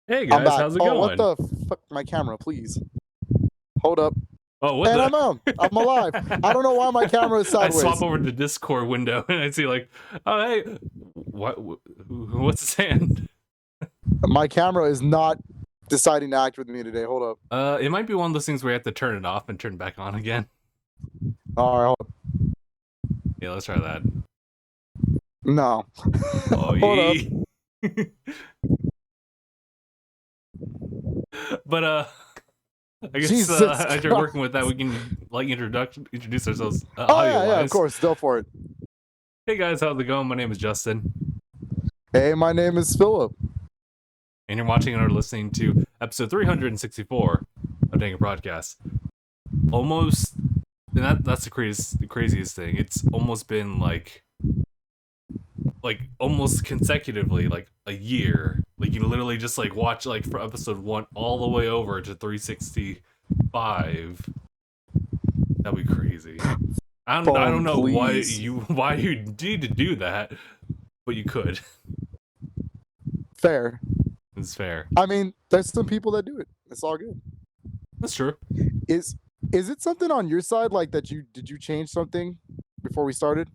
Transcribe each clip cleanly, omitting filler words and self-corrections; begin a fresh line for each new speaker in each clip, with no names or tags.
Hey
I'm
guys,
back.
how's it
Oh, what
going?
the fuck? My camera, please. Hold up.
Oh, what
And
the?
I'm alive. I don't know why my camera is
I
sideways.
swap over to the Discord window and I see like, oh hey, what's his hand?
My camera is not deciding to act with me today. Hold up.
It might be one of those things where you have to turn it off and turn it back on again.
All right. Hold up.
Yeah, let's try that.
No.
Oh,
Hold up.
But I guess
Jesus
as you're working
Christ.
with that, we can like introduce ourselves.
Oh yeah, of course. Go for it.
Hey guys, how's it going? My name is Justin,
Hey, my name is Philip.
and you're watching or listening to episode 364 of DangIT Prodcast. Almost, and that's the craziest thing. It's almost been like almost consecutively like a year. Like you literally just like watch like from episode 1 all the way over to 365. That'd be crazy. I don't know
please.
why you need to do that, but you could.
Fair.
It's fair.
I mean, there's some people that do it. It's all good.
That's true.
Is it something on your side like that? Did you change something before we started?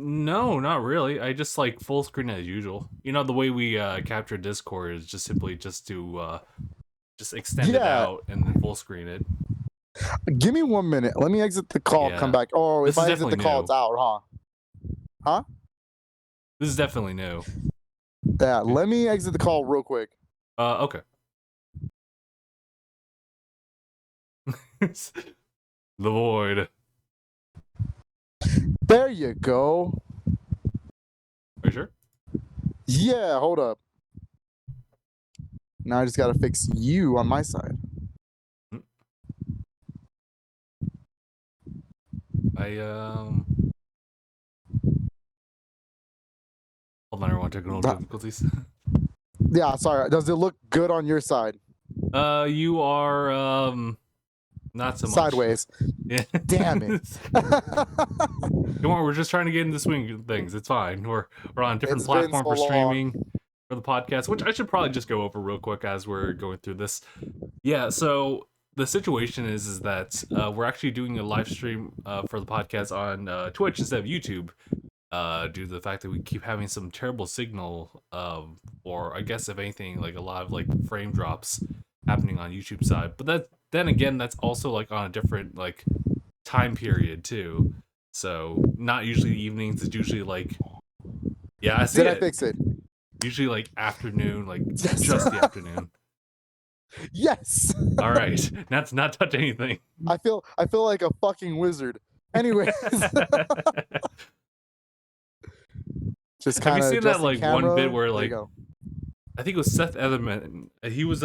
No, not really. I just like full screen as usual. You know, the way we capture Discord is just simply just to just extend it out and then full screen it.
Give me 1 minute. Let me exit the call. Come back. Oh,
This
if
is
I exit the call,
new.
it's out, huh? Huh?
This is definitely new.
Yeah. Let me exit the call real quick.
Okay. The void.
There you go.
Are you sure?
Yeah, hold up. Now I just gotta fix you on my side.
Hold on, everyone, technical difficulties.
Yeah, sorry. Does it look good on your side?
You are not so much.
Sideways.
Yeah.
Damn it.
Come on, we're just trying to get in the swing of things. It's fine. We're on a different platform for streaming for the podcast, which I should probably just go over real quick as we're going through this. Yeah, so the situation is that we're actually doing a live stream for the podcast on Twitch instead of YouTube, due to the fact that we keep having some terrible signal, or I guess if anything, like a lot of like frame drops happening on YouTube side. But then again, that's also like on a different like time period too. So not usually evenings. It's usually like, yeah, I see.
Did I fix it?
Usually like afternoon, like just the afternoon.
Yes.
All right, not touch anything.
I feel like a fucking wizard. Anyways. Just kind of.
Have you seen that like
camera?
one bit where like I think it was Seth Etherman. He was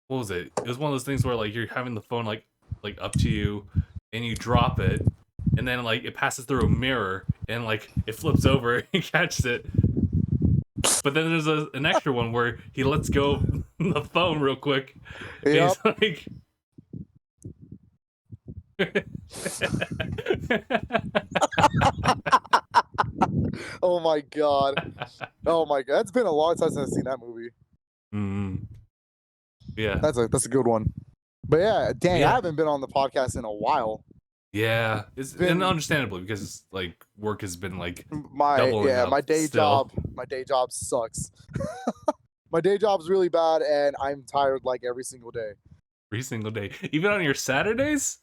what was it? It was one of those things where like you're having the phone like up to you and you drop it and then like it passes through a mirror and like it flips over and catches it. But then there's an extra one where he lets go of the phone real quick.
Yep.
And he's like
Oh my god. Oh my god. It's been a long time since I've seen that movie.
Yeah.
That's a good one. But yeah, dang, I haven't been on the podcast in a while.
Yeah, it's been, and understandably because like work has been like
my day job sucks. My day job's really bad and I'm tired like every single day.
Every single day. Even on your Saturdays?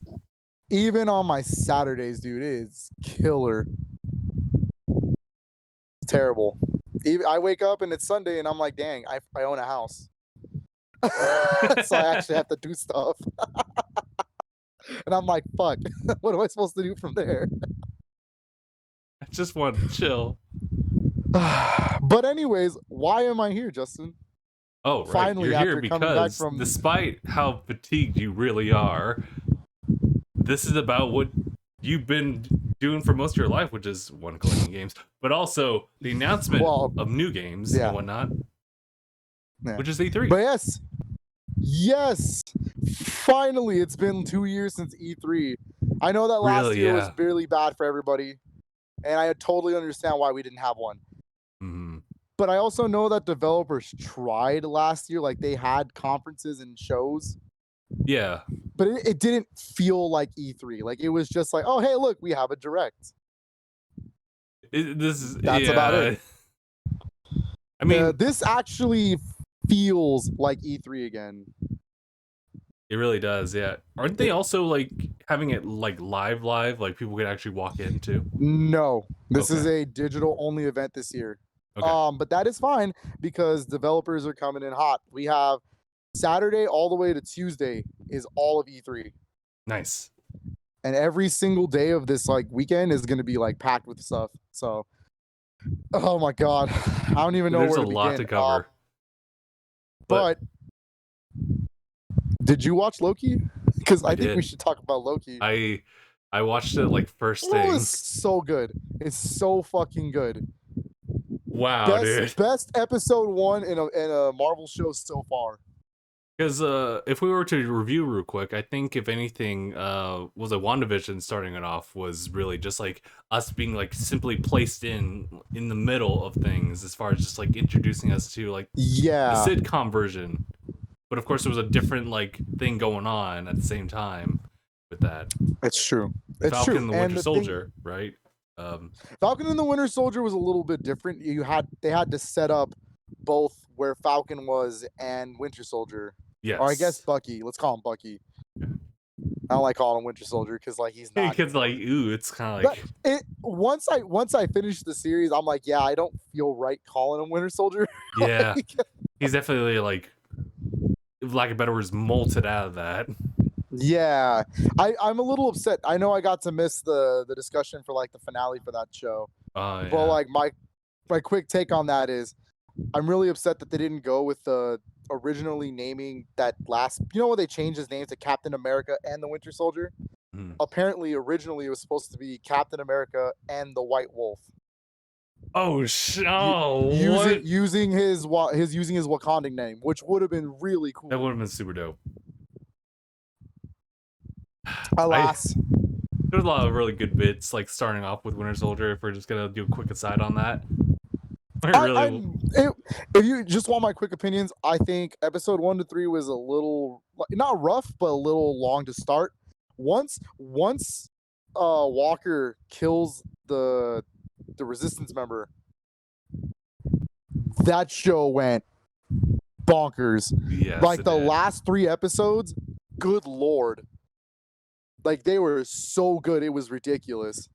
Even on my Saturdays, dude, it's killer. It's terrible. I wake up and it's Sunday and I'm like, dang, I own a house. So I actually have to do stuff. And I'm like, fuck, what am I supposed to do from there?
I just want to chill.
But anyways, why am I here, Justin?
Oh, right.
Finally,
you're here because despite how fatigued you really are, this is about what you've been doing for most of your life, which is one, collecting games, but also the announcement of new games and whatnot, which is E3.
But yes, finally, it's been 2 years since E3. I know that last year was really bad for everybody, and I totally understand why we didn't have one. But I also know that developers tried last year, like they had conferences and shows,
Yeah.
but it didn't feel like E3. Like it was just like, oh hey, look, we have a direct. That's about it.
I mean,
this actually feels like E3 again.
It really does, yeah. Aren't they also like having it like live, like people can actually walk into?
No, this is
Okay.
a digital only event this year.
Okay.
But that is fine because developers are coming in hot. We have Saturday all the way to Tuesday is all of E3.
Nice.
And every single day of this like weekend is going to be like packed with stuff. So, oh my god, I don't even know
There's
where
a
to
lot
begin.
to cover.
But did you watch Loki? Because I think we should talk about Loki.
I watched it like first thing.
It's so good. It's so fucking good.
Wow, dude.
Best episode 1 in a Marvel show so far.
Because if we were to review real quick, I think if anything, was a WandaVision starting it off was really just like us being like simply placed in the middle of things as far as just like introducing us to like the sitcom version. But of course, there was a different like thing going on at the same time with that.
It's true.
It's Falcon and the Winter Soldier, right?
Falcon and the Winter Soldier was a little bit different. They had to set up both where Falcon was and Winter Soldier.
Yes.
Or I guess Bucky. Let's call him Bucky. Yeah. I don't like calling him Winter Soldier because like he's not.
Because like ooh, it's kind of like
once I finish the series, I'm like, yeah, I don't feel right calling him Winter Soldier.
Yeah, he's definitely like, lack of better words, molted out of that.
Yeah, I'm a little upset. I know I got to miss the discussion for like the finale for that show.
Yeah.
But like my quick take on that is, I'm really upset that they didn't go with the originally naming that last. You know when they changed his name to Captain America and the Winter Soldier? Apparently, originally it was supposed to be Captain America and the White Wolf.
Oh
using his Wakandan name, which would have been really cool.
That would have been super dope.
Alas,
there's a lot of really good bits, like starting off with Winter Soldier. If we're just gonna do a quick aside on that,
if you just want my quick opinions, I think episode 1 to 3 was a little not rough, but a little long to start. Once Walker kills the Resistance member, that show went bonkers.
Yes,
like the last 3 episodes, good lord. Like they were so good, it was ridiculous.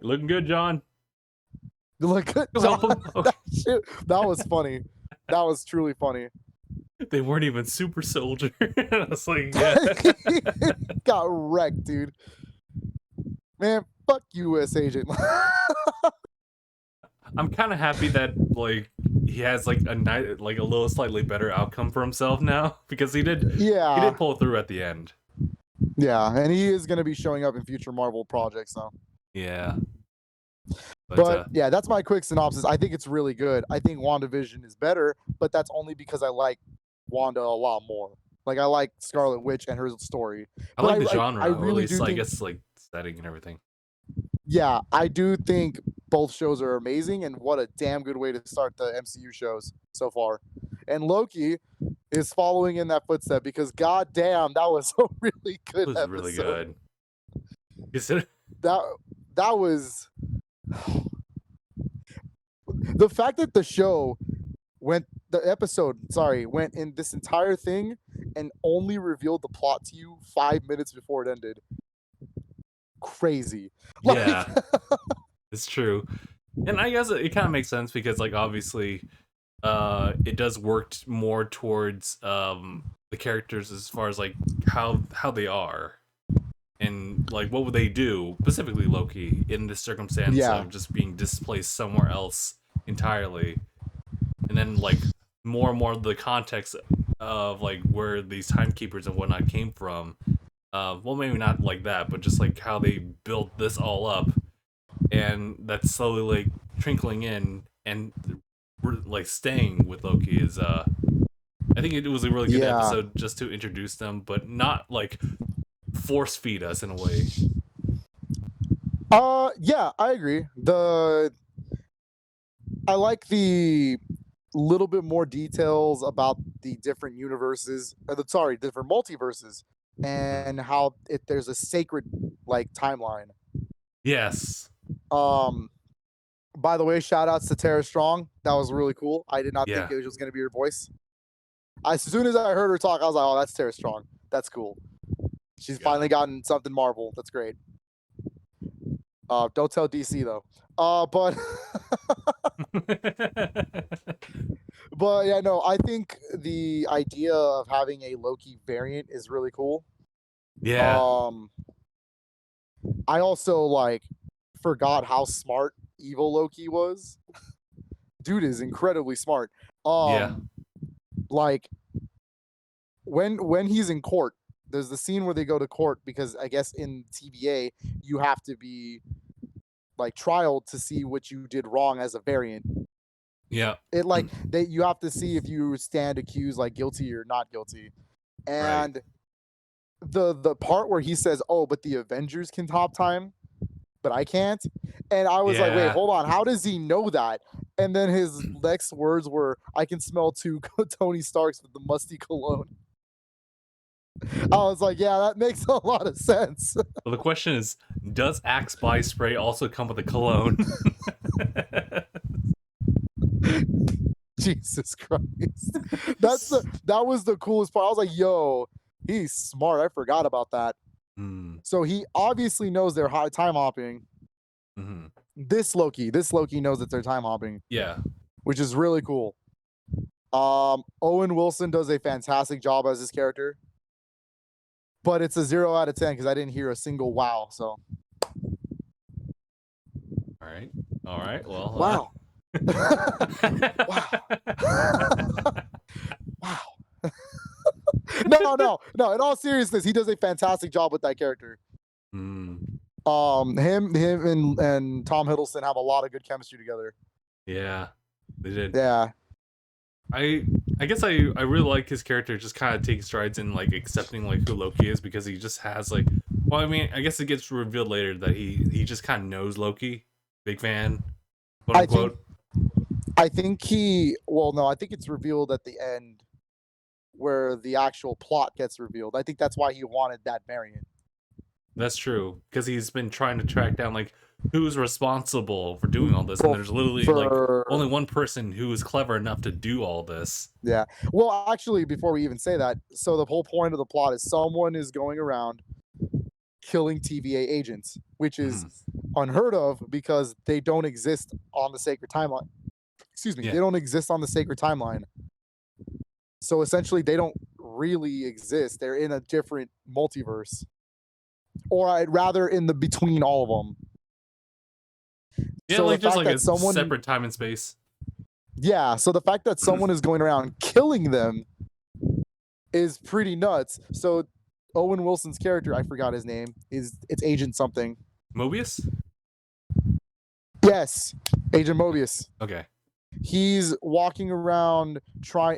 Looking good, John.
Look good, John. That was funny. That was truly funny.
They weren't even Super Soldier. I was like, yeah.
Got wrecked, dude. Man, fuck U.S. agent.
I'm kind of happy that like he has like a little slightly better outcome for himself now, because he did pull through at the end.
Yeah, and he is going to be showing up in future Marvel projects now.
Yeah.
But yeah, that's my quick synopsis. I think it's really good. I think WandaVision is better, but that's only because I like Wanda a lot more. Like I like Scarlet Witch and her story.
I like the genre. I really do. I guess like setting and everything.
Yeah, I do think both shows are amazing, and what a damn good way to start the MCU shows so far. And Loki is following in that footstep because goddamn, that was a really good episode.
Really good.
That was the fact that the show went in this entire thing and only revealed the plot to you 5 minutes before it ended. Crazy.
Yeah. It's true. And I guess it kind of makes sense because like obviously it does work more towards the characters as far as like how they are and like what would they do, specifically Loki, in this circumstance of just being displaced somewhere else entirely. And then like more and more the context of like where these timekeepers and whatnot came from. Well, maybe not like that, but just like how they built this all up, and that's slowly like trickling in and like staying with Loki is I think it was a really good episode just to introduce them, but not like force feed us in a way.
Yeah, I agree. I like the little bit more details about the different universes, different multiverses, and how there's a sacred like timeline.
Yes.
By the way, shout outs to Tara Strong. That was really cool. I did not think
Yeah.
it was going to be her voice. As soon as I heard her talk, I was like, oh, that's Tara Strong. That's cool. She's finally gotten something Marvel. That's great. Don't tell DC though. But but yeah, no, I think the idea of having a Loki variant is really cool.
Yeah.
I also like forgot how smart evil Loki was. Dude is incredibly smart.
Yeah.
Like when he's in court, there's the scene where they go to court because I guess in TVA you have to be like trialed to see what you did wrong as a variant.
Yeah.
It like you have to see if you stand accused like guilty or not guilty. And the part where he says, "Oh, but the Avengers can top time, but I can't." And I was like, "Wait, hold on. How does he know that?" And then his next words were, "I can smell two Tony Starks with the musty cologne." I was like, "Yeah, that makes a lot of sense."
Well, the question is, does Axe body spray also come with a cologne?
Jesus Christ. That was the coolest part. I was like, "Yo, he's smart. I forgot about that." So he obviously knows they're time hopping. This Loki knows that they're time hopping.
Yeah.
Which is really cool. Owen Wilson does a fantastic job as his character. But it's a 0 out of 10 because I didn't hear a single wow. So.
All right. Well.
Wow. Wow. No. In all seriousness, he does a fantastic job with that character. Him and Tom Hiddleston have a lot of good chemistry together.
Yeah, they did.
Yeah.
I guess I really like his character just kind of taking strides in like accepting like who Loki is, because he just has like, well, I mean, I guess it gets revealed later that he just kind of knows Loki. Big fan, quote unquote.
I think it's revealed at the end where the actual plot gets revealed. I think that's why he wanted that variant.
That's true, because he's been trying to track down like who's responsible for doing all this, and there's literally like only one person who is clever enough to do all this.
Yeah. Well, actually, before we even say that, so the whole point of the plot is someone is going around killing TVA agents, which is unheard of because they don't exist on the sacred timeline. Excuse me, they don't exist on the sacred timeline. So essentially, they don't really exist. They're in a different multiverse, or I'd rather in the between all of them.
Yeah, so like just like a separate time and space.
Yeah, so the fact that someone is going around killing them is pretty nuts. So Owen Wilson's character, I forgot his name, it's Agent something.
Mobius?
Yes, Agent Mobius.
Okay.
He's walking around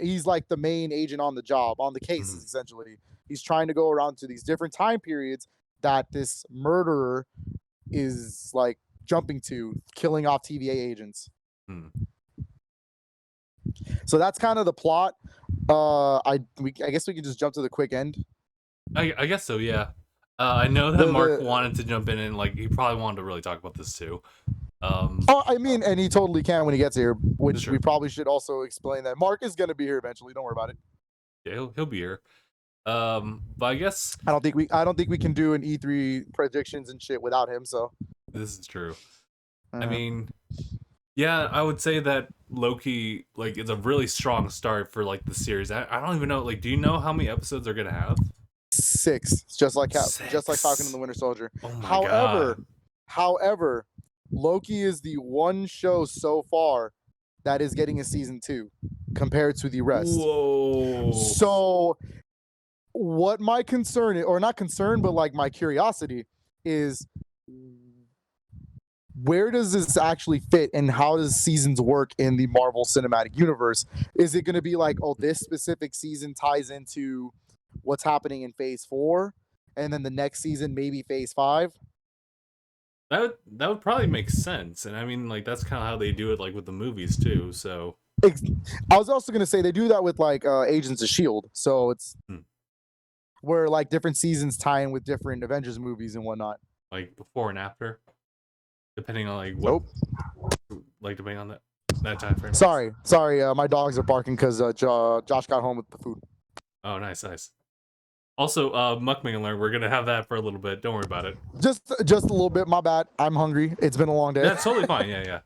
he's like the main agent on the job, on the case, essentially. He's trying to go around to these different time periods that this murderer is like jumping to, killing off TVA agents. So that's kind of the plot. I guess we can just jump to the quick end.
I guess so, yeah. I know that Mark wanted to jump in and like he probably wanted to really talk about this too.
I mean, and he totally can when he gets here, which we probably should also explain that Mark is going to be here eventually. Don't worry about it.
Yeah, he'll be here. But I guess
I don't think we can do an E3 predictions and shit without him. So
this is true. I mean, yeah, I would say that Loki like is a really strong start for like the series. I don't even know. Like, do you know how many episodes they're gonna have?
6, just like Falcon and the Winter Soldier.
Oh my God.
However, Loki is the one show so far that is getting a season 2 compared to the rest.
Whoa.
So what my concern is, or not concern, but like my curiosity is, where does this actually fit and how does seasons work in the Marvel Cinematic Universe? Is it going to be like, oh, this specific season ties into what's happening in phase 4 and then the next season maybe phase 5?
That would probably make sense, and I mean, like, that's kind of how they do it, like with the movies too. So
I was also gonna say they do that with like Agents of Shield, so it's where like different seasons tie in with different Avengers movies and whatnot.
like before and after, depending on like what,
Nope.
like depending on that time frame.
Sorry. My dogs are barking because Josh got home with the food.
Oh, nice. Also, Muckman Alert, we're gonna have that for a little bit. Don't worry about it.
Just a little bit. My bad. I'm hungry. It's been a long day.
That's totally fine. Yeah.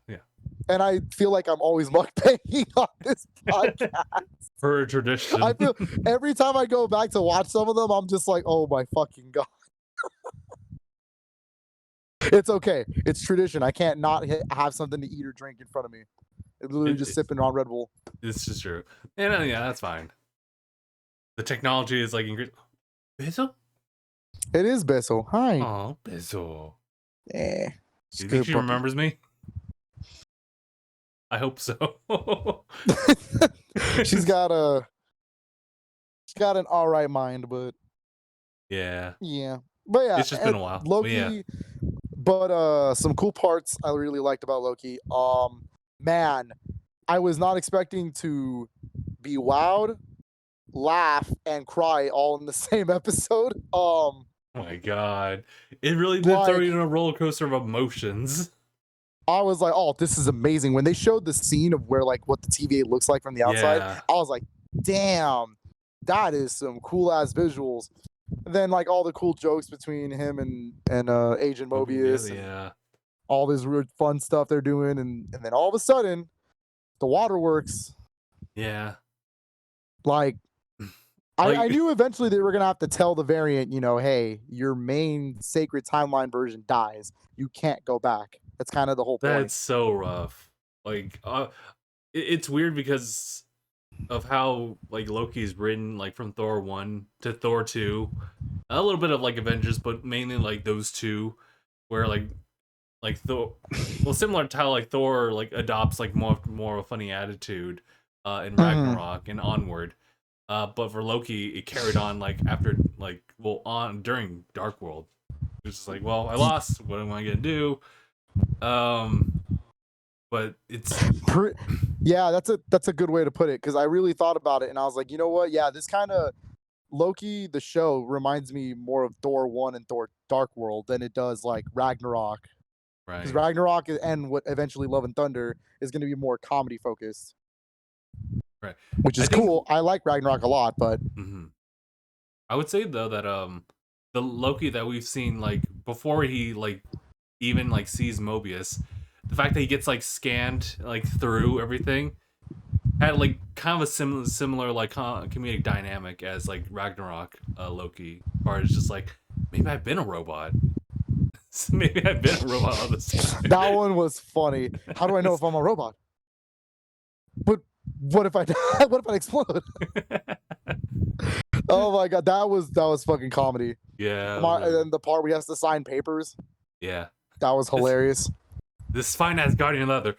And I feel like I'm always mukbanging on this podcast.
For tradition.
I feel every time I go back to watch some of them, I'm just like, oh my fucking god. It's okay. It's tradition. I can't not have something to eat or drink in front of me. It's literally just sipping on Red Bull.
It's just true. Yeah, that's fine. The technology is like increased. Beso?
It is Beso. Hi.
Oh, Beso.
Eh.
Do you think she remembers me? I hope so.
She's got an all right mind, but
yeah.
But yeah,
it's just been a while.
Loki, but some cool parts I really liked about Loki. Man, I was not expecting to be wowed, laugh, and cry all in the same episode.
Oh my god, it really did throw you in a roller coaster of emotions.
I was like, oh, this is amazing. When they showed the scene of where like what the TVA looks like from the outside, I was like, damn, that is some cool ass visuals. And then like all the cool jokes between him and Agent Mobius, and all this weird fun stuff they're doing, and then all of a sudden, the waterworks.
Yeah.
Like I knew eventually they were gonna have to tell the variant, hey, your main sacred timeline version dies. You can't go back. That's kind of the whole point.
That's so rough. Like, it's weird because of how like Loki's written, like from Thor 1 to Thor 2, a little bit of like Avengers, but mainly like those two, where like Thor, well, similar to how like Thor like adopts like more of a funny attitude in Ragnarok and onward. But for Loki, it carried on like after during Dark World. It's just like, well, I lost. What am I gonna do? But it's
that's a good way to put it, because I really thought about it and I was like, you know what? Yeah, this kind of Loki, the show, reminds me more of Thor 1 and Thor Dark World than it does like Ragnarok.
Right.
Because Ragnarok and what eventually Love and Thunder is going to be more comedy focused.
Right.
Which is cool. I like Ragnarok a lot, but
I would say though that the Loki that we've seen like before he like even like sees Mobius, the fact that he gets like scanned like through everything had like kind of a similar like comedic dynamic as like Ragnarok Loki, or it's just like, maybe I've been a robot. Maybe I've been a robot all this time.
That one was funny. How do I know if I'm a robot? But what if I die? What if I explode? Oh my god, that was fucking comedy.
Yeah.
And then the part where he has to sign papers.
Yeah.
That was hilarious.
This fine ass Guardian of Leather.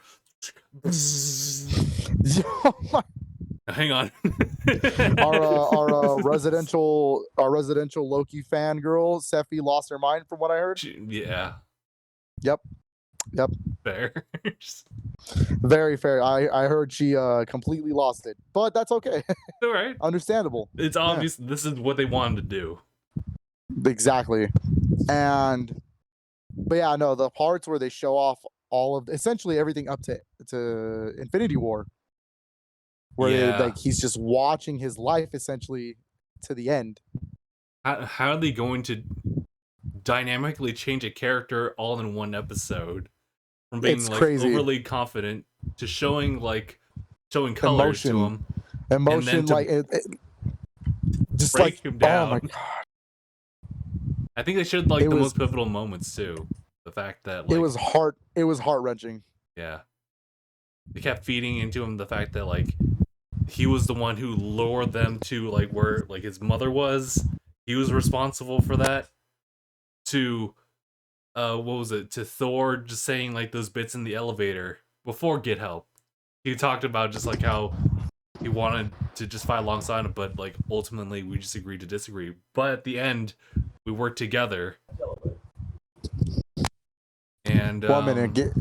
Hang on.
our residential Loki fangirl, Sephi, lost her mind from what I heard.
Yeah.
Yep.
Fair.
Very fair. I heard she completely lost it, but that's okay.
All right.
Understandable.
It's obvious this is what they wanted to do.
Exactly. But yeah, no, the parts where they show off all of essentially everything up to Infinity War, where he's just watching his life essentially to the end.
How are they going to dynamically change a character all in one episode, from being like
crazy.
Overly confident to showing color to him,
emotion, like just
break
like
him down.
Oh my god!
I think they showed like the most pivotal moments too. The fact that
it was heart-wrenching.
Yeah, they kept feeding into him the fact that like he was the one who lured them to like where like his mother was. He was responsible for that. To what was it? To Thor just saying like those bits in the elevator before Get Help. He talked about just like how he wanted to just fight alongside him, but like ultimately we just agreed to disagree. But at the end, we worked together. And
1 minute.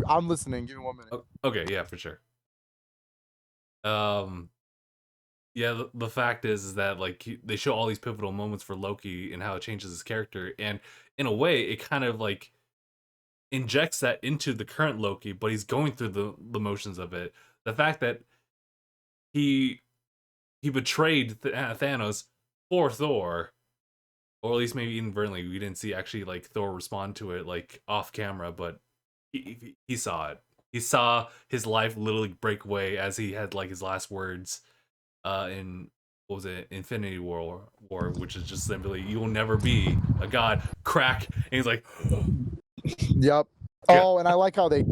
I'm listening. Give me 1 minute.
Okay, yeah, for sure. Yeah, the fact is that like they show all these pivotal moments for Loki and how it changes his character, and in a way, it kind of like injects that into the current Loki, but he's going through the motions of it. The fact that he betrayed Thanos for Thor, or at least maybe inadvertently. We didn't see actually like Thor respond to it like off camera, but he saw it. He saw his life literally break away as he had like his last words in what was it, Infinity War, which is just simply "You will never be a god." Crack, and he's like,
Yep. Oh, and I like how they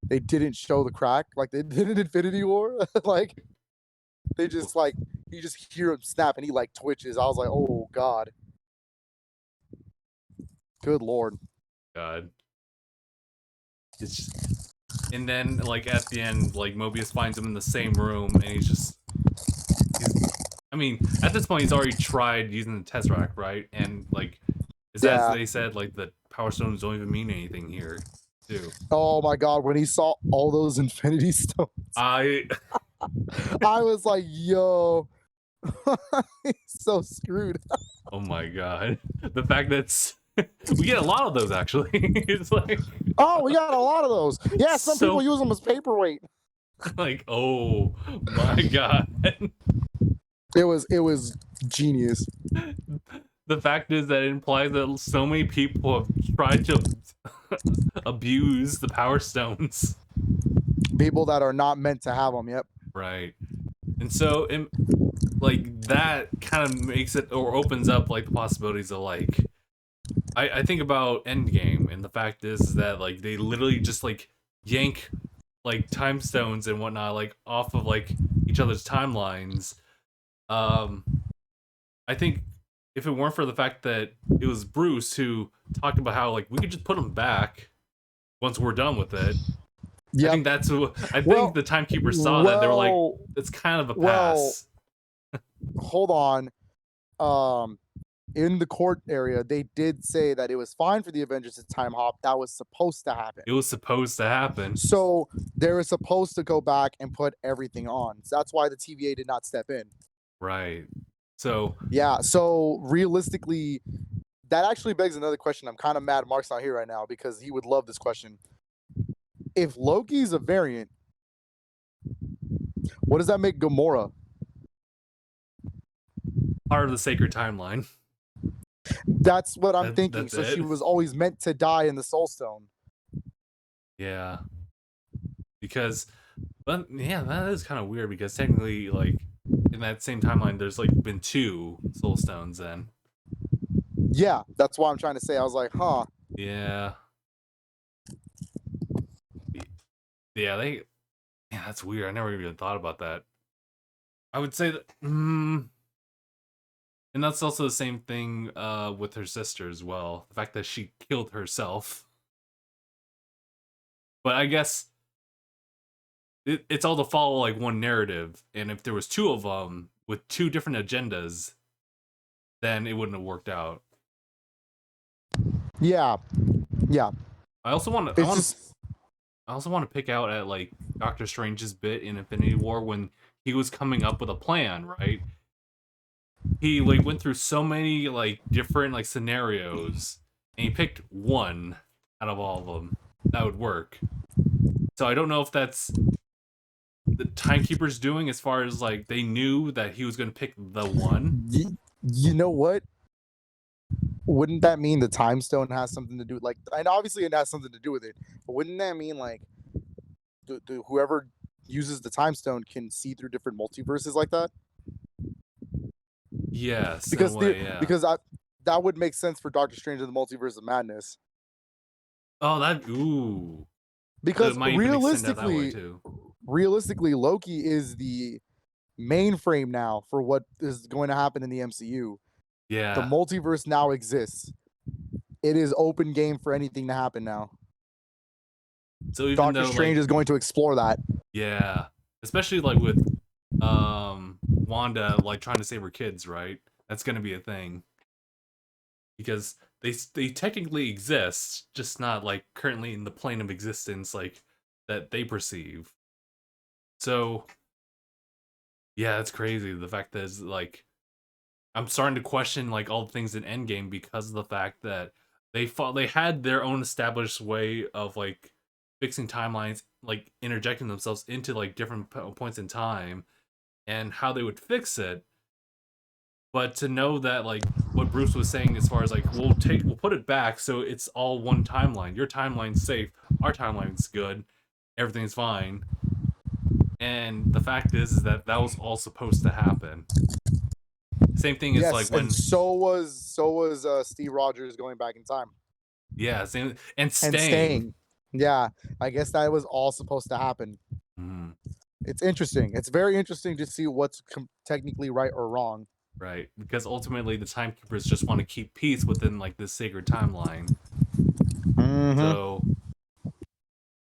didn't show the crack like they did in Infinity War. Like they just like you just hear him snap and he like twitches. I was like, oh god, good lord.
God. It's just, and then like at the end, like Mobius finds him in the same room, and he's I mean, at this point, he's already tried using the Tesseract, right? And like, as they said, like the Power Stones don't even mean anything here, too.
Oh my god, when he saw all those Infinity Stones, I was like, yo, he's so screwed.
Oh my god, the fact that we get a lot of those actually. It's like,
oh, we got a lot of those. Yeah, some people use them as paperweight.
Like, oh my god.
It was genius.
The fact is that it implies that so many people have tried to abuse the Power Stones.
People that are not meant to have them. Yep.
Right. And so, like that kind of makes it or opens up like the possibilities of like. I think about Endgame, and the fact is that like they literally just like yank like time stones and whatnot like off of like each other's timelines. I think if it weren't for the fact that it was Bruce who talked about how like we could just put them back once we're done with it. Yep. I think that's what I think the timekeepers saw that they were like, it's kind of a pass.
Hold on. In the court area, they did say that it was fine for the Avengers to time hop. That was supposed to happen.
It was supposed to happen.
So they were supposed to go back and put everything on. So that's why the TVA did not step in.
Right. So
yeah. So realistically, that actually begs another question. I'm kind of mad Mark's not here right now because he would love this question. If Loki's a variant, what does that make Gamora?
Part of the sacred timeline.
That's what I'm thinking. So she was always meant to die in the Soul Stone.
Yeah. Because, but yeah, that is kind of weird because technically, like, in that same timeline, there's like been 2 Soul Stones then.
Yeah, that's what I'm trying to say. I was like, huh.
Yeah. Yeah, that's weird. I never even thought about that. I would say that, and that's also the same thing with her sister as well. The fact that she killed herself. But I guess it's all to follow like one narrative. And if there was 2 of them with 2 different agendas, then it wouldn't have worked out.
Yeah. Yeah.
I also want to pick out at like Doctor Strange's bit in Infinity War when he was coming up with a plan, right? He like went through so many like different like scenarios, and he picked one out of all of them that would work. So I don't know if that's the timekeepers doing as far as like they knew that he was going to pick the one.
You know what? Wouldn't that mean the time stone has something to do with like, and obviously it has something to do with it, but wouldn't that mean like whoever uses the time stone can see through different multiverses like that?
Yes,
because
because
that would make sense for Doctor Strange in the Multiverse of Madness.
Oh, ooh.
Because realistically, Loki is the mainframe now for what is going to happen in the MCU.
Yeah,
the multiverse now exists. It is open game for anything to happen now.
So even
Doctor Strange is going to explore that.
Yeah, especially like with Wanda like trying to save her kids, right? That's going to be a thing. because they technically exist, just not like currently in the plane of existence like that they perceive. So yeah, it's crazy. The fact that it's like I'm starting to question like all the things in Endgame because of the fact that they had their own established way of like fixing timelines, like interjecting themselves into like different points in time and how they would fix it. But to know that like what Bruce was saying as far as like we'll put it back so it's all one timeline. Your timeline's safe, our timeline's good, everything's fine. And the fact is that that was all supposed to happen. Same thing is like
Yes, and
when
so was Steve Rogers going back in time
same and
and
staying.
staying. Yeah, I guess that was all supposed to happen.
Mm,
It's interesting. It's very interesting to see what's technically right or wrong.
right, because ultimately the timekeepers just want to keep peace within like this sacred timeline.
Mm-hmm.
So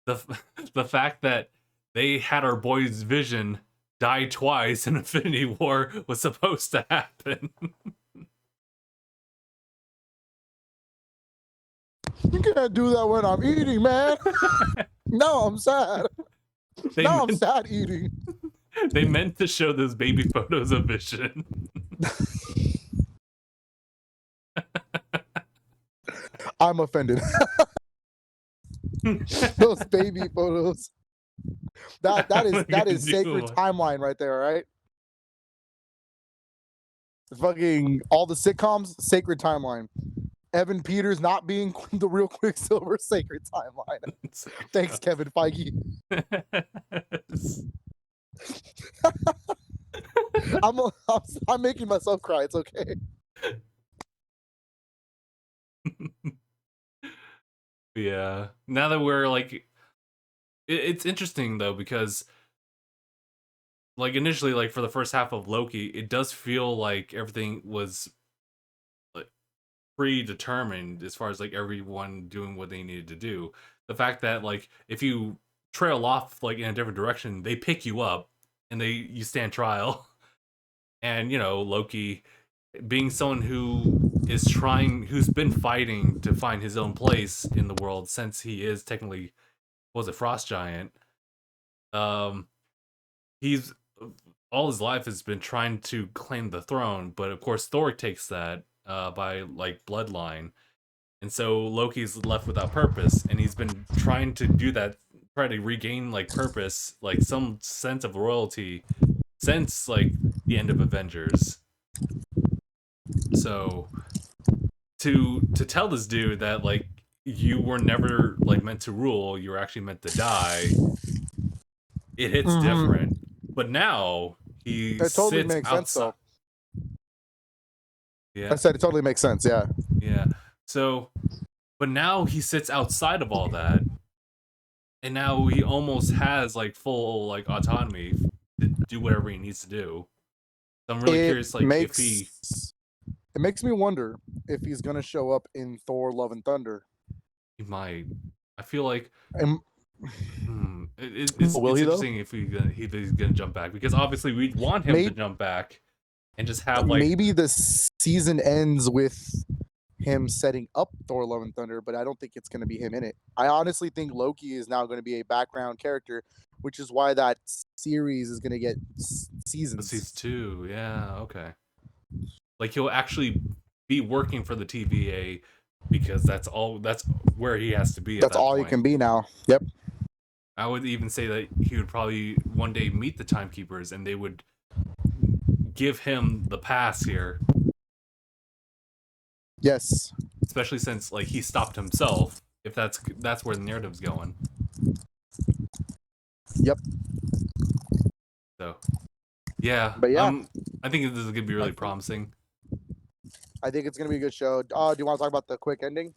the the fact that they had our boy's vision die twice in Infinity War was supposed to happen.
You can't do that when I'm eating, man. No, I'm sad.
they
No, I'm
meant
sad eating.
they meant to show those baby photos of Vision.
I'm offended. Those baby photos. That is sacred timeline right there, right? Fucking all the sitcoms, sacred timeline. Evan Peters not being the real Quicksilver, sacred timeline. Thanks, Kevin Feige. I'm making myself cry. It's okay.
Yeah. Now that we're like, it's interesting though because like initially, like for the first half of Loki, it does feel like everything was like predetermined as far as like everyone doing what they needed to do. The fact that like if you trail off like in a different direction, they pick you up and you stand trial. And you know, Loki being someone who's been fighting to find his own place in the world since he is technically was a frost giant. Um he's all his life has been trying to claim the throne, but of course Thor takes that by like bloodline. And so Loki's left without purpose, and he's been trying to do that, try to regain like purpose, like some sense of royalty since like the end of Avengers. So to tell this dude that like you were never like meant to rule, you were actually meant to die, it hits different. But now he
It totally
sits
makes sense,
outside.
though.
Yeah.
I said it totally makes sense. Yeah.
Yeah. So, but now he sits outside of all that, and now he almost has like full like autonomy to do whatever he needs to do. So I'm really
It
curious, like if he
makes me wonder if he's gonna show up in Thor: Love and Thunder.
might. I feel like
And
it's
will he though?
interesting if he's gonna jump back because obviously we'd want him to jump back and just have like
Maybe the season ends with him setting up Thor: Love and Thunder, but I don't think it's going to be him in it. I honestly think Loki is now going to be a background character, which is why that series is going to get seasons.
season 2. Yeah, okay. Like he'll actually be working for the TVA because that's where he has to be at
That's
that
all
point.
he can be now. Yep.
I would even say that he would probably one day meet the timekeepers and they would give him the pass here.
Yes.
Especially since like he stopped himself, if that's where the narrative's going.
Yep.
So yeah.
But yeah.
I think this is gonna be really promising.
I think it's gonna be a good show. Do you want to talk about the quick ending?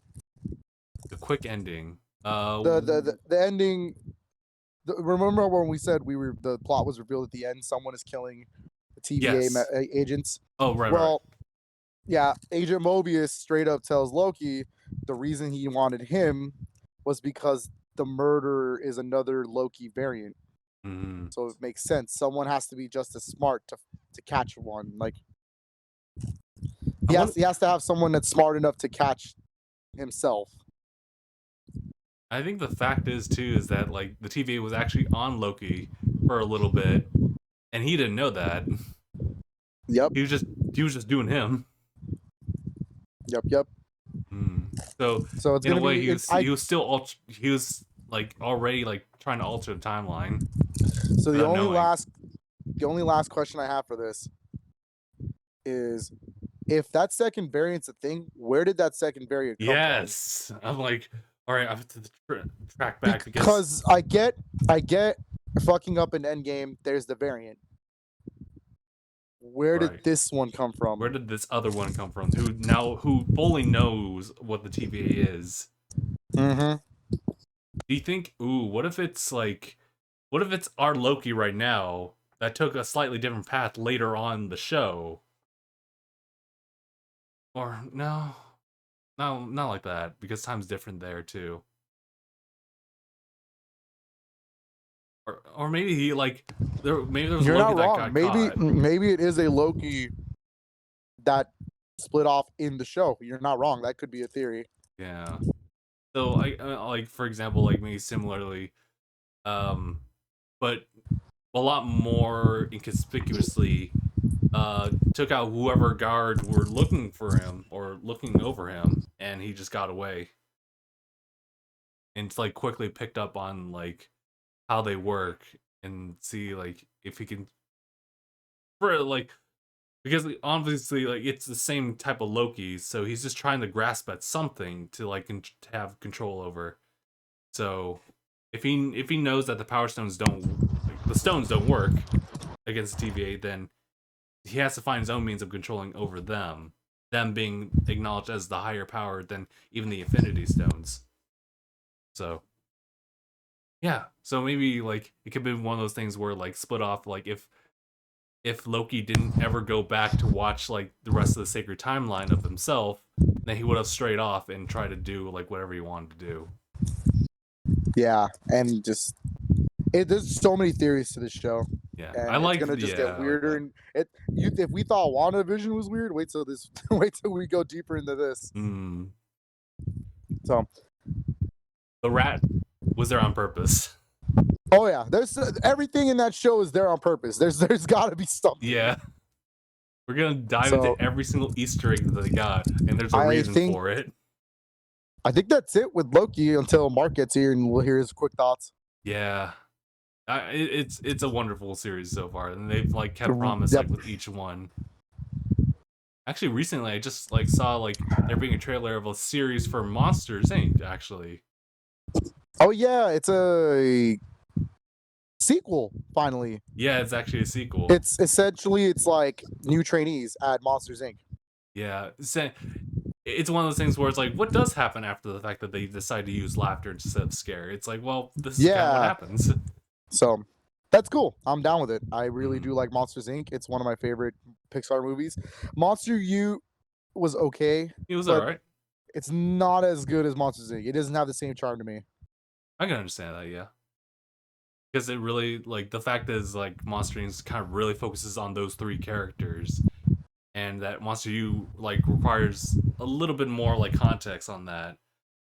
The quick ending.
The ending. Remember when we said the plot was revealed at the end? Someone is killing the TVA agents.
Oh right.
Well, yeah. Agent Mobius straight up tells Loki the reason he wanted him was because the murderer is another Loki variant.
Mm-hmm.
So it makes sense. Someone has to be just as smart to catch one. Like He has to have someone that's smart enough to catch himself.
I think the fact is too is that like the TVA was actually on Loki for a little bit, and he didn't know that.
Yep.
He was just doing him.
Yep.
So
it's
in a
gonna
way,
be.
he was like already like trying to alter the timeline.
So the only last question I have for this is, if that second variant's a thing, where did that second variant come from?
Yes, I'm like, all right, I have to track back
because I get fucking up in Endgame. There's the variant. Where did this one come from?
Where did this other one come from? Who fully knows what the TVA is?
Mm-hmm.
Do you think? Ooh, what if it's our Loki right now that took a slightly different path later on the show? Or no, not like that, because time's different there too. Or maybe he there was
You're
Loki
not
that
wrong.
got
Maybe
caught.
maybe it is a Loki that split off in the show. You're not wrong. That could be a theory.
Yeah. So I like, for example, like maybe similarly, but a lot more inconspicuously, took out whoever guard were looking for him or looking over him, and he just got away. And it's like quickly picked up on like how they work and see like if he can, for like, because obviously like it's the same type of Loki, so he's just trying to grasp at something to like to have control over. So if he knows that the power stones the stones don't work against the TVA, then he has to find his own means of controlling over them being acknowledged as the higher power than even the Infinity Stones. So yeah, so maybe like it could be one of those things where like split off, like if Loki didn't ever go back to watch like the rest of the sacred timeline of himself, then he would have strayed off and tried to do like whatever he wanted to do.
Yeah, and just there's so many theories to this show.
Yeah,
and it's gonna just get weirder. And if we thought WandaVision was weird, wait till we go deeper into this. So
the rat was there on purpose.
Oh yeah, there's everything in that show is there on purpose. There's got to be something.
Yeah, we're gonna dive into every single Easter egg that they got, and there's a reason for it.
I think that's it with Loki until Mark gets here, and we'll hear his quick thoughts.
Yeah, it's a wonderful series so far, and they've like kept promise like with each one. Actually, recently I just like saw like there being a trailer of a series for Monsters Inc. Actually.
Oh yeah, it's a sequel finally.
Yeah, it's actually a sequel.
It's essentially like new trainees at Monsters Inc.
Yeah, it's one of those things where it's like, what does happen after the fact that they decide to use laughter instead of scare? It's like, well, this is kind of what happens.
So that's cool. I'm down with it. I really do like Monsters Inc. It's one of my favorite Pixar movies. Monster U was okay.
It was alright.
It's not as good as Monsters Inc. It doesn't have the same charm to me.
I can understand that, yeah. Because it really, like, the fact is, like, Monster Inc. kind of really focuses on those three characters. And that Monster U, like, requires a little bit more, like, context on that.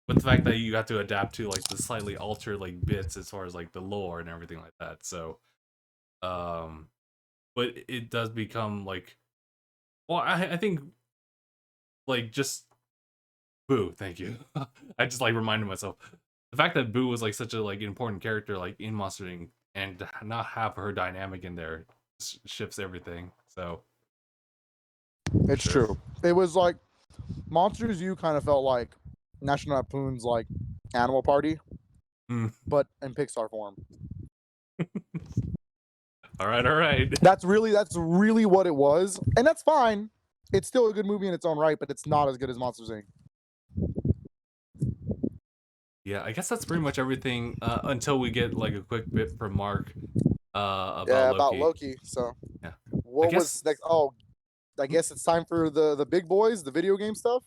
But the fact that you have to adapt to, like, the slightly altered, like, bits as far as, like, the lore and everything like that. So, but it does become, like, well, I think, like, just Boo, thank you. I just, like, reminded myself. The fact that Boo was, like, such a, like, important character, like, in Monster Inc. and to not have her dynamic in there shifts everything, so.
It's true. It was, like, Monsters U kind of felt like National Lampoon's, like, Animal Party, but in Pixar form.
All right.
That's really what it was, and that's fine. It's still a good movie in its own right, but it's not as good as Monsters Inc.
Yeah, I guess that's pretty much everything until we get like a quick bit from Mark about
Loki. So
yeah,
what was next? Oh, I guess it's time for the big boys, the video game stuff.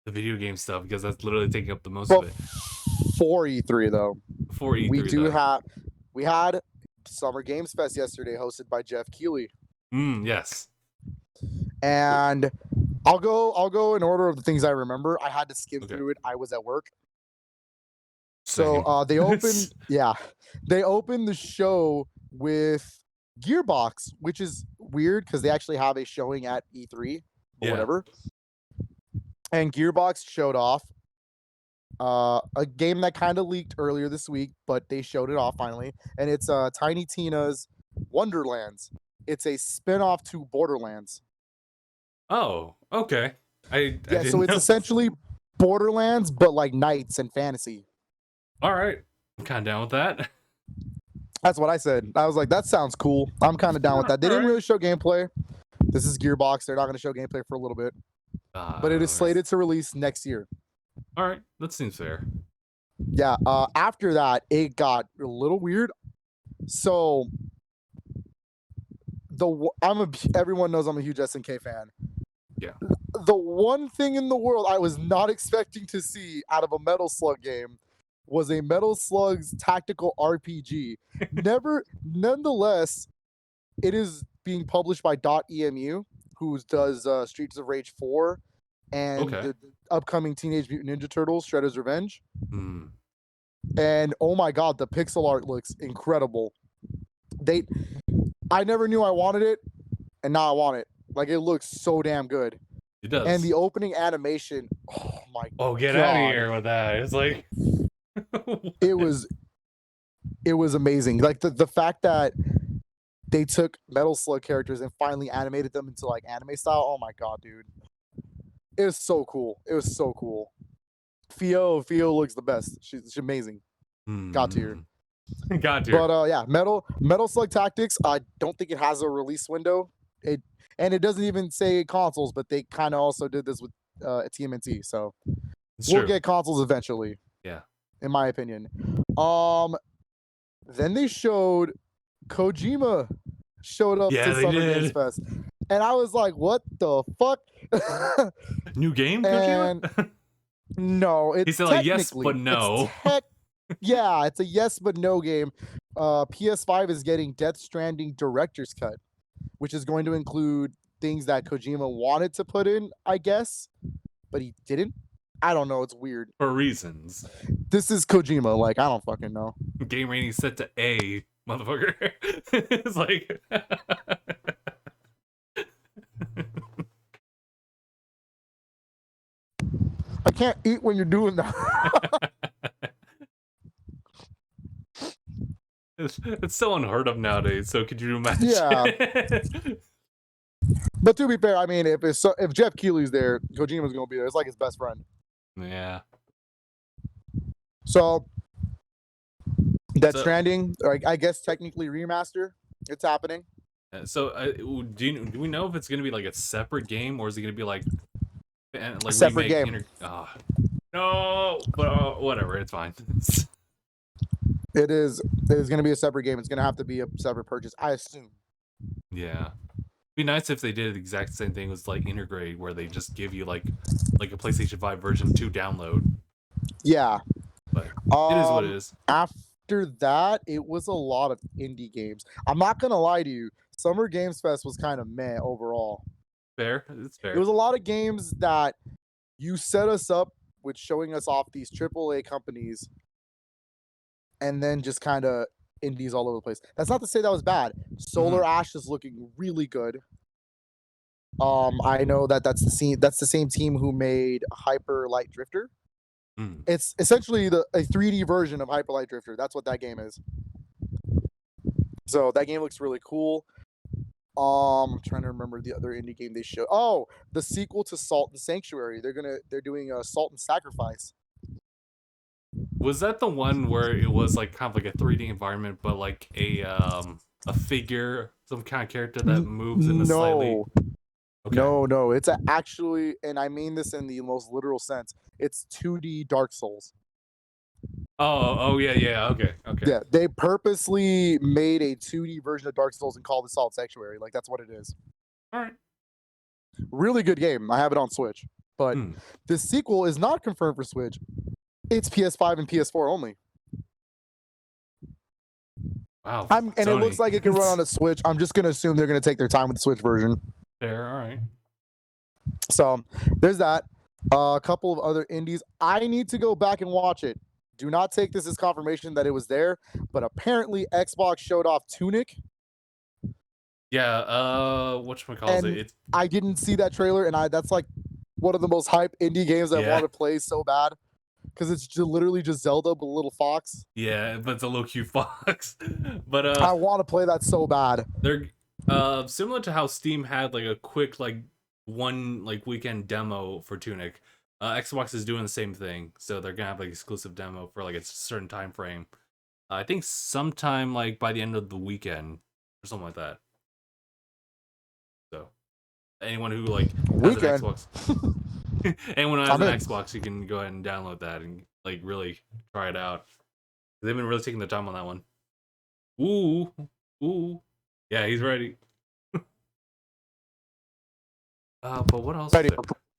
The video game stuff, because that's literally taking up the most of it.
For E3 though.
For E3,
we had Summer Games Fest yesterday, hosted by Jeff Keighley.
Yes.
And I'll go in order of the things I remember. I had to skim
Okay.
through it. I was at work.
Same.
So they opened they opened the show with Gearbox, which is weird because they actually have a showing at E3, but whatever. And Gearbox showed off a game that kind of leaked earlier this week, but they showed it off finally. And it's Tiny Tina's Wonderlands. It's a spin-off to Borderlands.
Oh, okay. I didn't
so it's
know.
essentially Borderlands, but like knights and fantasy.
All right. I'm kind of down with that.
That's what I said. I was like, that sounds cool. I'm kind of down with that. They didn't really show gameplay. This is Gearbox. They're not going to show gameplay for a little bit. But it is slated to release next year.
All right. That seems fair.
Yeah. After that, it got a little weird. So everyone knows I'm a huge SNK fan.
Yeah.
The one thing in the world I was not expecting to see out of a Metal Slug game was a Metal Slug's tactical RPG. Nonetheless, it is being published by .emu, who does Streets of Rage 4 and the upcoming Teenage Mutant Ninja Turtles Shredder's Revenge. And oh my god, the pixel art looks incredible. I never knew I wanted it, and now I want it. Like, it looks so damn good.
It does.
And the opening animation, oh my god.
Oh, get out of here with that. It's like
it was amazing. Like the fact that they took Metal Slug characters and finally animated them into like anime style. Oh my god, dude. It was so cool. It was so cool. Fio looks the best. She's amazing. God tier.
God tier.
But yeah, Metal Slug Tactics, I don't think it has a release window. And it doesn't even say consoles, but they kind of also did this with TMNT. So we'll get consoles eventually.
Yeah.
In my opinion. Then they showed Kojima showed up to Summer Games Fest. And I was like, what the fuck?
New game, Kojima?
No, it's
he said like yes, but no.
Yeah, it's a yes but no game. PS5 is getting Death Stranding Director's Cut, which is going to include things that Kojima wanted to put in, I guess, but he didn't. I don't know. It's weird.
For reasons.
This is Kojima. Like, I don't fucking know.
Game rating set to A, motherfucker. It's like...
I can't eat when you're doing that.
It's so unheard of nowadays, so could you imagine?
Yeah. But to be fair, I mean, if Jeff Keighley's there, Kojima's going to be there. It's like his best friend.
Yeah.
So, Death Stranding, I guess technically remaster, it's happening.
So, do we know if it's going to be like a separate game, or is it going to be like
a separate game?
No, but whatever, it's fine.
It is going to be a separate game. It's going to have to be a separate purchase, I assume.
Yeah. It'd be nice if they did the exact same thing with like Integrate, where they just give you like a PlayStation 5 version to download.
Yeah.
But it is what it is.
After that, it was a lot of indie games. I'm not going to lie to you. Summer Games Fest was kind of meh overall.
Fair. It's fair.
It was a lot of games that you set us up with showing us off these AAA companies and then just kind of indies all over the place. That's not to say that was bad. Solar Ash is looking really good. I know that's the same team who made Hyper Light Drifter. It's essentially a 3D version of Hyper Light Drifter. That's what that game is. So that game looks really cool. I'm trying to remember the other indie game they showed. Oh, the sequel to Salt and Sanctuary. They're doing a Salt and Sacrifice.
Was that the one where it was like kind of like a 3D environment, but like a figure, some kind of character that moves in a slightly...
Okay. No. It's actually, and I mean this in the most literal sense, it's 2D Dark Souls.
Oh yeah. Okay.
Yeah, they purposely made a 2D version of Dark Souls and called it Salt Sanctuary. Like, that's what it is.
All right.
Really good game. I have it on Switch. But the sequel is not confirmed for Switch. It's PS5 and PS4 only.
Wow.
And it looks like it can run on a Switch. I'm just going to assume they're going to take their time with the Switch version.
Fair, all right.
So there's that. A couple of other indies. I need to go back and watch it. Do not take this as confirmation that it was there, but apparently Xbox showed off Tunic.
Yeah, whatchamacallit,
And
it's
I didn't see that trailer, and that's like one of the most hype indie games I
Yeah.
want to play so bad. Because it's literally just Zelda but a little fox.
Yeah, but it's a low cute fox. But
I want to play that so bad.
they're similar to how Steam had like a quick one weekend demo for Tunic. Xbox is doing the same thing, so they're gonna have like exclusive demo for like a certain time frame. I think sometime like by the end of the weekend or something like that. So anyone who like has an Xbox, anyone who has an Xbox, you can go ahead and download that and like really try it out. They've been really taking the time on that one. Ooh, yeah, he's ready. But what else?
Ready.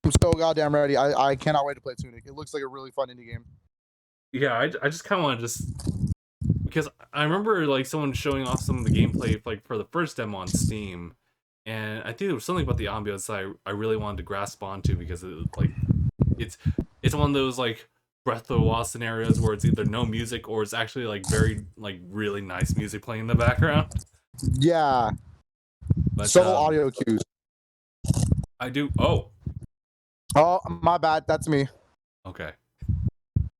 I'm so goddamn ready. I cannot wait to play Tunic. It looks like a really fun indie game.
Yeah, I just kind of want to because I remember like someone showing off some of the gameplay like for the first demo on Steam, and I think there was something about the ambiance that I really wanted to grasp onto because it's one of those like Breath of the Wild scenarios where it's either no music or it's actually like very like really nice music playing in the background.
Yeah. But subtle audio cues.
I do. Oh,
my bad. That's me.
Okay.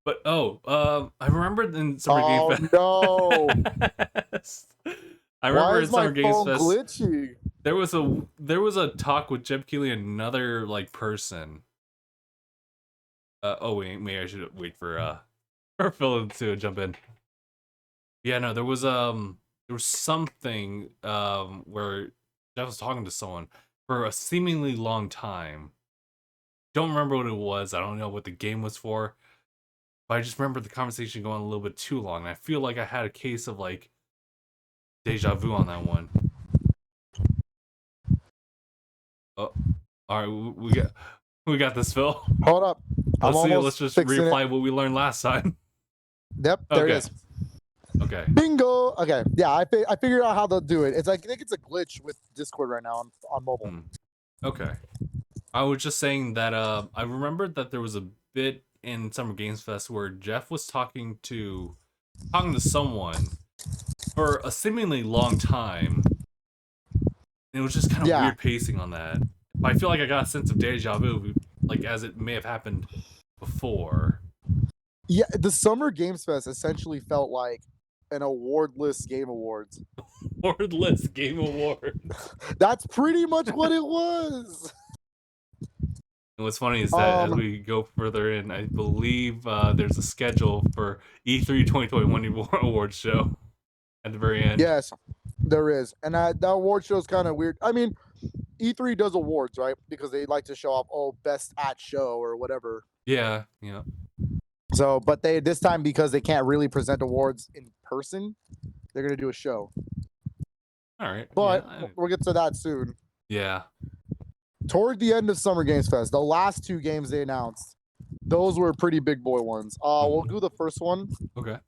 But I remember in Summer Game Fest.
Oh
no! I remember in Summer Games Fest.
Glitchy?
There was a talk with Jeb Keighley and another like person. Maybe I should wait for Phil to jump in. Yeah, no, there was something where Jeff was talking to someone for a seemingly long time. Don't remember what it was. I don't know what the game was for. But I just remember the conversation going a little bit too long. And I feel like I had a case of like deja vu on that one. Oh, all right, we got this, Phil.
Hold up.
Let's just reapply what we learned last time.
Yep, there it is.
Okay.
Bingo. Okay, yeah, I figured out how they'll do it. It's like I think it's a glitch with Discord right now on mobile.
Okay. I was just saying that I remembered that there was a bit in Summer Games Fest where Jeff was talking to someone for a seemingly long time. And it was just kind of weird pacing on that. But I feel like I got a sense of deja vu, like as it may have happened before.
Yeah, the Summer Games Fest essentially felt like an awardless Game Awards.
Awardless Game Awards.
That's pretty much what it was.
And what's funny is that as we go further in, I believe there's a schedule for E3 2021 awards show at the very end.
Yes, there is. And that award show is kind of weird. I mean, E3 does awards, right? Because they like to show off, best at show or whatever.
Yeah.
So, but this time, because they can't really present awards in person, they're going to do a show.
All right.
But we'll get to that soon.
Yeah.
Toward the end of Summer Games Fest, the last 2 games they announced, those were pretty big boy ones. We'll do the first one.
Okay.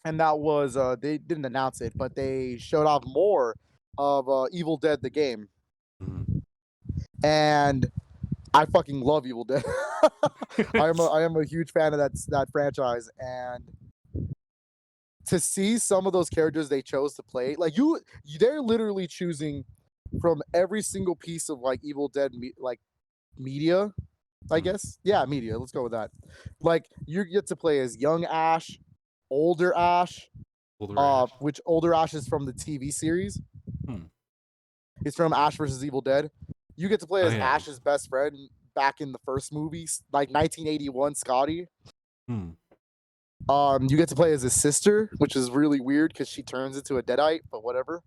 And that was, they didn't announce it, but they showed off more of Evil Dead, the game. And I fucking love Evil Dead. I am a huge fan of that franchise. And to see some of those characters they chose to play, like they're literally choosing from every single piece of like Evil Dead media, I guess. Yeah, media. Let's go with that. Like you get to play as young Ash, older Ash, which older Ash is from the TV series. He's from Ash vs. Evil Dead. You get to play as Ash's best friend back in the first movies, like 1981 Scotty. You get to play as his sister, which is really weird because she turns into a Deadite, but whatever.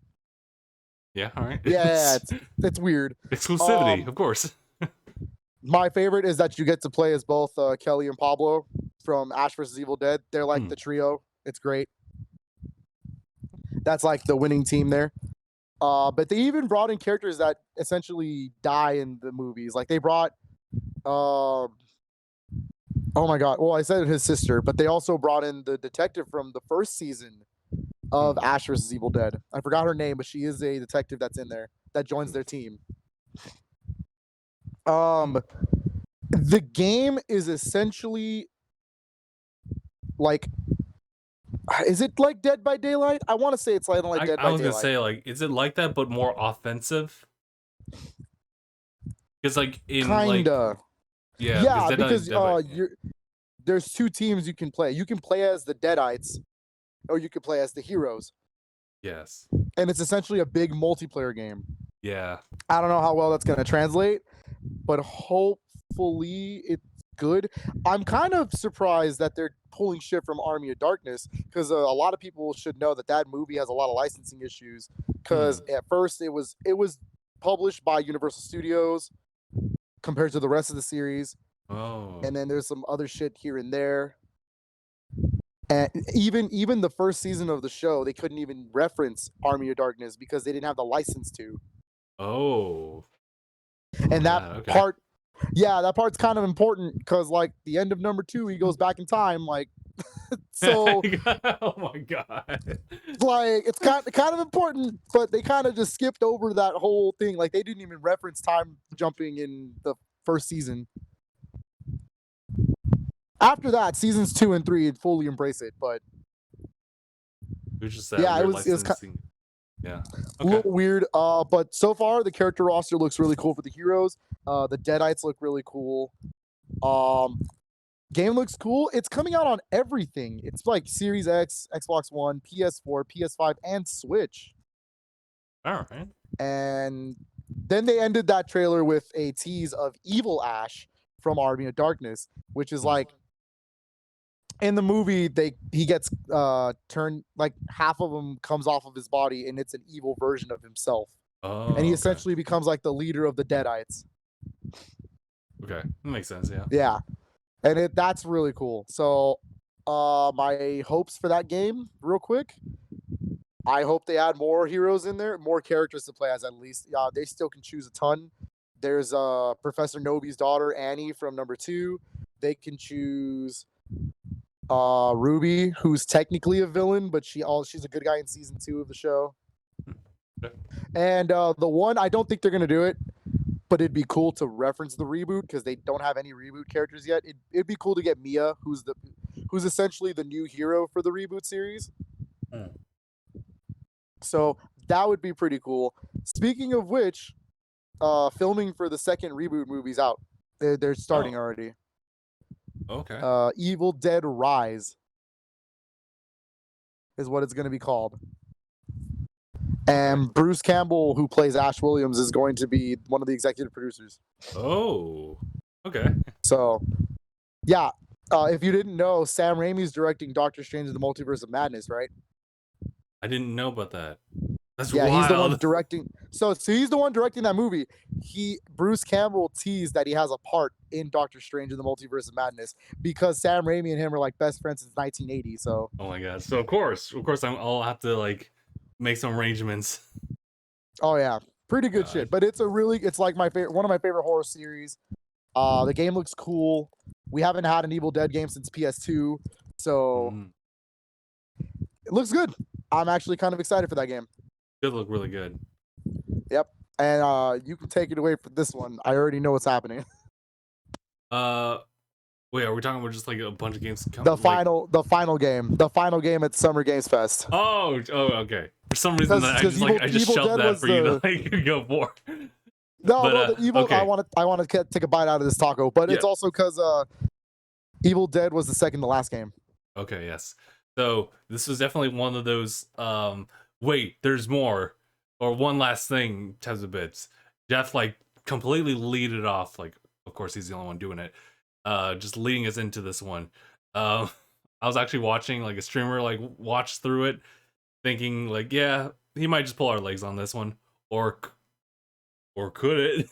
Yeah, all right.
Yeah, it's weird.
Exclusivity, of course.
My favorite is that you get to play as both Kelly and Pablo from Ash vs. Evil Dead. They're like the trio. It's great. That's like the winning team there. But they even brought in characters that essentially die in the movies. Like they brought, oh my god. Well, I said his sister, but they also brought in the detective from the first season of Ash vs. Evil Dead. I forgot her name, but she is a detective that's in there that joins their team. The game is essentially like, is it like Dead by Daylight? I want to say it's like Dead by Daylight.
I was gonna say, like, is it like that but more offensive? Because like in
kinda,
like, yeah,
because there's two teams you can play. You can play as the Deadites, or you can play as the heroes.
Yes.
And it's essentially a big multiplayer game.
Yeah.
I don't know how well that's gonna translate, but hopefully it's good. I'm kind of surprised that they're pulling shit from Army of Darkness, because a lot of people should know that movie has a lot of licensing issues. Because at first it was published by Universal Studios compared to the rest of the series.
Oh.
And then there's some other shit here and there. And even the first season of the show, they couldn't even reference Army of Darkness because they didn't have the license to.
Oh.
And that part, that part's kind of important, because like the end of number 2, he goes back in time, like, so
oh my god,
like it's kind of important, but they kind of just skipped over that whole thing. Like they didn't even reference time jumping in the first season. After that, seasons 2 and 3 fully embrace it, but
it was
a little weird. But so far the character roster looks really cool for the heroes. The Deadites look really cool. Game looks cool. It's coming out on everything. It's like Series X, Xbox One, PS4, PS5, and Switch.
All right.
And then they ended that trailer with a tease of Evil Ash from Army of Darkness, which is like, in the movie he gets turned, like half of him comes off of his body, and it's an evil version of himself. And he essentially becomes like the leader of the Deadites.
Okay, that makes sense.
Yeah, and that's really cool. So my hopes for that game, real quick, I hope they add more heroes in there, more characters to play as at least. They still can choose a ton. There's Professor Nobi's daughter, Annie, from number 2. They can choose Ruby, who's technically a villain, but she's a good guy in season 2 of the show. And the one, I don't think they're gonna do it, but it'd be cool to reference the reboot, because they don't have any reboot characters yet. It'd be cool to get Mia, who's essentially the new hero for the reboot series. So that would be pretty cool. Speaking of which, filming for the second reboot movie's out. They're starting already.
Okay.
Evil Dead Rise is what it's going to be called. And Bruce Campbell, who plays Ash Williams, is going to be one of the executive producers.
Oh, okay.
So, yeah. If you didn't know, Sam Raimi's directing Doctor Strange in the Multiverse of Madness, right?
I didn't know about that. That's
wild.
He's
the one directing. So he's the one directing that movie. Bruce Campbell teased that he has a part in Doctor Strange in the Multiverse of Madness, because Sam Raimi and him are like best friends since 1980. So.
Oh my god! So of course, I'll have to like make some arrangements.
Oh yeah, pretty good shit. But it's like one of my favorite horror series. The game looks cool. We haven't had an Evil Dead game since PS2, so it looks good. I'm actually kind of excited for that game.
It look really good.
Yep. And you can take it away for this one. I already know what's happening.
Wait, are we talking about just like a bunch of games?
The final game at Summer Games Fest.
Oh, okay. For some reason, I just shoved that for you to like go for.
No, the Evil. Okay. I want to take a bite out of this taco, but it's also because Evil Dead was the second to last game.
Okay, yes. So this was definitely one of those. Wait, there's more, or one last thing types of bits. Jeff like completely lead it off. Like, of course, he's the only one doing it. Just leading us into this one. I was actually watching like a streamer like watch through it, thinking like, yeah, he might just pull our legs on this one, or could it?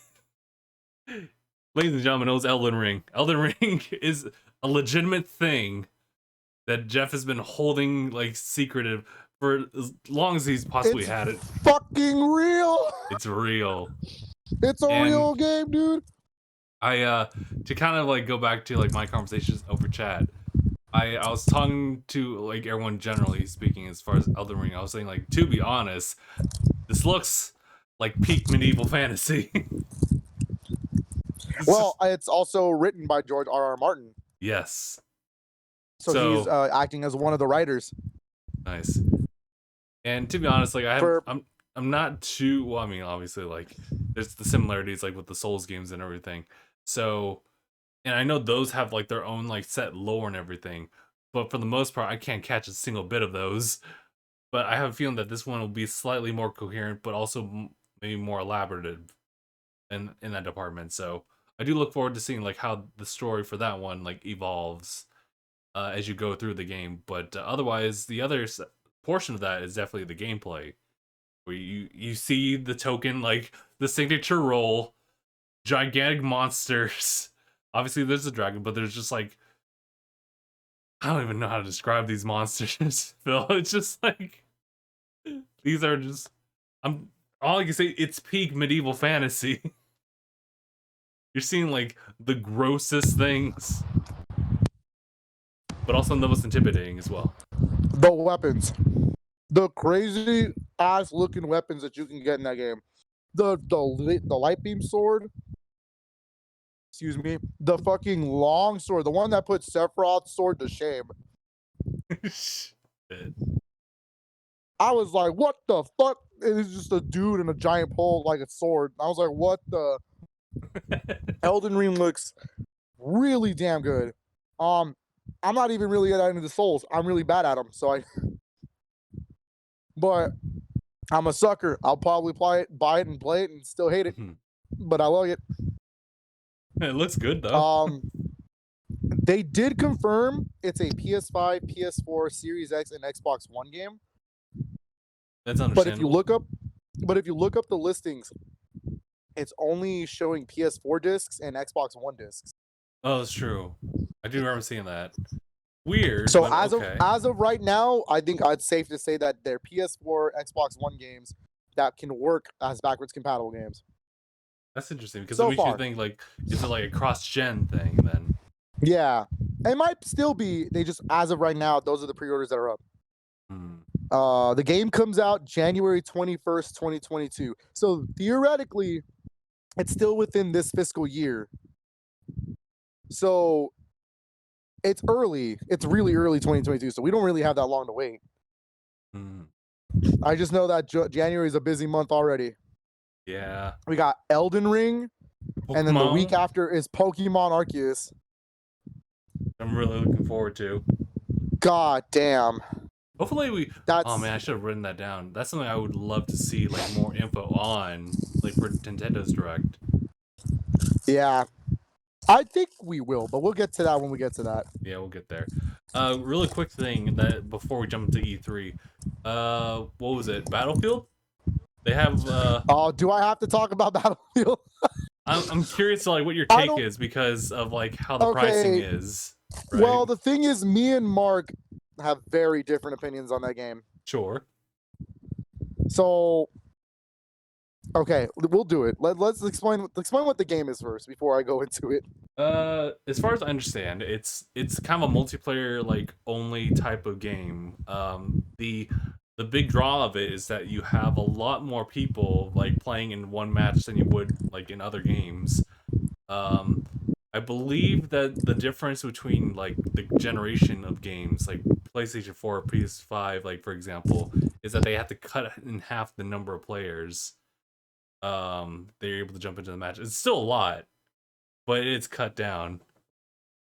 Ladies and gentlemen, it was Elden Ring. Elden Ring is a legitimate thing that Jeff has been holding like secretive for as long as he's possibly had it.
Fucking real.
It's real.
It's a real game, dude.
I to kind of like go back to like my conversations over chat. I was talking to like everyone generally speaking as far as Elden Ring. I was saying like, to be honest, this looks like peak medieval fantasy.
Well, it's also written by George R.R. Martin.
Yes.
So he's acting as one of the writers.
Nice. And to be honest, like I'm not too well, I mean, obviously like there's the similarities like with the Souls games and everything. So and I know those have like their own like set lore and everything. But for the most part, I can't catch a single bit of those. But I have a feeling that this one will be slightly more coherent, but also maybe more elaborative in that department. So I do look forward to seeing like how the story for that one like evolves as you go through the game. But otherwise, the other portion of that is definitely the gameplay, where you see the token like the signature roll, gigantic monsters. Obviously, there's a dragon, but there's just like I don't even know how to describe these monsters, Phil. It's just like these are just I'm all I can say. It's peak medieval fantasy. You're seeing like the grossest things, but also the most intimidating as well.
The weapons, the crazy ass looking weapons that you can get in that game. The light beam sword. Excuse me. The fucking long sword, the one that put Sephiroth's sword to shame.
Shit.
I was like, what the fuck? It was just a dude in a giant pole like a sword. I was like, what the? Elden Ring looks really damn good. I'm not even really good at any of the Souls. I'm really bad at them. But I'm a sucker. I'll probably buy it and play it and still hate it. But I love it.
It looks good though.
They did confirm it's a PS5, PS4, Series X, and Xbox One game.
That's understandable.
But if you look up the listings, it's only showing PS4 discs and Xbox One discs.
Oh, that's true. I do remember seeing that. Weird.
So
but
as of right now, I think it's safe to say that they're PS4, Xbox One games that can work as backwards compatible games.
That's interesting because it makes you think like, is it like a cross-gen thing then?
Yeah, it might still be. They just as of right now, those are the pre-orders that are up. The game comes out January 21st, 2022. So theoretically, it's still within this fiscal year. So it's early. It's really early 2022. So we don't really have that long to wait. I just know that January is a busy month already.
Yeah.
We got Elden Ring, and then the week after is Pokemon Arceus.
I'm really looking forward to.
God damn.
Hopefully oh man, I should have written that down. That's something I would love to see like more info on, like for Nintendo's Direct.
Yeah. I think we will, but we'll get to that when we get to that.
Yeah, we'll get there. Really quick thing that before we jump into E3, what was it? Battlefield? They have.
Oh, do I have to talk about Battlefield?
I'm curious to like what your take is because of like how the pricing is.
Right? Well, the thing is, me and Mark have very different opinions on that game.
Sure.
So, okay, we'll do it. Let's explain what the game is first before I go into it.
As far as I understand, it's kind of a multiplayer like only type of game. The big draw of it is that you have a lot more people like playing in one match than you would like in other games. I believe that the difference between like the generation of games like PlayStation 4 or PS5, like for example, is that they have to cut in half the number of players. They're able to jump into the match. It's still a lot, but it's cut down.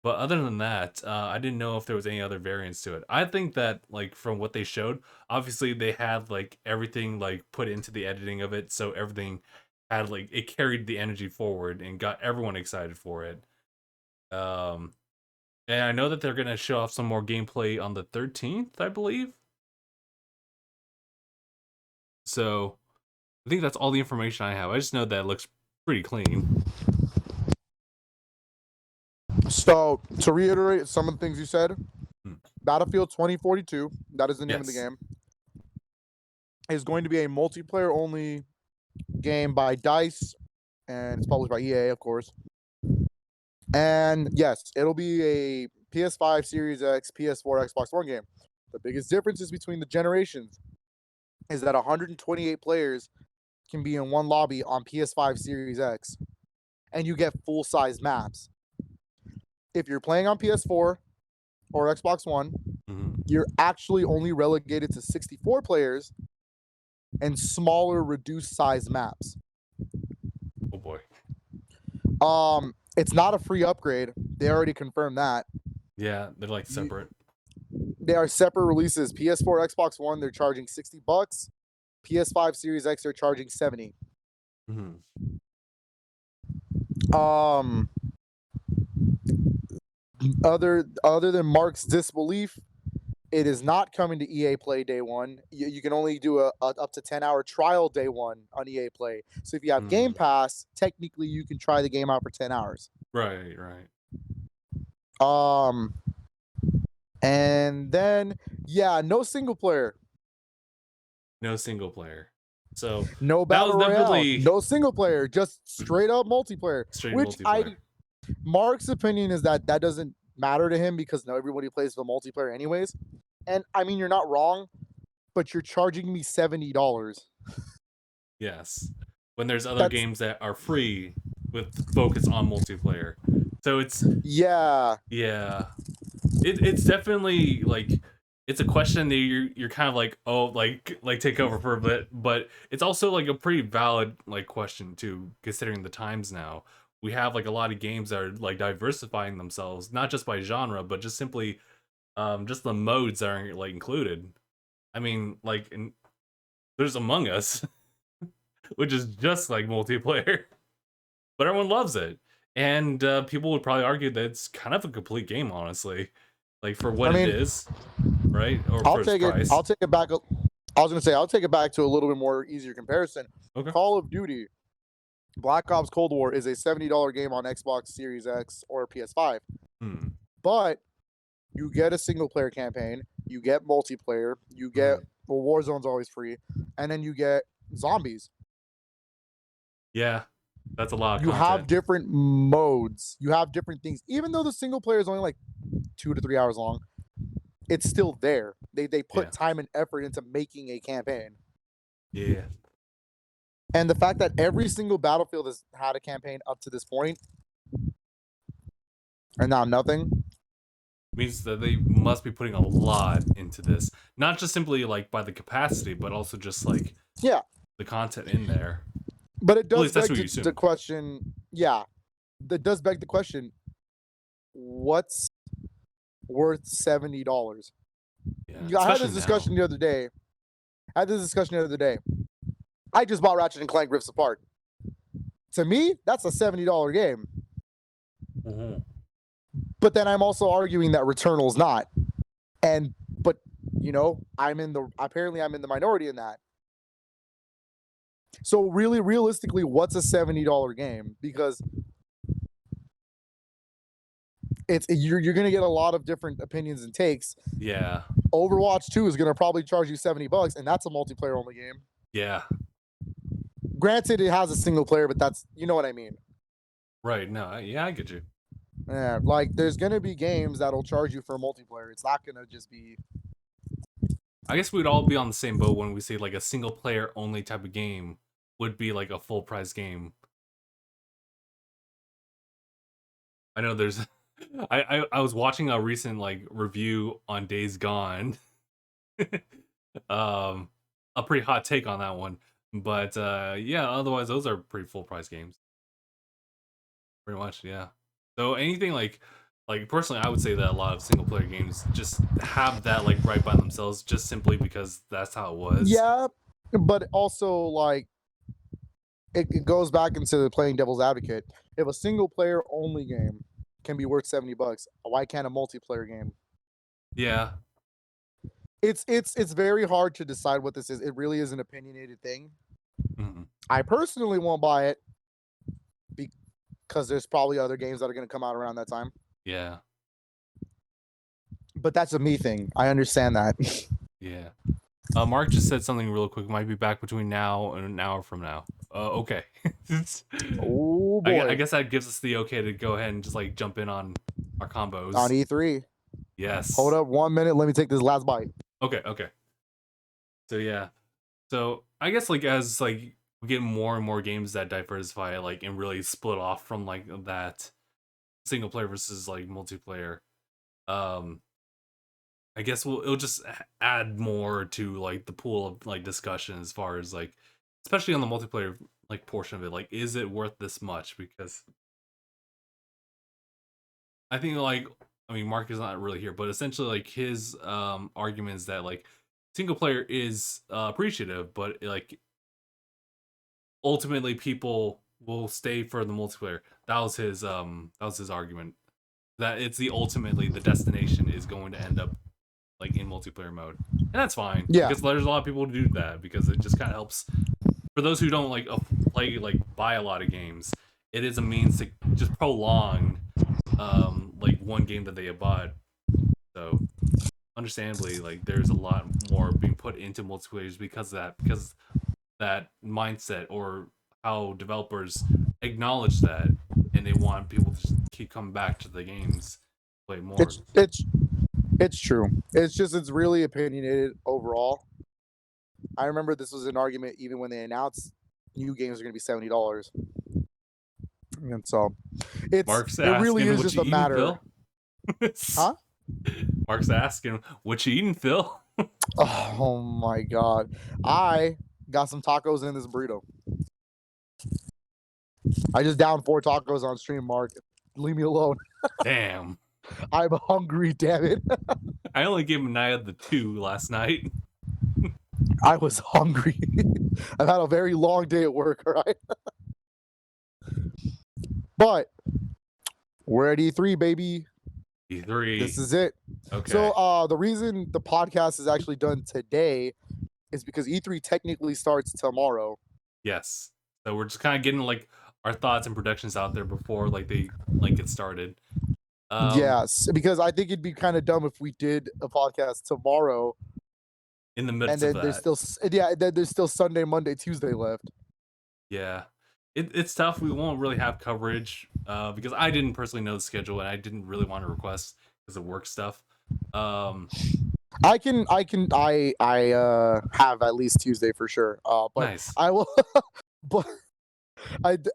But other than that, I didn't know if there was any other variants to it. I think that like from what they showed, obviously they had like everything like put into the editing of it, so everything had like it carried the energy forward and got everyone excited for it. And I know that they're gonna show off some more gameplay on the 13th, I believe. So I think that's all the information I have. I just know that it looks pretty clean.
So to reiterate some of the things you said, Battlefield 2042, that is the name of the game, is going to be a multiplayer only game by DICE, and it's published by EA, of course. And yes, it'll be a PS5, Series X, PS4, Xbox One game. The biggest differences between the generations is that 128 players can be in one lobby on PS5, Series X. and you get full-size maps. If you're playing on PS4 or Xbox One, you're actually only relegated to 64 players and smaller, reduced size maps.
Oh boy.
It's not a free upgrade. They already confirmed that.
Yeah, they're like separate.
They are separate releases. PS4, Xbox One, they're charging $60. PS5 Series X, they're charging $70. Other than Mark's disbelief, it is not coming to EA Play day one. You can only do a up to 10-hour trial day one on EA Play. So if you have Game Pass, technically you can try the game out for 10 hours.
Right.
And then no single player.
No single player. So
no battle royale. No single player. Just straight up multiplayer. Mark's opinion is that doesn't matter to him because now everybody plays the multiplayer anyways. And I mean, you're not wrong, but you're charging me $70.
Yes, when there's other games that are free with focus on multiplayer. So it's it's definitely like it's a question that you're kind of like, oh, like take over for a bit, but it's also like a pretty valid like question too, considering the times now. We have like a lot of games that are like diversifying themselves, not just by genre, but just simply just the modes that are like included. I mean, like there's Among Us, which is just like multiplayer, but everyone loves it, and people would probably argue that it's kind of a complete game, honestly, like for what it is, right? Or
I'll take it. I'll take it back. I was gonna say I'll take it back to a little bit more easier comparison.
Okay.
Call of Duty, Black Ops Cold War is a $70 game on Xbox Series X or PS5, but you get a single player campaign, you get multiplayer, you get Warzone's always free, and then you get zombies.
Yeah, that's a lot of
content. You have different modes, you have different things. Even though the single player is only like 2 to 3 hours long, it's still there. They put time and effort into making a campaign.
Yeah.
And the fact that every single Battlefield has had a campaign up to this point, and now nothing,
means that they must be putting a lot into this. Not just simply like by the capacity, but also just like the content in there.
But it does beg the question, that does beg the question, what's worth $70?
Yeah,
I had this discussion the other day. I just bought Ratchet and Clank Rifts Apart. To me, that's a $70 game. But then I'm also arguing that Returnal's not. But you know, I'm in the minority in that. So really, realistically, what's a $70 game? Because you're gonna get a lot of different opinions and takes.
Yeah.
Overwatch 2 is gonna probably charge you $70, and that's a multiplayer only game.
Yeah.
Granted, it has a single player, but that's, you know what I mean.
Right. No. Yeah, I get you.
Yeah, like there's gonna be games that'll charge you for multiplayer. It's not gonna just be.
I guess we'd all be on the same boat when we say like a single player only type of game would be like a full price game. I know there's I was watching a recent like review on Days Gone. A pretty hot take on that one. But yeah, otherwise those are pretty full price games. Pretty much, yeah. So anything like personally, I would say that a lot of single player games just have that like right by themselves, just simply because that's how it was.
Yeah, but also like it goes back into playing devil's advocate. If a single player only game can be worth $70, why can't a multiplayer game?
Yeah.
It's very hard to decide what this is. It really is an opinionated thing. I personally won't buy it because there's probably other games that are going to come out around that time.
Yeah.
But that's a me thing. I understand that.
Yeah. Mark just said something real quick. Might be back between now and an hour from now. Okay.
Oh boy.
I guess that gives us the okay to go ahead and just like jump in on our combos.
On E3.
Yes.
Hold up 1 minute. Let me take this last bite.
Okay. So yeah. So I guess like as like getting more and more games that diversify like and really split off from like that single player versus like multiplayer. Um, I guess it'll just add more to like the pool of like discussion as far as like, especially on the multiplayer like portion of it. Like, is it worth this much? Because I think like, I mean, Mark is not really here, but essentially like his argument is that like single player is appreciative, but like ultimately people will stay for the multiplayer. That was his argument. That it's ultimately the destination is going to end up like in multiplayer mode. And that's fine.
Yeah.
Because there's a lot of people who do that because it just kinda helps for those who don't like play like buy a lot of games, it is a means to just prolong like one game that they have bought. So understandably, like there's a lot more being put into multiplayer because that mindset or how developers acknowledge that and they want people to just keep coming back to the games, play more.
It's true. It's really opinionated overall. I remember this was an argument even when they announced new games are going to be $70, and so
Mark's
it really
asking
is
what
just
you
a
eating,
matter.
Phil?
Huh?
Mark's asking what you eating, Phil?
Oh my god, I got some tacos in this burrito. I just downed 4 tacos on stream, Mark. Leave me alone.
Damn.
I'm hungry, damn it.
I only gave Naya the 2 last night.
I was hungry. I've had a very long day at work, all right? But we're at E3, baby.
E3.
This is it.
Okay.
So the reason the podcast is actually done today is because E3 technically starts tomorrow.
Yes. So we're just kind of getting like our thoughts and predictions out there before like they like get started.
Yes, because I think it'd be kind of dumb if we did a podcast tomorrow
in the midst
and then
of
there's
that.
still then there's still Sunday, Monday, Tuesday left.
Yeah. It's tough. We won't really have coverage because I didn't personally know the schedule and I didn't really want to request because of work stuff.
I have at least Tuesday for sure. But
nice.
I will, but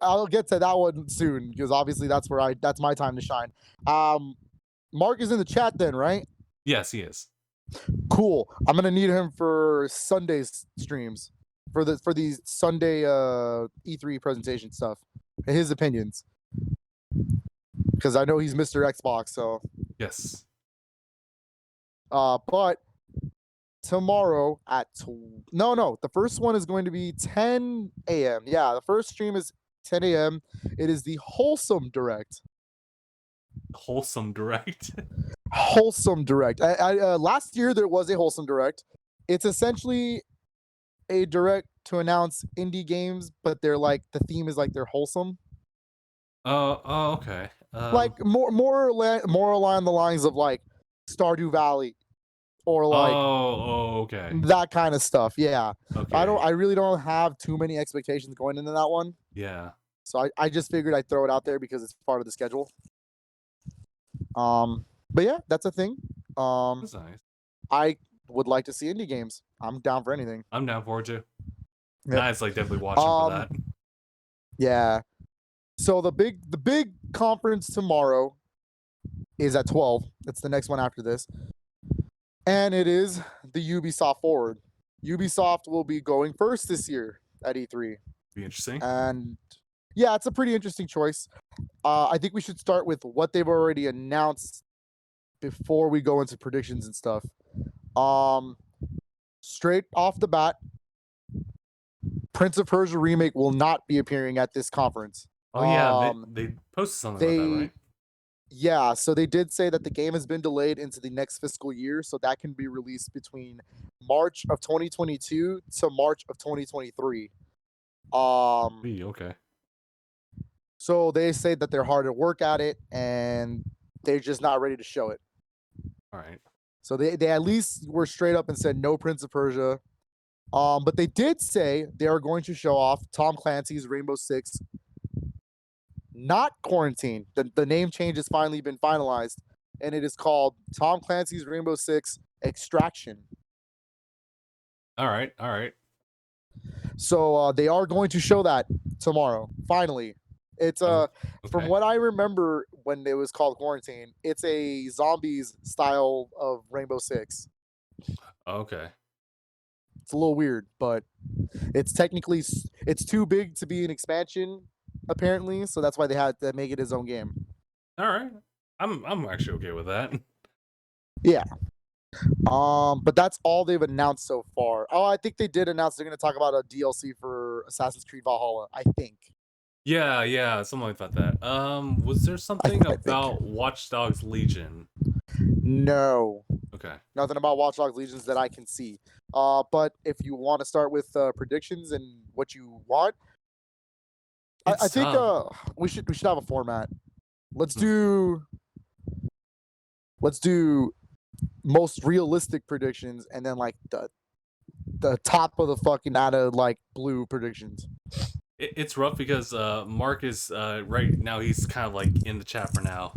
I'll get to that one soon because obviously that's my time to shine. Mark is in the chat then, right?
Yes, he is.
Cool. I'm gonna need him for Sunday's streams for these Sunday E3 presentation stuff. His opinions, because I know he's Mr. Xbox. So
yes.
But tomorrow at the first one is going to be 10 a.m. Yeah, the first stream is 10 a.m. It is the Wholesome Direct.
Wholesome Direct.
Wholesome Direct. Last year there was a Wholesome Direct. It's essentially a direct to announce indie games, but they're like the theme is like they're wholesome.
Oh, okay.
Like more along the lines of like Stardew Valley, or like
okay,
that kind of stuff. Yeah.
Okay.
I really don't have too many expectations going into that one.
Yeah.
So I just figured I'd throw it out there because it's part of the schedule. But yeah, that's a thing.
That's nice.
I would like to see indie games. I'm down for anything.
I'm down for it too.
Yep.
Nice, like definitely watching for that.
Yeah. So the big conference tomorrow is at 12. It's the next one after this. And it is the Ubisoft Forward. Ubisoft will be going first this year at E3.
Be interesting.
And yeah, it's a pretty interesting choice. I think we should start with what they've already announced before we go into predictions and stuff. Straight off the bat, Prince of Persia Remake will not be appearing at this conference.
Oh yeah, they posted something about that, right?
Yeah, so they did say that the game has been delayed into the next fiscal year, so that can be released between March of 2022 to March of 2023.
Okay.
So they say that they're hard at work at it and they're just not ready to show it.
All right.
So they at least were straight up and said no Prince of Persia. But they did say they are going to show off Tom Clancy's Rainbow Six, not Quarantine. The name change has finally been finalized, and it is called Tom Clancy's Rainbow Six Extraction.
All right.
So they are going to show that tomorrow. Finally, it's from what I remember when it was called Quarantine, it's a zombies style of Rainbow Six.
Okay.
It's a little weird, but it's technically it's too big to be an expansion, apparently. So that's why they had to make it his own game.
All right, I'm actually okay with that.
Yeah. But that's all they've announced so far. Oh, I think they did announce they're going to talk about a DLC for Assassin's Creed Valhalla. I think.
Yeah, something like that. Was there something about Watch Dogs Legion?
No.
Okay.
Nothing about Watch Dogs Legions that I can see. But if you want to start with predictions and what you want, I think we should have a format. Let's do most realistic predictions, and then like the top of the fucking out of like blue predictions.
It's rough because Mark is right now. He's kind of like in the chat for now.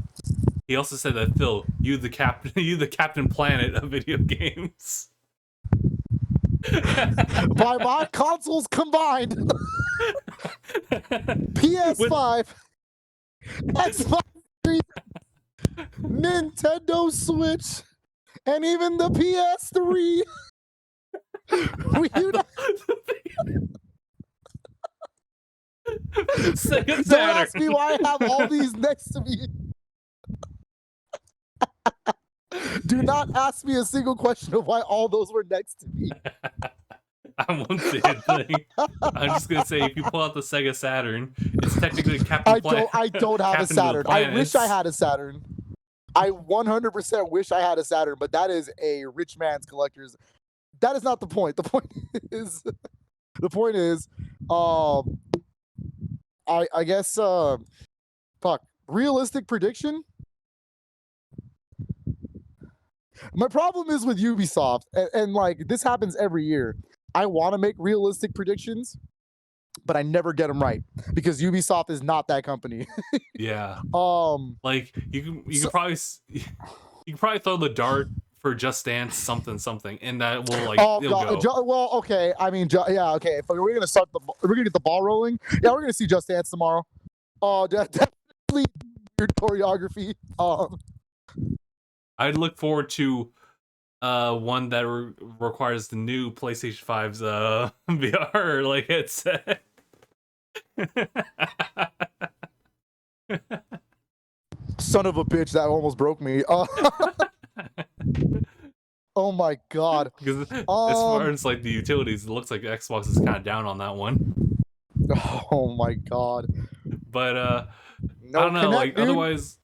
He also said that Phil, you the Captain Planet of video games.
By my consoles combined, PS5, Xbox 3, Nintendo Switch, and even the PS3. Don't ask me why I have all these next to me. Do not ask me a single question of why all those were next to me.
I won't say anything. I'm just gonna say if you pull out the Sega Saturn, it's technically Captain Planet.
I don't have a Saturn. I wish I had a Saturn. I 100% wish I had a Saturn, but that is a rich man's collector's. That is not the point. The point is, I guess, realistic prediction. My problem is with Ubisoft, and like this happens every year. I want to make realistic predictions, but I never get them right because Ubisoft is not that company.
Yeah. Like you can probably throw the dart for Just Dance something, and that will like.
Oh God. Well, okay. I mean, yeah, okay. If we're gonna get the ball rolling. Yeah, we're gonna see Just Dance tomorrow. Oh, definitely weird choreography.
I'd look forward to one that requires the new PlayStation 5's VR like headset.
Son of a bitch, that almost broke me. Oh my God.
Because as far as like the utilities, it looks like Xbox is kind of down on that one.
Oh my God.
But
no,
I don't know, like dude. Otherwise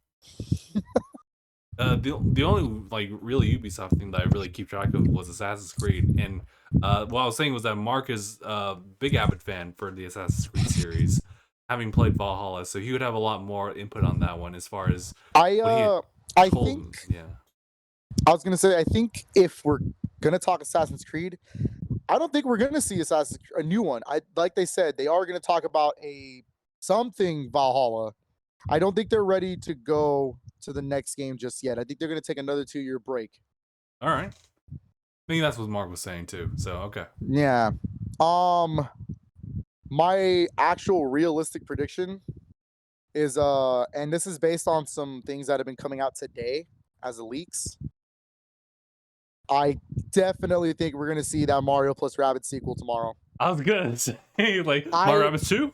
the only like really Ubisoft thing that I really keep track of was Assassin's Creed, and what I was saying was that Mark is a big avid fan for the Assassin's Creed series, having played Valhalla, so he would have a lot more input on that one as far as
I was gonna say, I think if we're gonna talk Assassin's Creed, I don't think we're gonna see a new one. Like they said, they are gonna talk about something Valhalla. I don't think they're ready to go to the next game just yet. I think they're gonna take another 2-year break.
All right. I think that's what Mark was saying too. So okay.
Yeah. My actual realistic prediction is and this is based on some things that have been coming out today as the leaks. I definitely think we're gonna see that Mario plus Rabbids sequel tomorrow.
I was gonna say like Mario Rabbids 2.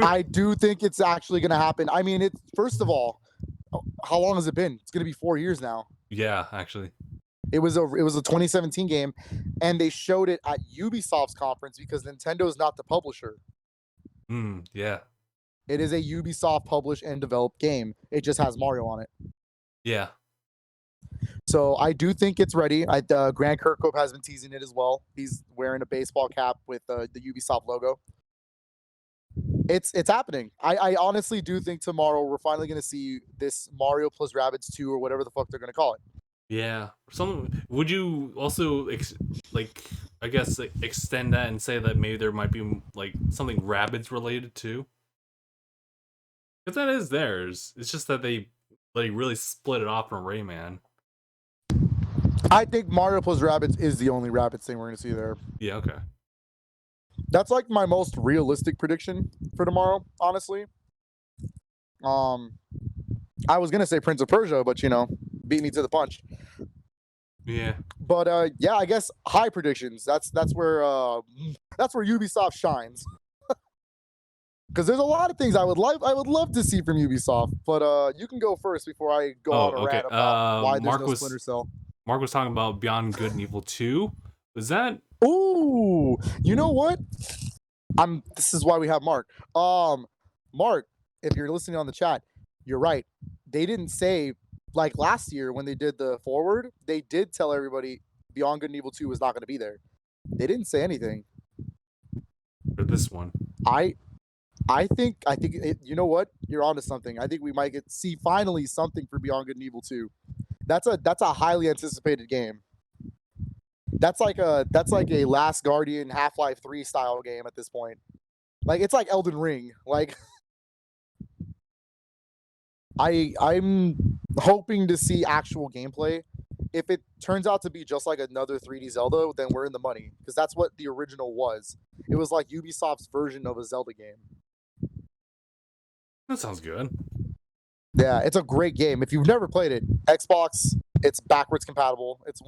I do think it's actually gonna happen. I mean, it's first of all, how long has it been? It's gonna be 4 years now.
Yeah, actually.
It was a 2017 game, and they showed it at Ubisoft's conference because Nintendo is not the publisher.
Yeah.
It is a Ubisoft published and developed game. It just has Mario on it.
Yeah.
So I do think it's ready. Grant Kirkhope has been teasing it as well. He's wearing a baseball cap with the Ubisoft logo. It's happening. I honestly do think tomorrow we're finally going to see this Mario plus Rabbids 2 or whatever the fuck they're going to call it.
Yeah. Would you also extend that and say that maybe there might be like something Rabbids related too? Because that is theirs. It's just that they really split it off from Rayman.
I think Mario plus Rabbids is the only Rabbids thing we're going to see there.
Yeah, okay.
That's like my most realistic prediction for tomorrow, honestly. I was gonna say Prince of Persia, but beat me to the punch.
Yeah.
But yeah, I guess high predictions. That's where Ubisoft shines. Because there's a lot of things I would love to see from Ubisoft, but you can go first before I go
Oh,
on a
okay.
rant about why there's
Mark
no
was
Splinter Cell.
Mark was talking about Beyond Good and Evil 2. Was that?
Ooh, you know what? This is why we have Mark. Mark, if you're listening on the chat, you're right. They didn't say, like last year when they did the forward, they did tell everybody Beyond Good and Evil 2 was not going to be there. They didn't say anything.
For this one.
I think you know what? You're onto something. I think we might see finally something for Beyond Good and Evil 2. That's a highly anticipated game. That's like a Last Guardian, Half-Life 3 style game at this point. Like it's like Elden Ring. Like I'm hoping to see actual gameplay. If it turns out to be just like another 3D Zelda, then we're in the money, because that's what the original was. It was like Ubisoft's version of a Zelda game.
That sounds good.
Yeah, it's a great game. If you've never played it, Xbox, it's backwards compatible. It's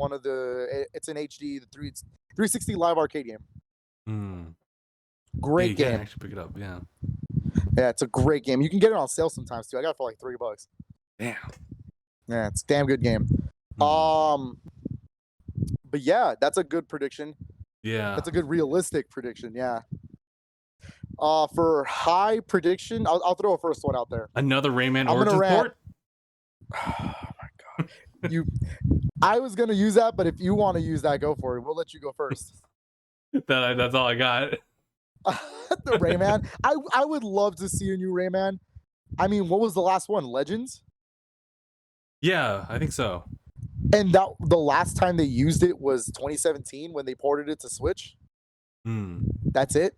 it's an HD, the 360 live arcade game. Great game.
You can actually pick it up, yeah.
Yeah, it's a great game. You can get it on sale sometimes too. I got it for like $3.
Damn.
Yeah, it's a damn good game. But yeah, that's a good prediction.
Yeah.
That's a good realistic prediction, yeah. For high prediction, I'll throw a first one out there.
Another Rayman Origins port?
Oh my god. I was gonna use that, but if you want to use that, go for it. We'll let you go first.
That's all I got.
The Rayman. I would love to see a new Rayman. I mean, what was the last one? Legends?
Yeah, I think so.
And the last time they used it was 2017 when they ported it to Switch. That's it.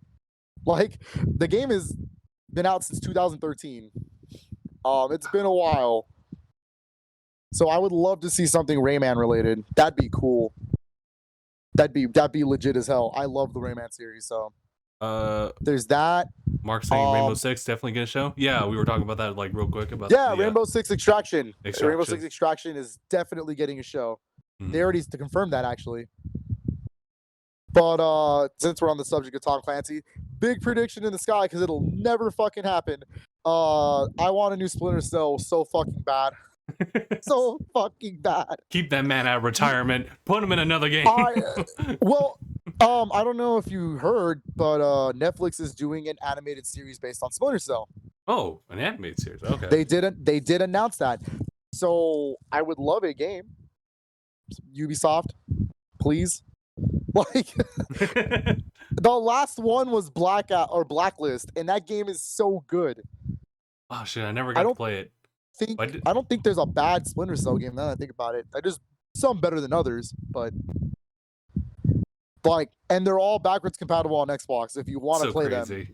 Like, the game has been out since 2013. It's been a while. So I would love to see something Rayman related. That'd be cool. That'd be legit as hell. I love the Rayman series, so there's that.
Mark saying Rainbow Six definitely gonna show. Yeah, we were talking about that like real quick about
Rainbow Six Extraction. Rainbow Six Extraction is definitely getting a show. They already confirmed that actually. But since we're on the subject of Tom Clancy, big prediction in the sky because it'll never fucking happen. I want a new Splinter Cell so fucking bad. So fucking bad.
Keep that man out of retirement. Put him in another game.
I don't know if you heard, but Netflix is doing an animated series based on Splinter Cell.
Oh, an animated series. Okay.
They did announce that. So I would love a game. Ubisoft, please. Like the last one was Blacklist, and that game is so good.
Oh shit, I never got to play it.
I don't think there's a bad Splinter Cell game now that I think about it. I just some better than others, but like, and they're all backwards compatible on Xbox. If you want to play them,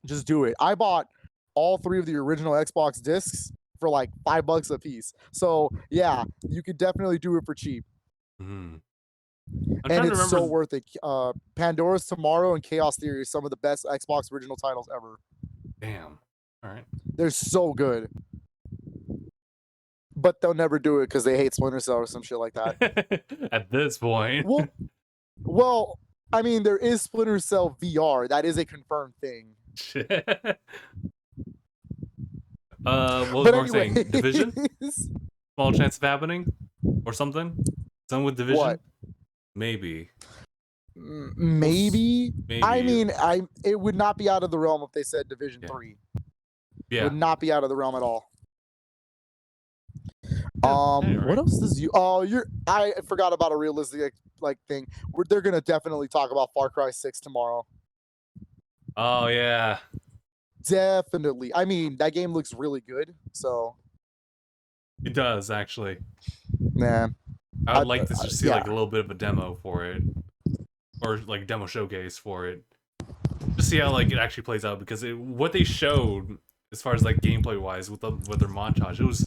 just do it. I bought all 3 of the original Xbox discs for like $5 a piece. So yeah, you could definitely do it for cheap. And it's so worth it. Pandora's Tomorrow and Chaos Theory are some of the best Xbox original titles ever.
Damn. All right.
They're so good. But they'll never do it because they hate Splinter Cell or some shit like that.
At this point.
Well, I mean, there is Splinter Cell VR. That is a confirmed thing.
What was Mark saying? Division? Small chance of happening? Or something? Something with Division?
What?
Maybe.
Maybe. I mean, it would not be out of the realm if they said Division 3.
Yeah.
It would not be out of the realm at all. What else does you? I forgot about a realistic thing. They're gonna definitely talk about Far Cry 6 tomorrow.
Oh yeah.
Definitely. I mean, that game looks really good. So.
It does actually.
Nah.
I would like to just see like a little bit of a demo for it, or like a demo showcase for it, just see how like it actually plays out, because what they showed as far as like gameplay wise with their montage, it was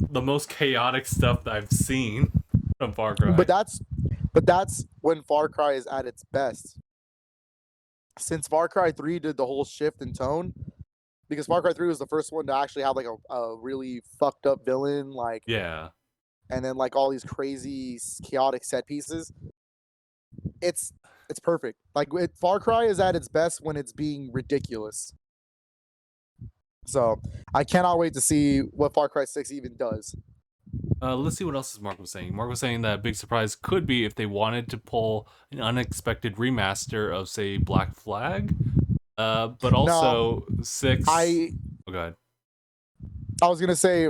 the most chaotic stuff that I've seen from Far Cry.
But that's when Far Cry is at its best. since Far Cry 3 did the whole shift in tone, because Far Cry 3 was the first one to actually have like a really fucked up villain, like,
Yeah.
and then like all these crazy chaotic set pieces. It's perfect. Like Far Cry is at its best when it's being ridiculous. So I cannot wait to see what Far Cry 6 even does.
Let's see what else is Mark was saying. Mark was saying that big surprise could be if they wanted to pull an unexpected remaster of, say, Black Flag. But also
No,
6.
I
Oh, God.
I was gonna say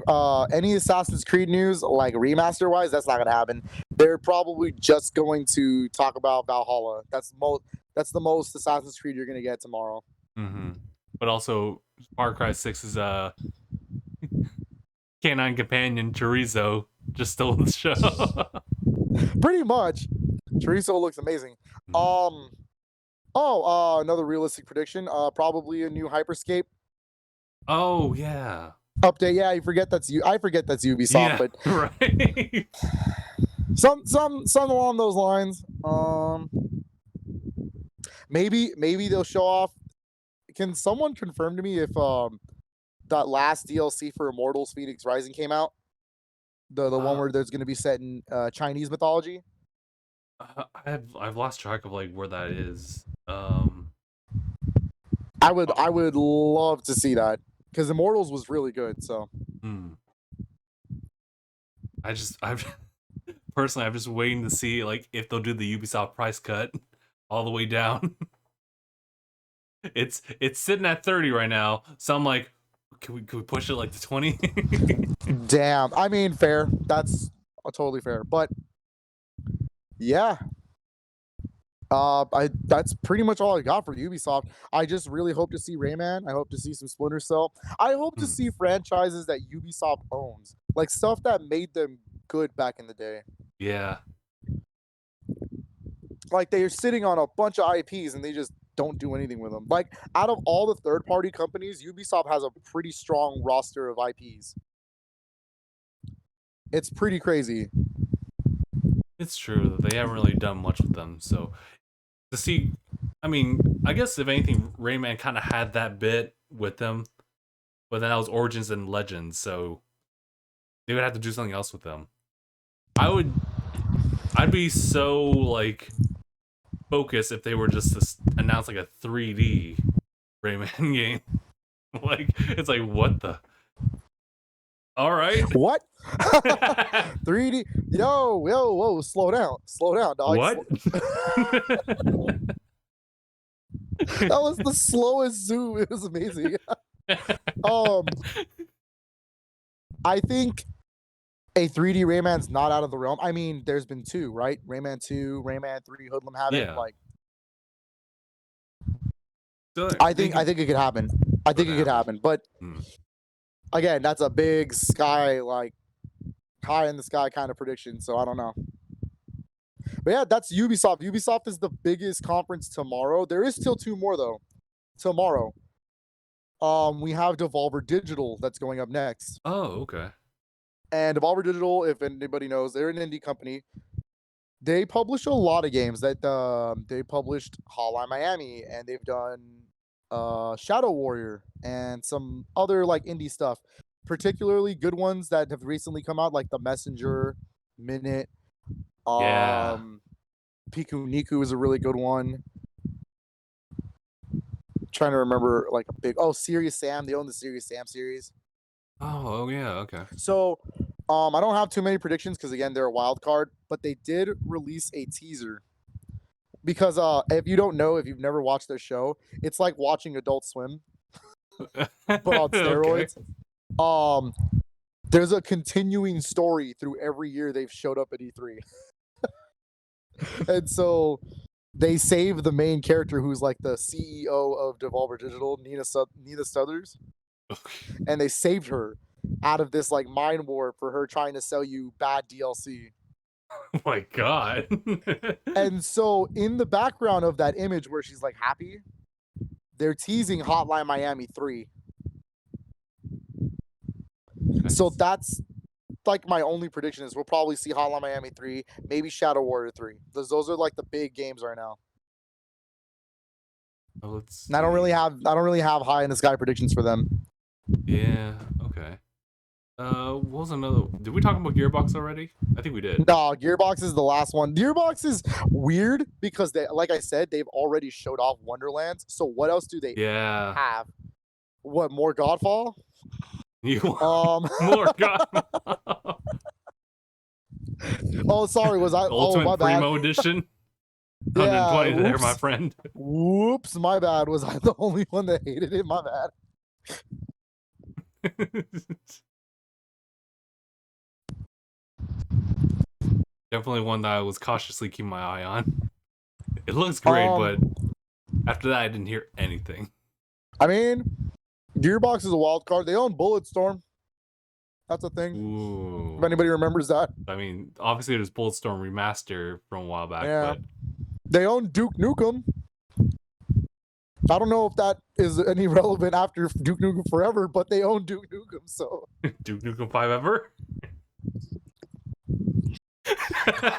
any Assassin's Creed news, like remaster wise, that's not gonna happen. They're probably just going to talk about Valhalla. That's the most Assassin's Creed you're gonna get tomorrow.
Mm-hmm. But also, Far Cry 6 is canine companion Chorizo just stole the show.
Pretty much. Chorizo looks amazing. Another realistic prediction. Probably a new Hyperscape
Oh yeah.
update. Yeah, I forget that's Ubisoft,
Yeah,
but
right.
some along those lines. Maybe they'll show off. Can someone confirm to me if that last DLC for Immortals Phoenix Rising came out? The one where there's going to be set in Chinese mythology.
I've lost track of like where that is.
I would love to see that because Immortals was really good. So
I've personally I'm just waiting to see like if they'll do the Ubisoft price cut all the way down. It's sitting at 30 right now, so I'm like, can we push it like to 20?
Damn. I mean, fair. That's totally fair. But yeah. That's pretty much all I got for Ubisoft. I just really hope to see Rayman. I hope to see some Splinter Cell. I hope to see franchises that Ubisoft owns, like stuff that made them good back in the day.
Yeah.
Like they are sitting on a bunch of IPs and they just don't do anything with them. Like out of all the third-party companies, Ubisoft has a pretty strong roster of IPs. It's pretty crazy.
It's true that they haven't really done much with them. So to see, I mean, I guess if anything, Rayman kind of had that bit with them, but then that was Origins and Legends, so they would have to do something else with them. I'd be so like focused if they were just to announce like a 3D Rayman game. Like it's like what the. All right.
What? 3D? Yo, whoa, slow down, dog.
What?
That was the slowest zoom. It was amazing. I think a 3D Rayman's not out of the realm. I mean, there's been two, right? Rayman 2, Rayman 3, Hoodlum Habit.
Yeah.
Like, I think it could happen. I think it could happen. But again, that's a big sky, like high in the sky kind of prediction. So I don't know. But yeah, that's Ubisoft. Ubisoft is the biggest conference tomorrow. There is still two more though. Tomorrow. We have Devolver Digital that's going up next.
Oh, okay.
And Devolver Digital, if anybody knows, they're an indie company. They publish a lot of games. That they published Hotline Miami, and they've done Shadow Warrior and some other like indie stuff. Particularly good ones that have recently come out, like The Messenger, Minute.
Yeah.
Piku Niku is a really good one. Trying to remember like a big Serious Sam. They own the Serious Sam series.
Oh yeah, okay.
So I don't have too many predictions because again they're a wild card, but they did release a teaser. Because if you don't know, if you've never watched their show, it's like watching Adult Swim, but on steroids. Okay. There's a continuing story through every year they've showed up at E3. And so they save the main character who's like the CEO of Devolver Digital, Nina Stuthers. And they saved her out of this like mind warp for her trying to sell you bad DLC.
Oh my god.
And so in the background of that image where she's like happy, they're teasing Hotline Miami 3. Nice. So that's like my only prediction is we'll probably see Hotline Miami 3, maybe Shadow Warrior 3. Those are like the big games right now.
let's
And I don't really have high in the sky predictions for them.
Yeah, okay. What was another? Did we talk about Gearbox already? I think we did.
No, Gearbox is the last one. Gearbox is weird because they, like I said, they've already showed off Wonderlands. So what else do they have? What, more Godfall?
You more God.
Oh, sorry, was I?
Ultimate
my bad.
Primo Edition.
Yeah,
120 there, my friend.
Whoops, my bad. Was I the only one that hated it? My bad.
Definitely one that I was cautiously keeping my eye on. It looks great, but after that, I didn't hear anything.
I mean, Gearbox is a wild card. They own Bulletstorm. That's a thing.
Ooh.
If anybody remembers that.
I mean, obviously there's Bulletstorm Remaster from a while back,
Yeah.
but
They own Duke Nukem. I don't know if that is any relevant after Duke Nukem Forever, but they own Duke Nukem, so
Duke Nukem 5 ever?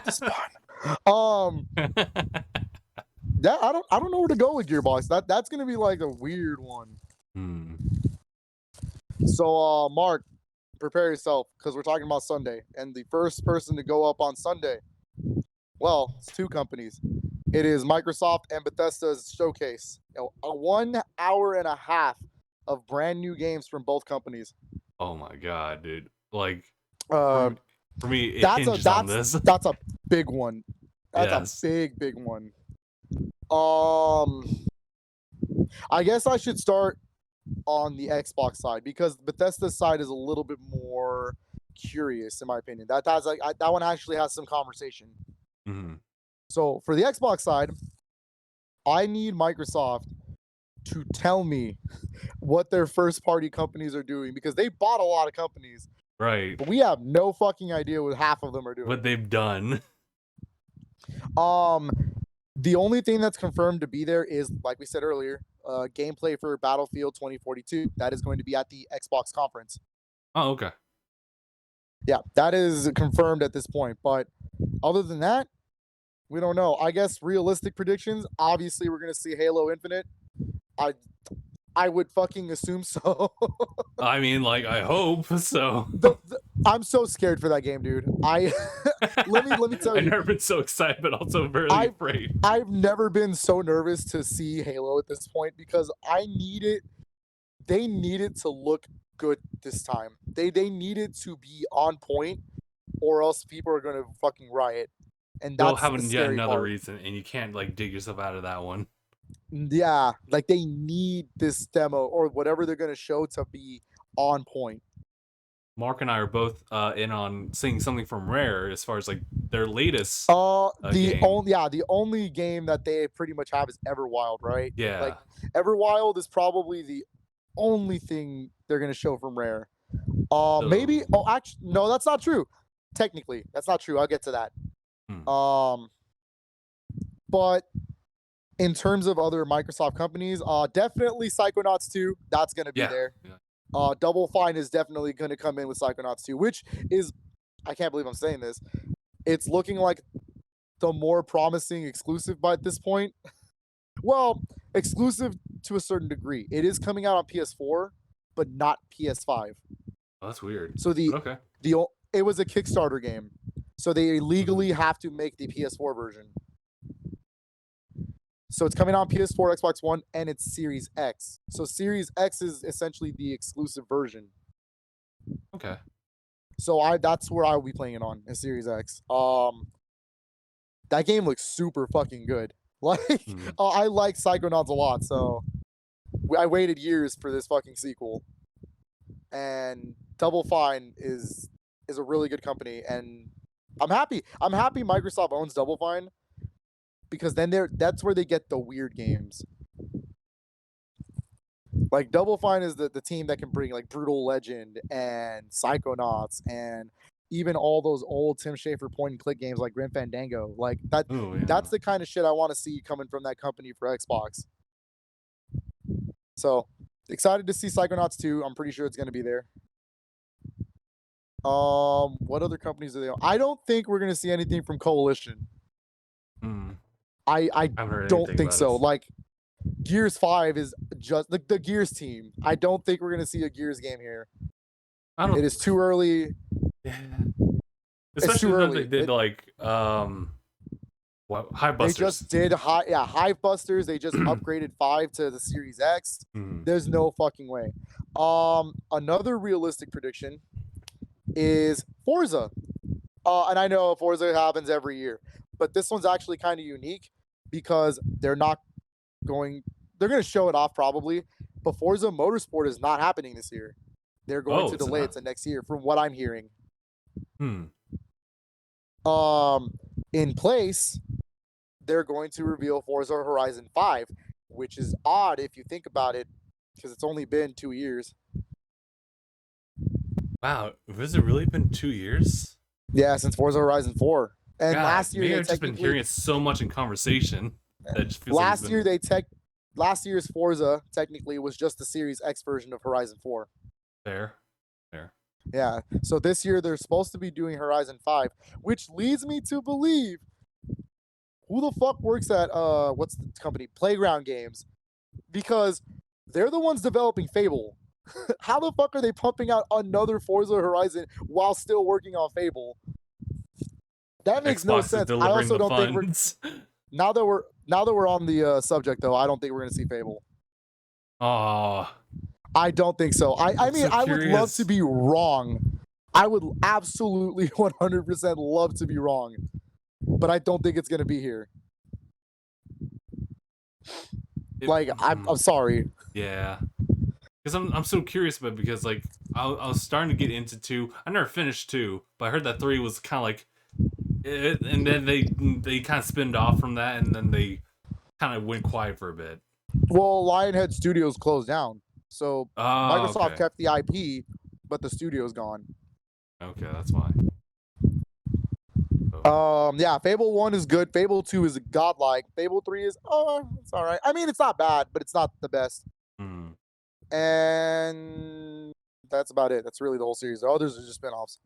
This fun. Yeah, I don't know where to go with Gearbox. That's gonna be like a weird one. So Mark, prepare yourself because we're talking about Sunday, and the first person to go up on Sunday, well, it's two companies. It is Microsoft and Bethesda's showcase. A 1 hour and a half of brand new games from both companies.
Oh my god, dude! Like, for me, it hinges on this.
That's a big one. That's a big one. I guess I should start on the Xbox side because Bethesda's side is a little bit more curious, in my opinion. That one actually has some conversation. So for the Xbox side, I need Microsoft to tell me what their first party companies are doing because they bought a lot of companies.
Right.
But we have no fucking idea what half of them are doing.
What they've done.
The only thing that's confirmed to be there is, like we said earlier, gameplay for Battlefield 2042. That is going to be at the Xbox conference.
Oh, okay.
Yeah, that is confirmed at this point. But other than that, we don't know. I guess realistic predictions. Obviously, we're gonna see Halo Infinite. I would fucking assume so.
I mean, like, I hope so.
I'm so scared for that game, dude. Let me tell you.
I've never been so excited, but also very afraid.
I've never been so nervous to see Halo at this point because I need it. They need it to look good this time. They need it to be on point, or else people are gonna fucking riot. And that's
having yet another
part.
reason, and you can't like dig yourself out of that one.
Yeah, like they need this demo or whatever they're gonna show to be on point.
Mark and I are both in on seeing something from Rare as far as like their latest.
The only game that they pretty much have is Everwild, right?
Yeah.
Like Everwild is probably the only thing they're gonna show from Rare. Maybe. Oh, actually, no, that's not true. Technically, that's not true. I'll get to that. But in terms of other Microsoft companies, definitely Psychonauts 2. That's gonna be there. Yeah. Double Fine is definitely gonna come in with Psychonauts 2, which is, I can't believe I'm saying this. It's looking like the more promising exclusive by this point. Well, exclusive to a certain degree. It is coming out on PS4, but not PS5.
Oh, that's weird.
So it was a Kickstarter game, so they legally have to make the PS4 version. So it's coming on PS4, Xbox One, and it's Series X. So Series X is essentially the exclusive version.
Okay.
So that's where I'll be playing it on, in Series X. That game looks super fucking good. Like, I like Psychonauts a lot, so I waited years for this fucking sequel. And Double Fine is a really good company, and I'm happy Microsoft owns Double Fine because then that's where they get the weird games. Like Double Fine is the team that can bring like Brutal Legend and Psychonauts and even all those old Tim Schafer point and click games like Grim Fandango. Like that. That's the kind of shit I want to see coming from that company for Xbox. So excited to see Psychonauts 2. I'm pretty sure it's going to be there. What other companies are they on? I don't think we're going to see anything from Coalition. I don't think so. Like, Gears 5 is just the Gears team. I don't think we're gonna see a Gears game here.
I don't.
It is too early.
Yeah.
It's
Especially
too
that
early.
they did what, Hive Busters.
They just did Hive Busters. They just upgraded 5 to the Series X. There's no fucking way. Another realistic prediction is Forza. And I know Forza happens every year, but this one's actually kind of unique because they're going to show it off probably, but Forza Motorsport is not happening this year. They're going to delay it to next year from what I'm hearing. In place, they're going to reveal Forza Horizon 5, which is odd if you think about it, because it's only been 2 years.
Wow, has it really been 2 years?
Yeah, since Forza Horizon 4. And
God,
last year
maybe
they
I've just been hearing it so much in conversation that it just feels
last year's Forza technically was just the Series X version of Horizon 4.
Fair.
Yeah. So this year they're supposed to be doing Horizon 5, which leads me to believe who the fuck works at what's the company? Playground Games. Because they're the ones developing Fable. How the fuck are they pumping out another Forza Horizon while still working on Fable? That makes no sense. I also don't think now that we're on the subject though, I don't think we're gonna see Fable.
Oh,
I don't think so. I mean, I would love to be wrong. I would absolutely 100% love to be wrong, but I don't think it's gonna be here. I'm sorry.
Yeah, because I'm so curious about it because like I was starting to get into 2. I never finished 2, but I heard that 3 was kind of like it, and then they kind of spinned off from that, and then they kind of went quiet for a bit.
Well, Lionhead Studios closed down, so Microsoft kept the IP, but the studio's gone.
Okay, that's why.
Yeah, Fable 1 is good. Fable 2 is godlike. Fable 3 is it's all right. I mean, it's not bad, but it's not the best. And that's about it. That's really the whole series. The others are just spin-offs.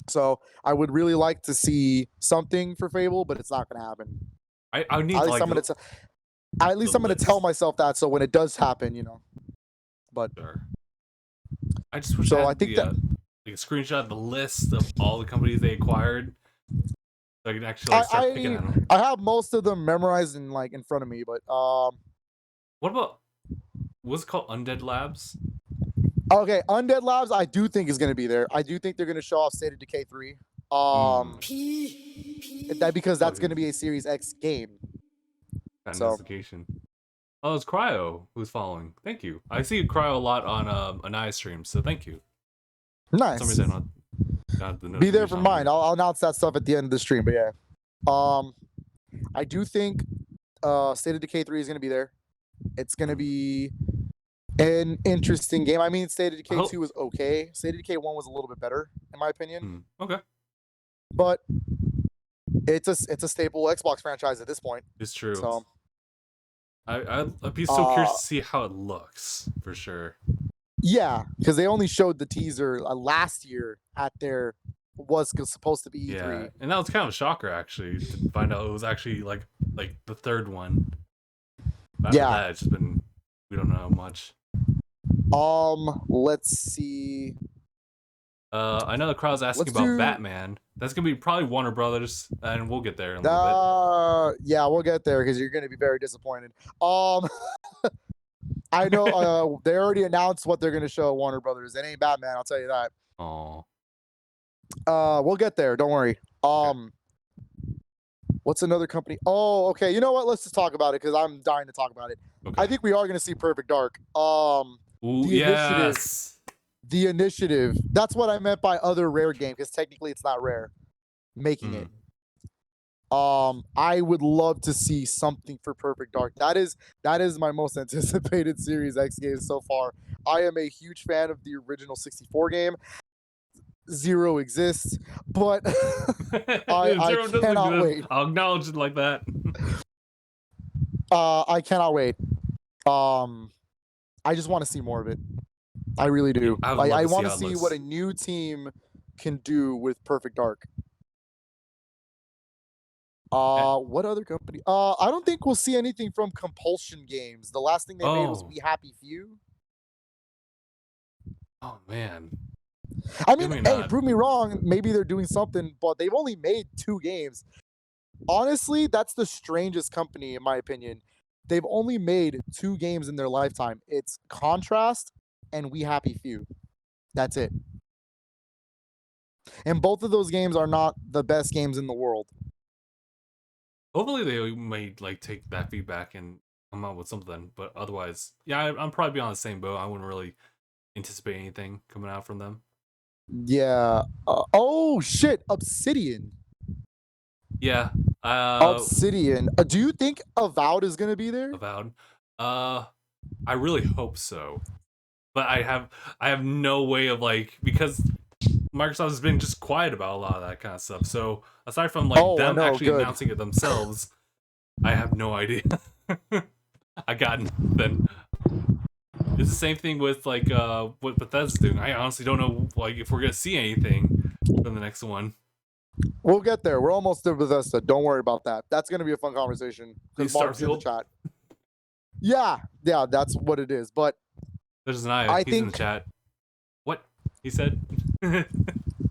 So I would really like to see something for Fable, but it's not going to happen.
I need
at least I'm going to tell myself that, so when it does happen, you know. But
sure. I just wish I think that like a screenshot of the list of all the companies they acquired, so I can actually start picking at them.
I have most of them memorized in front of me, but
what about what's it called, Undead Labs?
Okay, Undead Labs, I do think is going to be there. I do think they're going to show off State of Decay 3. Because that's going to be a Series X game.
Investigation. Oh, it's Cryo who's following. Thank you. I see Cryo a lot on Anaya stream, so thank you.
Nice.
For some reason, not the
be there for mine. I'll announce that stuff at the end of the stream, but yeah. I do think State of Decay 3 is going to be there. It's going to be an interesting game. I mean, State of Decay 2 was okay. State of Decay 1 was a little bit better, in my opinion.
Okay.
But it's a staple Xbox franchise at this point.
It's true.
So
I'd be so curious to see how it looks, for sure.
Yeah, because they only showed the teaser last year at their was supposed to be E3.
Yeah, and that was kind of a shocker actually to find out it was actually like the third one. After that, it's just been, we don't know much.
Let's see.
I know the crowd's asking about Batman. That's gonna be probably Warner Brothers, and we'll get there in a little bit.
Yeah, we'll get there because you're gonna be very disappointed. I know they already announced what they're gonna show at Warner Brothers. It ain't Batman, I'll tell you that.
Oh.
We'll get there. Don't worry. What's another company? Oh, okay. You know what? Let's just talk about it because I'm dying to talk about it. Okay. I think we are gonna see Perfect Dark. The Initiative. That's what I meant by other Rare game, because technically it's not Rare making it. I would love to see something for Perfect Dark. That is my most anticipated Series X game so far. I am a huge fan of the original 64 game. Zero exists, but I cannot wait.
I'll acknowledge it like that.
I cannot wait. I just want to see more of it. I really do. I want to see what a new team can do with Perfect Dark. What other company? I don't think we'll see anything from Compulsion Games. The last thing they made was
Oh,
We Happy Few.
oh man,
I
give
mean,
me
hey,
not.
prove me wrong. Maybe they're doing something, but they've only made 2 games. Honestly, that's the strangest company in my opinion. They've only made 2 games in their lifetime. It's Contrast and We Happy Few. That's it. And both of those games are not the best games in the world.
Hopefully, they may like take that feedback and come out with something. But otherwise, yeah, I'm probably on the same boat. I wouldn't really anticipate anything coming out from them.
Yeah. Oh shit, Obsidian.
Yeah.
Obsidian. Do you think Avowed is gonna be there?
Avowed. I really hope so, but I have no way of like because Microsoft has been just quiet about a lot of that kind of stuff. So aside from like
Oh, I
them
know.
actually
Good.
announcing it themselves, I have no idea. I got nothing. It's the same thing with like what Bethesda's doing. I honestly don't know like if we're gonna see anything from the next one.
We'll get there. We're almost there with Bethesda. Don't worry about that. That's gonna be a fun conversation because
Please
Mark's in the
Starfield.
chat. Yeah, that's what it is. But
There's Anaya.
I
He's in the
think
chat. What he said?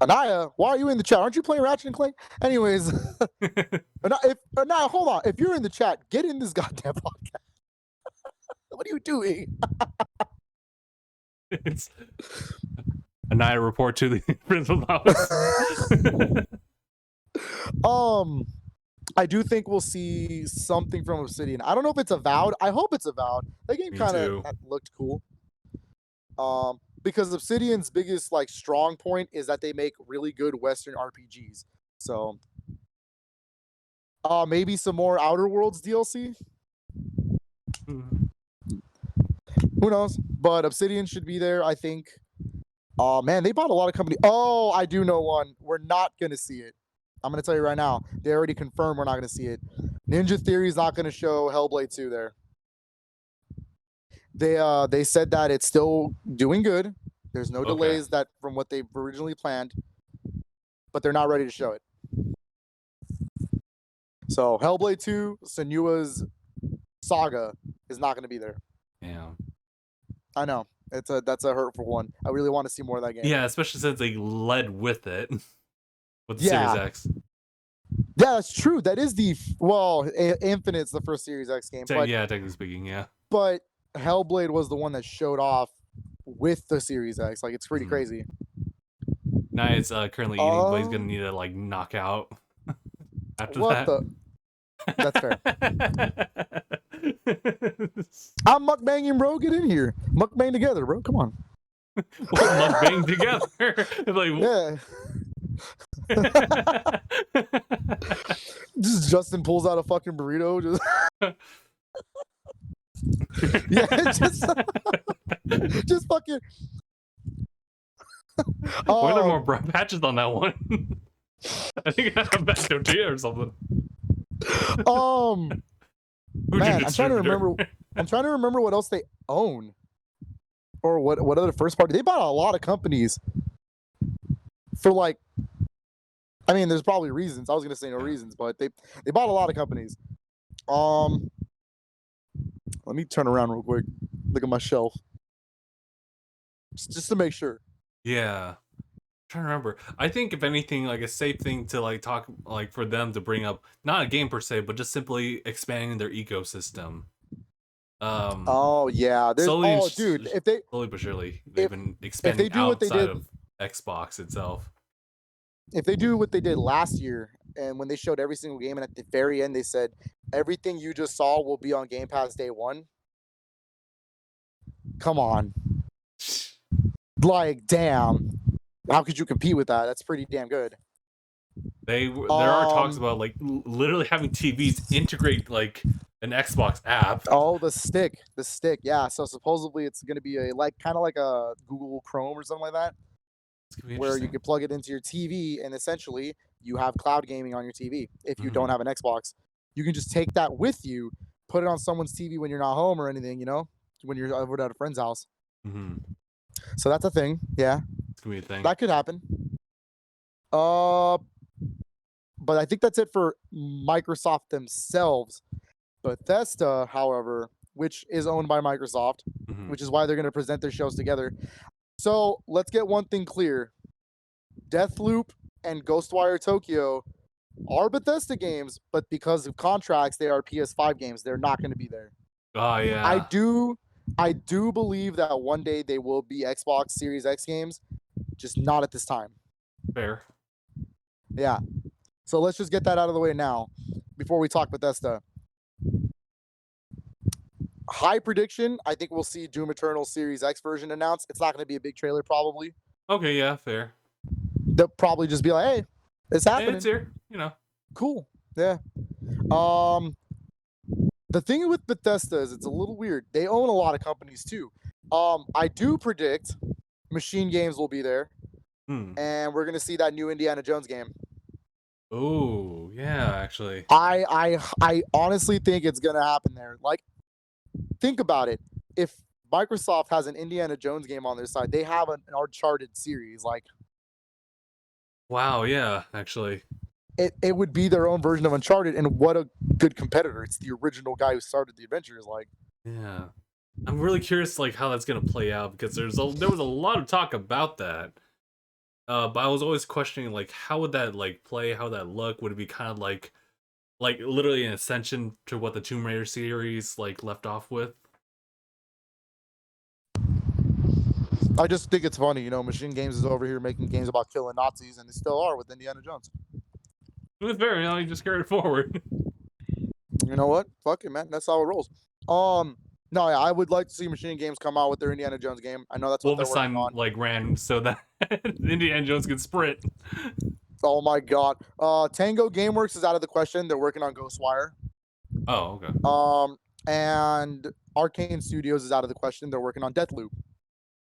Anaya, why are you in the chat? Aren't you playing Ratchet and Clank? Anyways, Anaya, hold on. If you're in the chat, get in this goddamn podcast. What are you doing?
It's Anaya report to the principal office.
I do think we'll see something from Obsidian. I don't know if it's Avowed. I hope it's Avowed. That game
Me
kind
too.
of looked cool. Because Obsidian's biggest like strong point is that they make really good Western RPGs. So, maybe some more Outer Worlds DLC.
Mhm.
Who knows? But Obsidian should be there, I think. Oh man, they bought a lot of company. Oh, I do know one. We're not gonna see it. I'm gonna tell you right now. They already confirmed we're not gonna see it. Ninja Theory's not gonna show Hellblade 2 there. They said that it's still doing good. There's no delays that from what they've originally planned, but they're not ready to show it. So Hellblade 2, Senua's Saga is not gonna be there.
Yeah.
I know. That's a hurtful one. I really want to see more of that game.
Yeah, especially since they led with it with the Series X.
Yeah, that's true. That is the Infinite's the first Series X game. But,
yeah, technically speaking, yeah.
But Hellblade was the one that showed off with the Series X. Like it's pretty crazy.
Now it's currently eating, but he's gonna need to like knock out after that.
That's fair. I'm mukbanging, bro. Get in here. Mukbang together, bro. Come on.
Mukbang together. Like,
yeah. Just Justin pulls out a fucking burrito. Just just fucking.
Why are there more brown patches on that one? I think I have a bad tortilla or something.
Man, I'm trying to remember what else they own, or what other first party. They bought a lot of companies for like. I mean, there's probably reasons. I was gonna say no reasons, but they bought a lot of companies. Let me turn around real quick. Look at my shelf, just to make sure.
Yeah. I'm trying to remember. I think if anything, like a safe thing to like talk like for them to bring up, not a game per se, but just simply expanding their ecosystem.
Oh yeah, dude. If they
slowly but surely they've been expanding outside of Xbox itself.
If they do what they did last year, and when they showed every single game, and at the very end they said everything you just saw will be on Game Pass day one. Come on, like damn, how could you compete with that? That's pretty damn good.
There are talks about like literally having TVs integrate like an Xbox app.
Oh, the stick, yeah. So supposedly it's going to be kind of like a Google Chrome or something like that, where you can plug it into your TV and essentially you have cloud gaming on your TV. If you don't have an Xbox, you can just take that with you, put it on someone's TV when you're not home or anything. You know, when you're over at a friend's house. So that's a thing. Yeah,
it's gonna be a thing.
That could happen. but I think that's it for Microsoft themselves. Bethesda, however, which is owned by Microsoft, which is why they're going to present their shows together. So let's get one thing clear. Deathloop and Ghostwire Tokyo are Bethesda games, but because of contracts, they are PS5 games. They're not going to be there.
Oh yeah.
I do believe that one day they will be Xbox Series X games, just not at this time.
Fair.
Yeah. So let's just get that out of the way now before we talk Bethesda. High prediction, I think we'll see Doom Eternal Series X version announced. It's not going to be a big trailer, probably.
Okay, yeah, fair.
They'll probably just be like, hey, it's happening.
Hey, it's here,
Cool. Yeah. The thing with Bethesda is it's a little weird. They own a lot of companies too. I do predict Machine Games will be there, and we're gonna see that new Indiana Jones game.
Oh yeah, actually.
I honestly think it's gonna happen there. Like, think about it. If Microsoft has an Indiana Jones game on their side, they have an Uncharted series. Like,
wow, yeah, actually.
It would be their own version of Uncharted, and what a good competitor. It's the original guy who started the adventures. Like,
yeah, I'm really curious like how that's gonna play out, because there was a lot of talk about that, but I was always questioning like how would that like play, how would that look. Would it be kind of like literally an ascension to what the Tomb Raider series like left off with?
I just think it's funny, Machine Games is over here making games about killing Nazis, and they still are with Indiana Jones.
It's fair, you just carry it forward.
You know what? Fuck it, man. That's how it rolls. No, yeah, I would like to see Machine Games come out with their Indiana Jones game. I know that's what they're working on.
like ran so that Indiana Jones could sprint.
Oh my god. Tango Gameworks is out of the question. They're working on Ghostwire.
Oh, okay.
And Arcane Studios is out of the question. They're working on Deathloop.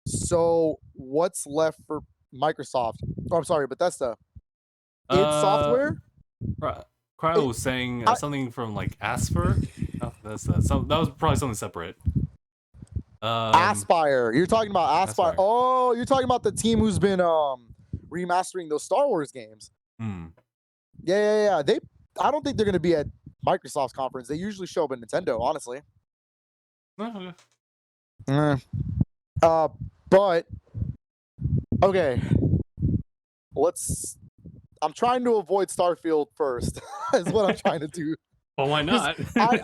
So what's left for Microsoft? Oh, I'm sorry, Bethesda. id Software.
Cryo was saying something from like Asper. Oh, that was probably something separate.
Aspire. You're talking about Aspire. Oh, you're talking about the team who's been remastering those Star Wars games. Yeah. I don't think they're gonna be at Microsoft's conference. They usually show up at Nintendo, honestly. But okay. I'm trying to avoid Starfield first. Is what I'm trying to do.
Well, why not?
I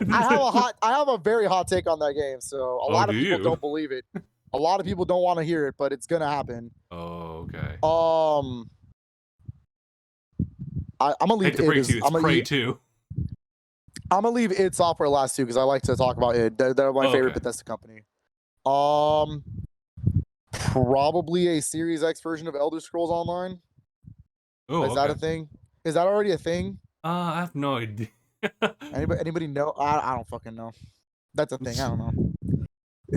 have a very hot take on that game, so a lot of people don't believe it. A lot of people don't want to hear it, but it's gonna happen.
Oh, okay.
I'm gonna leave
Prey 2.
I'm gonna leave id Software last too because I like to talk about id. They're my favorite Bethesda company. Probably a Series X version of Elder Scrolls Online.
Oh,
is that a thing? Is that already a thing?
I have no idea.
Anybody know? I don't fucking know. That's a thing. I don't know.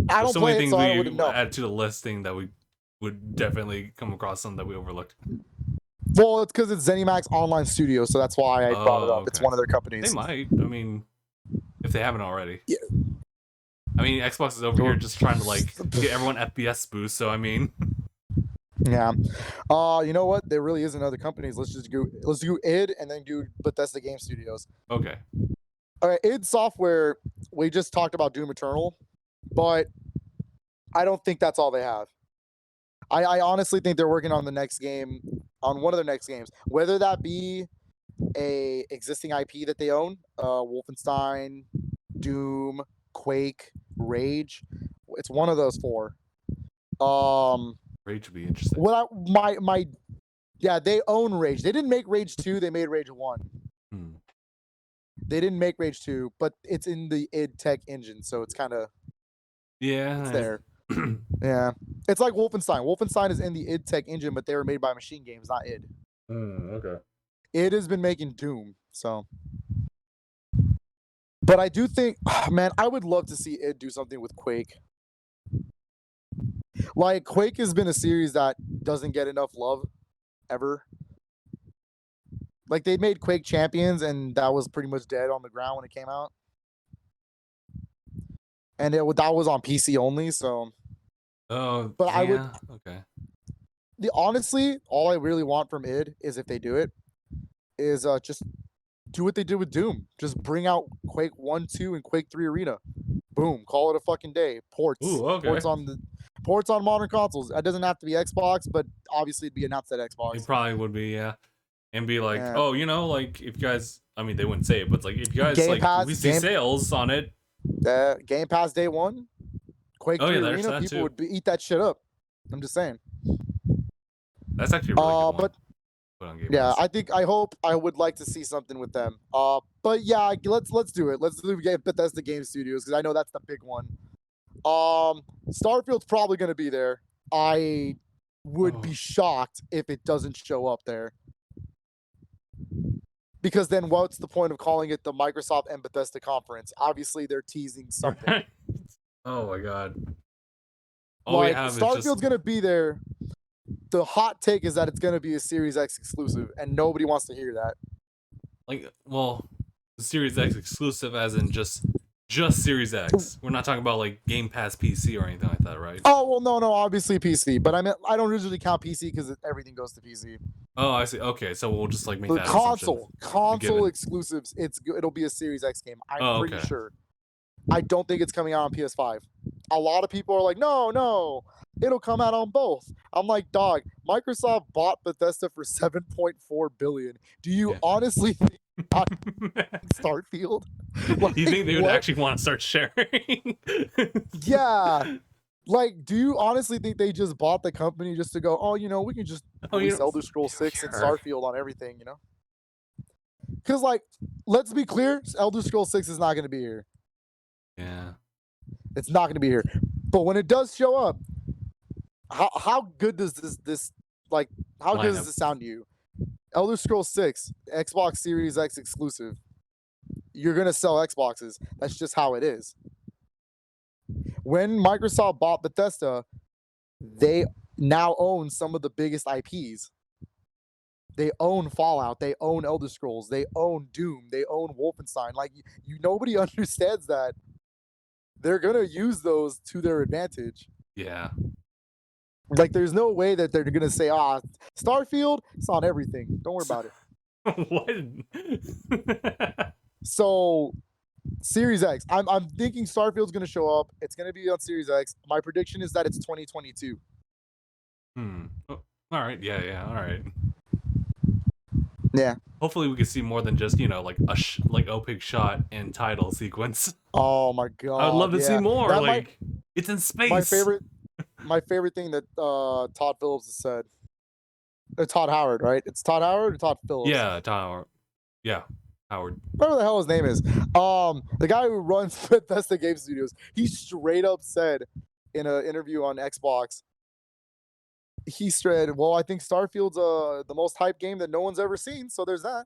I don't
so
play
many
it,
things
so I
we
wouldn't know.
add to the listing that we would definitely come across some that we overlooked.
Well, it's because it's ZeniMax Online Studio, so that's why I brought it up. It's one of their companies.
They might. I mean, if they haven't already. Yeah. I mean, Xbox is over here just trying to like get everyone FPS boost. So I mean.
Yeah. You know what? There really isn't other companies. Let's do id and then do Bethesda Game Studios.
Okay.
All right, id Software. We just talked about Doom Eternal, but I don't think that's all they have. I honestly think they're working on the next game, on one of their next games, whether that be a existing IP that they own, Wolfenstein, Doom, Quake, Rage. It's one of those four.
Rage would be interesting.
Yeah, they own Rage. They didn't make Rage 2, they made Rage 1. They didn't make Rage 2, but it's in the id Tech engine, so it's kind of it's there. Yeah. It's like Wolfenstein. Wolfenstein is in the id Tech engine, but they were made by Machine Games, not id.
Okay.
Id has been making Doom, so. But I do think, man, I would love to see id do something with Quake. Like, Quake has been a series that doesn't get enough love, ever. Like, they made Quake Champions, and that was pretty much dead on the ground when it came out. And that was on PC only, so.
Oh,
but
yeah.
I would.
Okay.
Honestly, all I really want from id is if they do it, is just do what they did with Doom. Just bring out Quake 1, 2, and Quake 3 Arena. Boom, call it a fucking day. Ports.
Ooh, okay.
Ports on modern consoles. It doesn't have to be Xbox, but obviously it'd be announced at Xbox.
It probably would be, yeah. And be like, oh, you know, like if you guys, I mean, they wouldn't say it, but it's like if you guys
Game
like
Pass,
we see sales on it.
Game Pass day one, Quake 3 Arena, people would eat that shit up. I'm just saying.
That's actually a really good one.
Yeah, I would like to see something with them. But yeah, let's do it. Let's do Bethesda Game Studios because I know that's the big one. Starfield's probably gonna be there. I would be shocked if it doesn't show up there. Because then what's the point of calling it the Microsoft and Bethesda conference? Obviously they're teasing something.
Oh my god.
All we have Starfield's gonna be there. The hot take is that it's going to be a Series X exclusive, and nobody wants to hear that.
Like, well, the Series X exclusive as in just Series X. We're not talking about, like, Game Pass PC or anything like that, right?
Oh, well, no, obviously PC. But I don't usually count PC because everything goes to PC.
Oh, I see. Okay, so we'll just, like, make that
console exclusives, it'll be a Series X game. I'm pretty sure. I don't think it's coming out on PS5. A lot of people are like, no, it'll come out on both. I'm like, dog, Microsoft bought Bethesda for $7.4 billion. Do you honestly think Starfield?
Like, you think they would actually want to start sharing?
Yeah. Like, do you honestly think they just bought the company just to go, oh, you know, we can just release Elder Scrolls 6 and Starfield on everything, you know? Because, like, let's be clear, Elder Scrolls 6 is not going to be here.
Yeah.
It's not going to be here. But when it does show up, how good does this good does this sound to you? Elder Scrolls 6, Xbox Series X exclusive. You're going to sell Xboxes. That's just how it is. When Microsoft bought Bethesda, they now own some of the biggest IPs. They own Fallout. They own Elder Scrolls. They own Doom. They own Wolfenstein. Like, nobody understands that. They're going to use those to their advantage.
Yeah.
Like, there's no way that they're going to say, Starfield, it's on everything. Don't worry about
it.
What? So, Series X. I'm thinking Starfield's going to show up. It's going to be on Series X. My prediction is that it's 2022.
Oh, all right. Yeah. All right.
Yeah.
Hopefully we can see more than just, you know, like a OPIC shot and title sequence.
Oh my god.
I would love to see more. It's in space.
My favorite thing that Todd Phillips has said. Todd Howard, right? It's Todd Howard or Todd Phillips?
Yeah, Todd Howard. Yeah, Howard.
Whatever the hell his name is. The guy who runs Bethesda Game Studios, he straight up said in an interview on Xbox, he said, well, I think Starfield's the most hyped game that no one's ever seen, so there's that.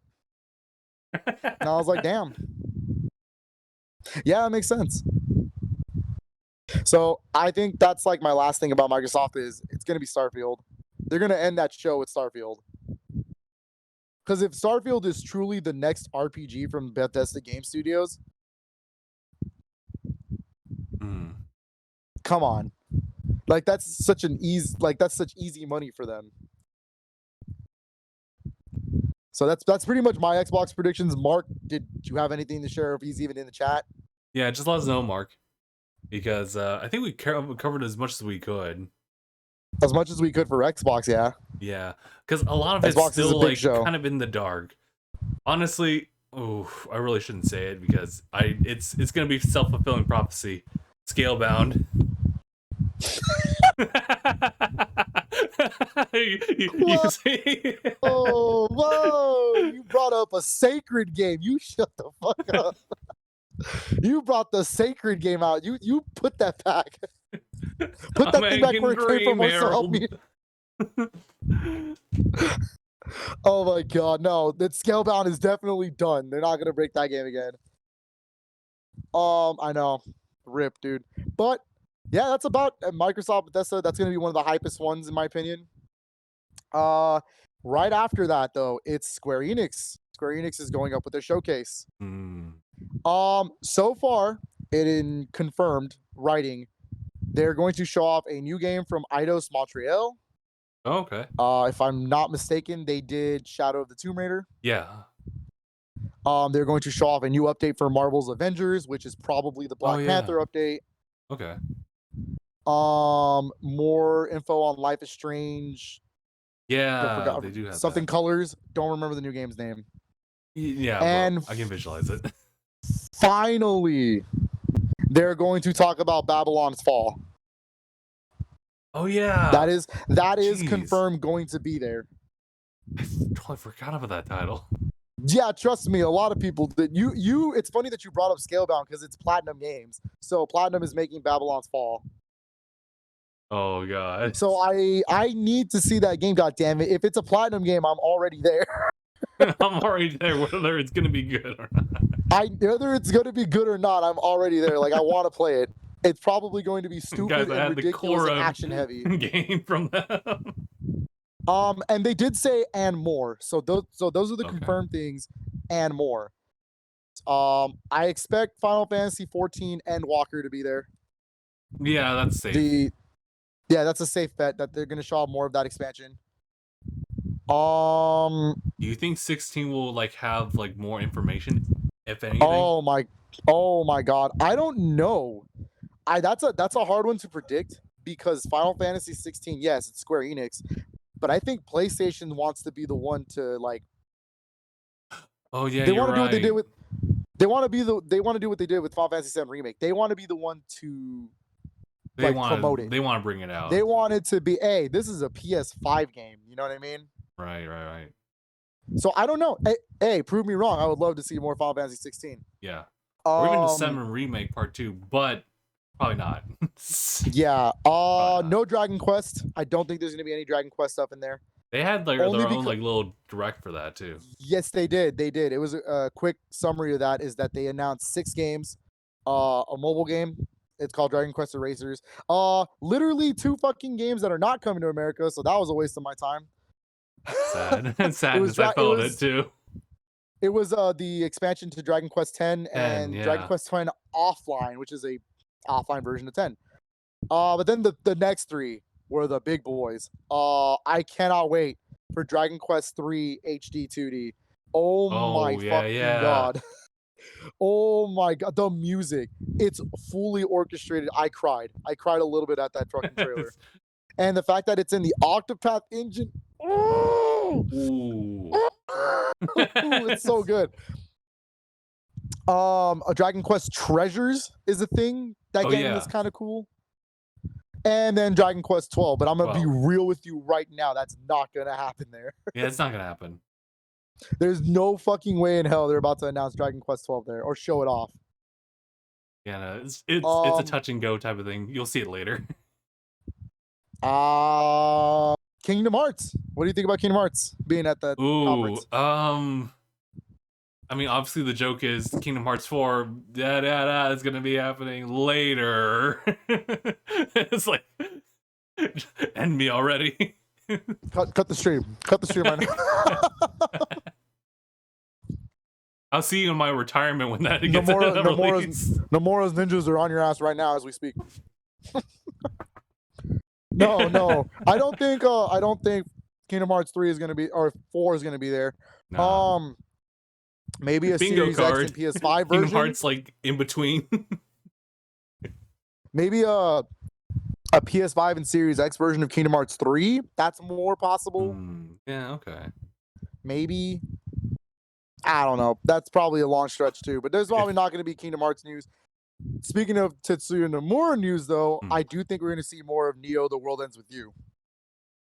And I was like, damn. Yeah, that makes sense. So I think that's like my last thing about Microsoft is it's going to be Starfield. They're going to end that show with Starfield. Because if Starfield is truly the next RPG from Bethesda Game Studios, come on. Like, that's such easy money for them. So that's pretty much my Xbox predictions. Mark, did you have anything to share if he's even in the chat?
Yeah, just let us know, Mark. Because I think we covered as much as we could.
As much as we could for Xbox, yeah.
Yeah, because a lot of it's still like kind of in the dark. Honestly, I really shouldn't say it because it's gonna be self-fulfilling prophecy. Scalebound.
Oh, whoa! You brought up a sacred game. You shut the fuck up. You brought the sacred game out. You put that back. Put that thing back where it came from. Help me. Oh my god, no! That Scalebound is definitely done. They're not gonna break that game again. I know, rip, dude. But yeah, that's about Microsoft Bethesda. That's gonna be one of the hypest ones in my opinion. Right after that though, it's Square Enix. Square Enix is going up with their showcase. So far, it in confirmed writing, they're going to show off a new game from Eidos Montreal,
Oh, okay.
If I'm not mistaken, they did Shadow of the Tomb Raider.
Yeah.
They're going to show off a new update for Marvel's Avengers, which is probably the
Oh,
Black
yeah.
Panther update.
Okay.
More info on Life is Strange. I
Yeah,
forgot
they do have
something
that.
colors. Don't remember the new game's name.
Yeah, but
And
I can visualize it.
finally, they're going to talk about Babylon's Fall.
Oh, yeah.
That is
Jeez.
confirmed going to be there.
I totally forgot about that title.
Yeah, trust me, a lot of people that you it's funny that you brought up Scalebound because it's Platinum Games. So Platinum is making Babylon's Fall.
Oh, God.
So I need to see that game, god damn it. If it's a Platinum game, I'm already there.
I'm already there, whether it's going to be good or not.
Whether it's going to be good or not, I'm already there. Like, I want to play it. It's probably going to be stupid
Guys, I
and
had the
ridiculous and
core
action heavy.
game from them.
And they did say and more. So those are the
Okay.
confirmed things and more. I expect Final Fantasy 14 and Walker to be there.
Yeah, that's safe.
Yeah, that's a safe bet that they're going to show off more of that expansion.
Do you think 16 will like have like more information, if anything?
Oh my god. I don't know. That's a hard one to predict because Final Fantasy 16, yes, it's Square Enix, but I think PlayStation wants to be the one to like.
Oh yeah,
they
want
to do what they did with. They want to do what they did with Final Fantasy 7 Remake. They want to be the one to promote it.
They want to bring it out.
They want it to be, hey, this is a PS5 game. You know what I mean?
Right.
So I don't know. Hey, prove me wrong. I would love to see more Final Fantasy 16.
Yeah. Or even the 7 Remake Part 2, but probably not.
Yeah. No Dragon Quest. I don't think there's going to be any Dragon Quest stuff in there.
They had their own like little direct for that too.
Yes, they did. It was a quick summary of that is that they announced 6 games, a mobile game. It's called Dragon Quest Erasers. Literally 2 fucking games that are not coming to America, so that was a waste of my time.
Sad. Sadness. I felt it too.
It was the expansion to Dragon Quest 10 and Dragon Quest 10 Offline, which is a offline version of 10. But then the next 3 were the big boys. I cannot wait for Dragon Quest 3 HD 2D. Oh my fucking god. Oh my god, the music. It's fully orchestrated. I cried a little bit at that fucking trailer. And the fact that it's in the Octopath engine. Ooh, it's so good. A Dragon Quest Treasures is a thing. That game is kind of cool. And then Dragon Quest 12, but I'm gonna be real with you right now. That's not gonna happen there.
Yeah, it's not gonna happen.
There's no fucking way in hell they're about to announce Dragon Quest 12 there or show it off.
Yeah, no, it's a touch and go type of thing. You'll see it later.
Kingdom Hearts. What do you think about Kingdom Hearts being at the conference?
I mean, obviously the joke is Kingdom Hearts 4 is gonna be happening later. It's like, end me already.
Cut the stream. Cut the stream right now.
I'll see you in my retirement when that gets released.
Nomura's ninjas are on your ass right now as we speak. No. I don't think Kingdom Hearts 3 is gonna be or 4 is gonna be there. Nah. Maybe a Series X and PS5 version.
Kingdom Hearts like in between.
Maybe a PS5 and Series X version of Kingdom Hearts 3. That's more possible.
Yeah, okay.
Maybe. I don't know. That's probably a long stretch too. But there's probably not going to be Kingdom Hearts news. Speaking of Tetsuya Nomura news, though, I do think we're going to see more of Neo: The World Ends With You.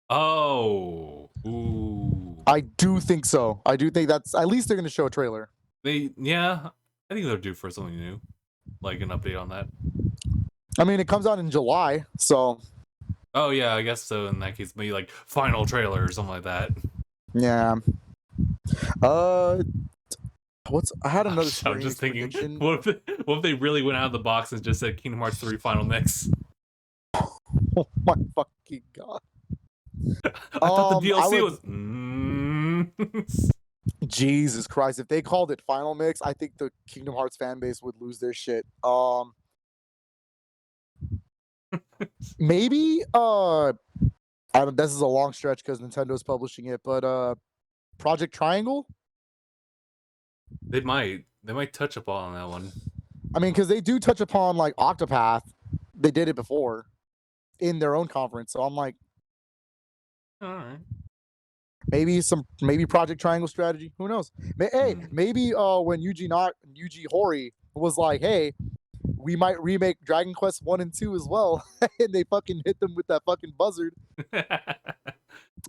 Oh. Ooh.
I do think so. I do think that's at least they're going to show a trailer.
I think they're due for something new, like an update on that.
I mean, it comes out in July, so.
Oh yeah, I guess so. In that case, maybe like final trailer or something like that.
Yeah. I had another.
I'm just thinking, what if they really went out of the box and just said Kingdom Hearts 3 Final Mix?
Oh my fucking god!
I thought the DLC was.
Jesus Christ! If they called it Final Mix, I think the Kingdom Hearts fan base would lose their shit. Maybe This is a long stretch because Nintendo's publishing it, but Project Triangle.
They might touch upon that one.
I mean, because they do touch upon like Octopath. They did it before in their own conference, so I'm like,
All right.
Maybe Project Triangle strategy. Who knows? Maybe when Yuji Horii was like, hey, we might remake Dragon Quest 1 and 2 as well, and they fucking hit them with that fucking buzzard.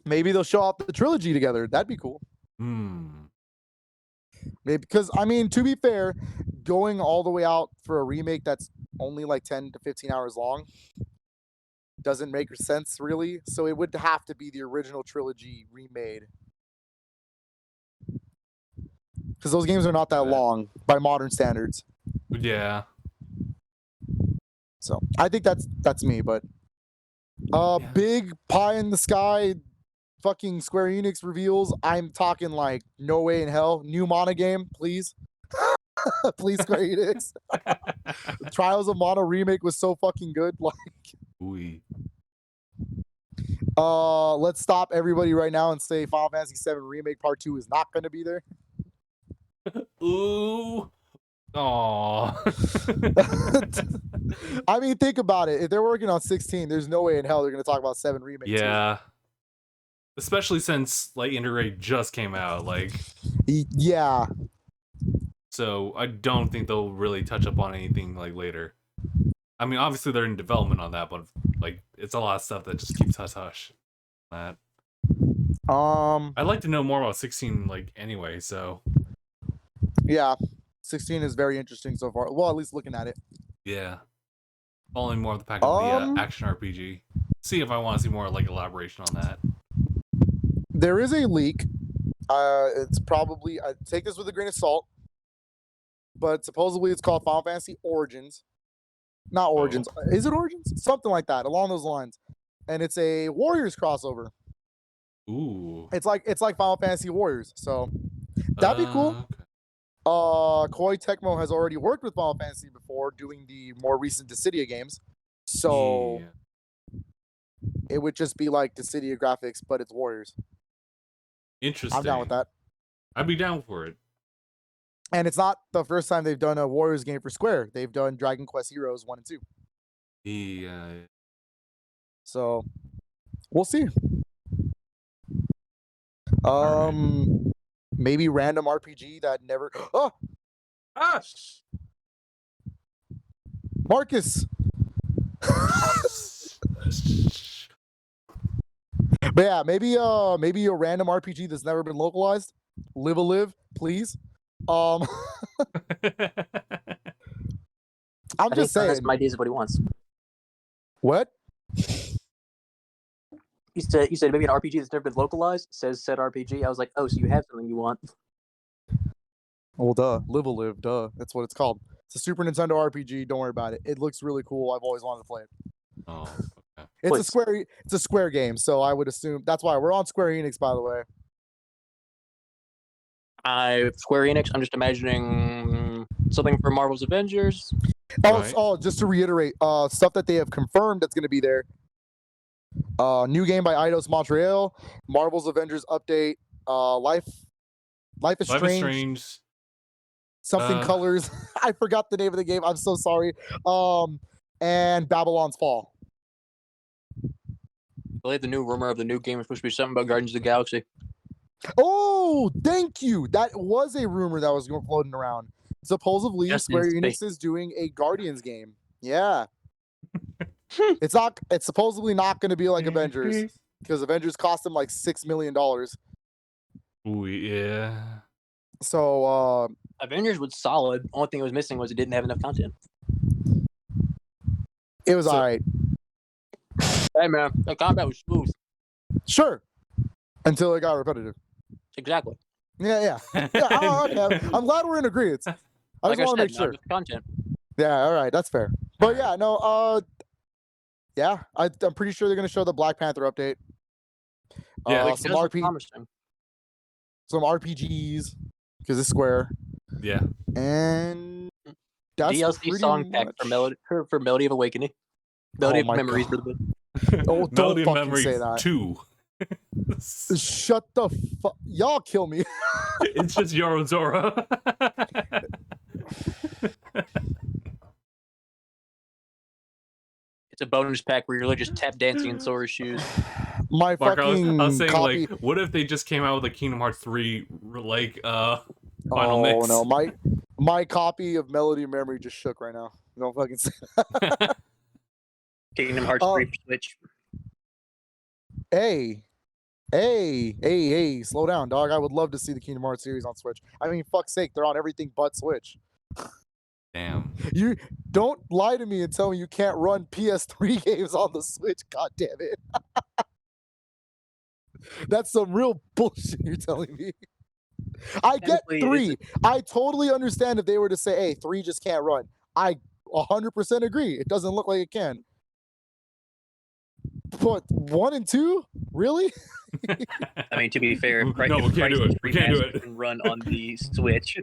Maybe they'll show off the trilogy together. That'd be cool. Maybe, because I mean, to be fair, going all the way out for a remake that's only like 10 to 15 hours long doesn't make sense, really. So it would have to be the original trilogy remade, because those games are not that long by modern standards.
Yeah.
So I think that's me. But big pie in the sky, fucking Square Enix reveals. I'm talking like no way in hell. New Mana game, please. Please, Square Enix. Trials of Mana remake was so fucking good. Like, let's stop everybody right now and say Final Fantasy VII Remake Part 2 is not going to be there.
Ooh. Aww.
I mean, think about it. If they're working on 16, there's no way in hell they're going to talk about 7 Remake.
Yeah. Especially since Light Integrate just came out, like.
Yeah.
So I don't think they'll really touch up on anything like later. I mean, obviously they're in development on that, but like it's a lot of stuff that just keeps hush hush. That. I'd like to know more about 16, like anyway. So.
Yeah, 16 is very interesting so far. Well, at least looking at it.
Yeah. Following more of the pack of the action RPG. See if I want to see more like elaboration on that.
There is a leak. It's probably, I take this with a grain of salt, but supposedly it's called Final Fantasy Origins. Not Origins. Is it Origins? Something like that, along those lines. And it's a Warriors crossover.
Ooh.
It's like Final Fantasy Warriors. So that'd be cool. Okay. Koei Tecmo has already worked with Final Fantasy before, doing the more recent Dissidia games. So it would just be like Dissidia graphics, but it's Warriors.
Interesting.
I'm down with that.
I'd be down for it.
And it's not the first time they've done a Warriors game for Square. They've done Dragon Quest Heroes 1 and 2.
Yeah.
So we'll see. Maybe random RPG that never. Marcus. But yeah, maybe a random RPG that's never been localized. Live a live, please. I'm just saying.
That's my ideas of what he wants.
What?
You said maybe an RPG that's never been localized. Says said RPG. I was like, oh, so you have something you want?
Well, duh. Live a live, duh. That's what it's called. It's a Super Nintendo RPG. Don't worry about it. It looks really cool. I've always wanted to play it.
Oh, okay.
It's a Square game, so I would assume that's why we're on Square Enix, by the way.
Square Enix. I'm just imagining something for Marvel's Avengers.
Just to reiterate, stuff that they have confirmed that's going to be there. New game by Eidos Montreal, Marvel's Avengers update, Life is Strange. Something Colors. I forgot the name of the game. I'm so sorry. And Babylon's Fall.
I believe the new rumor of the new game is supposed to be something about Guardians of the Galaxy.
Oh, thank you. That was a rumor that was floating around. Supposedly, Square Enix is doing a Guardians game. Yeah. It's supposedly not going to be like Avengers, because Avengers cost them like $6 million.
Ooh, yeah.
So
Avengers was solid. Only thing it was missing was it didn't have enough content.
It was all right.
Hey man, the combat was smooth.
Sure. Until it got repetitive.
Exactly.
Yeah. Okay. I'm glad we're in agreement. I just want to make sure.
Content.
Yeah, all right, that's fair. But yeah, no, yeah, I'm pretty sure they're gonna show the Black Panther update.
Yeah,
some RPGs because it's Square.
Yeah,
and that's
DLC song pack for Melody of Awakening. Melody of Memories.
Oh, don't
Melody and
fucking
Memory
say that.
2.
Shut the fuck. Y'all kill me.
It's just Yorozora.
It's a bonus pack where you're literally just tap dancing in Sora's shoes.
My
Mark,
fucking
I was saying,
copy.
like, what if they just came out with a Kingdom Hearts 3, like, final
Oh
mix?
no, my copy of Melody and Memory just shook right now. Don't fucking say that.
Kingdom Hearts 3 for Switch.
Hey, slow down, dog. I would love to see the Kingdom Hearts series on Switch. I mean, fuck's sake, they're on everything but Switch.
Damn.
You don't lie to me and tell me you can't run PS3 games on the Switch. God damn it. That's some real bullshit you're telling me. I get
Technically,
3. I totally understand if they were to say, hey, 3 just can't run. I 100% agree. It doesn't look like it can. But 1 and 2? Really?
I mean, to be fair,
No, we can't do it. We can't do it.
Can run on the Switch.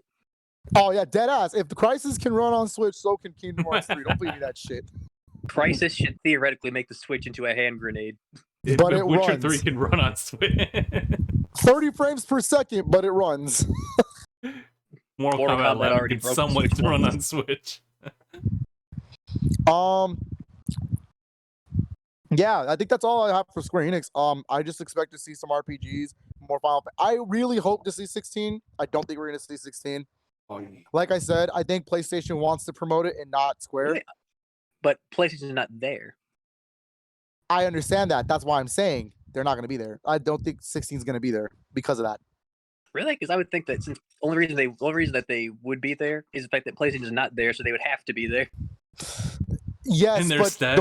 Oh, yeah, dead ass. If the Crisis can run on Switch, so can Kingdom Hearts 3. Don't feed me that shit.
Crisis should theoretically make the Switch into a hand grenade.
But it
Witcher
runs.
3 can run on Switch.
30 frames per second, but it runs.
Mortal Kombat 11
already
can
broke
somewhat
Switch
run
once.
on Switch.
Yeah, I think that's all I have for Square Enix. I just expect to see some RPGs, more Final. I really hope to see 16. I don't think we're gonna see 16. Like I said, I think PlayStation wants to promote it and not Square.
Wait, but PlayStation's not there.
I understand that. That's why I'm saying they're not gonna be there. I don't think 16 is gonna be there because of that.
Really? Because I would think that since the only reason that they would be there is the fact that PlayStation is not there, so they would have to be there.
Yes,
In their
but
stead.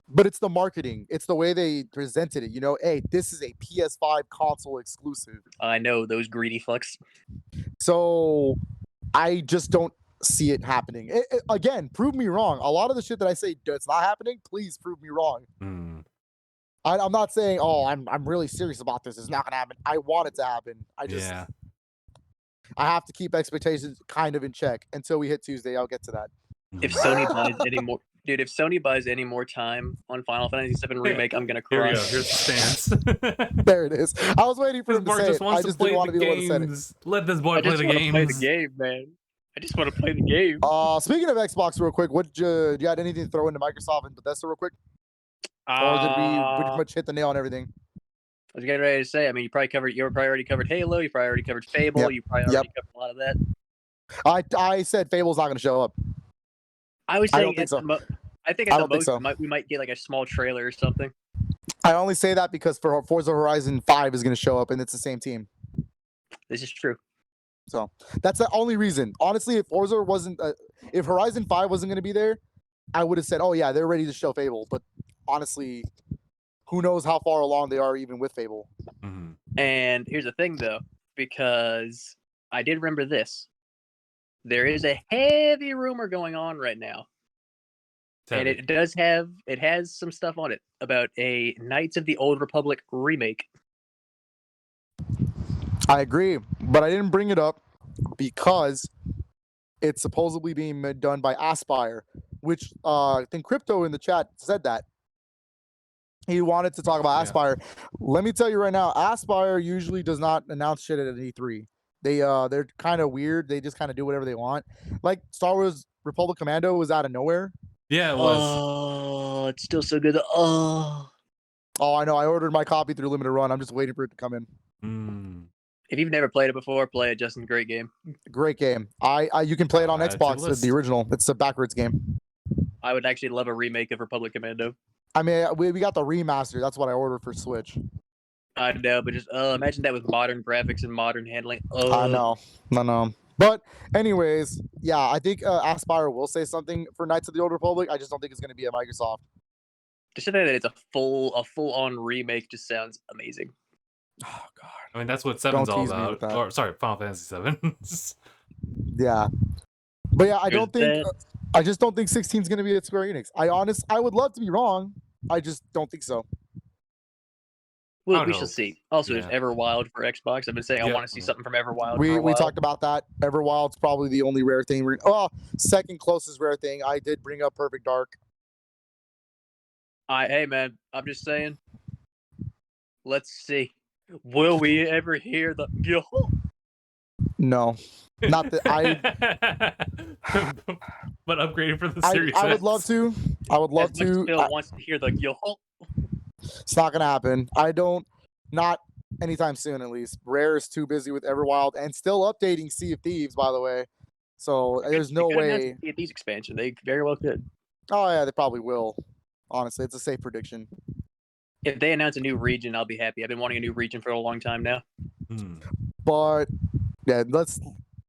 but it's the marketing. It's the way they presented it. You know, hey, this is a PS5 console exclusive.
I know those greedy fucks.
So I just don't see it happening. Again, prove me wrong. A lot of the shit that I say it's not happening, please prove me wrong. I'm not saying, oh, I'm really serious about this. It's not gonna happen. I want it to happen. I have to keep expectations kind of in check until we hit Tuesday. I'll get to that.
If Sony buys any more, dude, if Sony buys any more time on Final Fantasy VII Remake, I'm gonna cry.
Here we go. Here's the stance.
There it is. I was waiting for him to
Mark
say
just
it.
wants
I
to
just
play
didn't want to
the
be the one to say it.
games. Let this boy
I
play
just
the
want to
games.
play the game, man. I just want to play the game.
Speaking of Xbox, real quick, do you had anything to throw into Microsoft and Bethesda real quick, or did we pretty much hit the nail on everything?
I was getting ready to say. I mean, you probably already covered Halo. You probably already covered Fable.
Yep.
You probably already covered a lot of that.
I said Fable's not going to show up.
I was
I
saying
don't think so.
I think at the most we might get like a small trailer or something.
I only say that because for Forza Horizon 5 is going to show up and it's the same team.
This is true.
So that's the only reason. Honestly, if Forza wasn't, if Horizon 5 wasn't going to be there, I would have said, oh yeah, they're ready to show Fable. But honestly, who knows how far along they are even with Fable.
Mm-hmm.
And here's the thing though, because I did remember this. There is a heavy rumor going on right now. And it has some stuff on it about a Knights of the Old Republic remake.
I agree, but I didn't bring it up because it's supposedly being done by Aspire, which I think Crypto in the chat said that. He wanted to talk about Aspire. Let me tell you right now, Aspire usually does not announce shit at an E3. They're kind of weird. They just kind of do whatever they want. Like Star Wars Republic Commando was out of nowhere.
Yeah, it was.
Oh, it's still so good. Oh,
I know. I ordered my copy through Limited Run. I'm just waiting for it to come in.
If you've never played it before, play it. Justin, great game.
Great game. You can play it on Xbox, the original. It's a backwards game.
I would actually love a remake of Republic Commando.
I mean, we got the remaster. That's what I ordered for Switch.
I know, but just imagine that with modern graphics and modern handling.
I know. But anyways, yeah, I think Aspire will say something for Knights of the Old Republic. I just don't think it's going to be at Microsoft.
Just to say that it's a full-on remake just sounds amazing.
Oh God!
I mean, that's what 7's all about. Or sorry, Final Fantasy 7.
Yeah, but yeah, I just don't think 16 is going to be at Square Enix. I would love to be wrong. I just don't think so.
Well, we shall see. Also, there's Everwild for Xbox. I've been saying I want to see something from Everwild.
We talked about that. Everwild's probably the only rare thing. Second closest rare thing. I did bring up Perfect Dark.
Hey man, I'm just saying. Let's see. Will we ever hear the
No, not that I.
But upgrading for the Series
I would
X.
love to. I would love
as much as
to.
Phil wants to hear the
It's not gonna happen. I don't. Not anytime soon, at least. Rare is too busy with Everwild and still updating Sea of Thieves, by the way. So there's no way.
Sea of Thieves expansion. They very well could.
Oh yeah, they probably will. Honestly, it's a safe prediction.
If they announce a new region, I'll be happy. I've been wanting a new region for a long time now.
But yeah, let's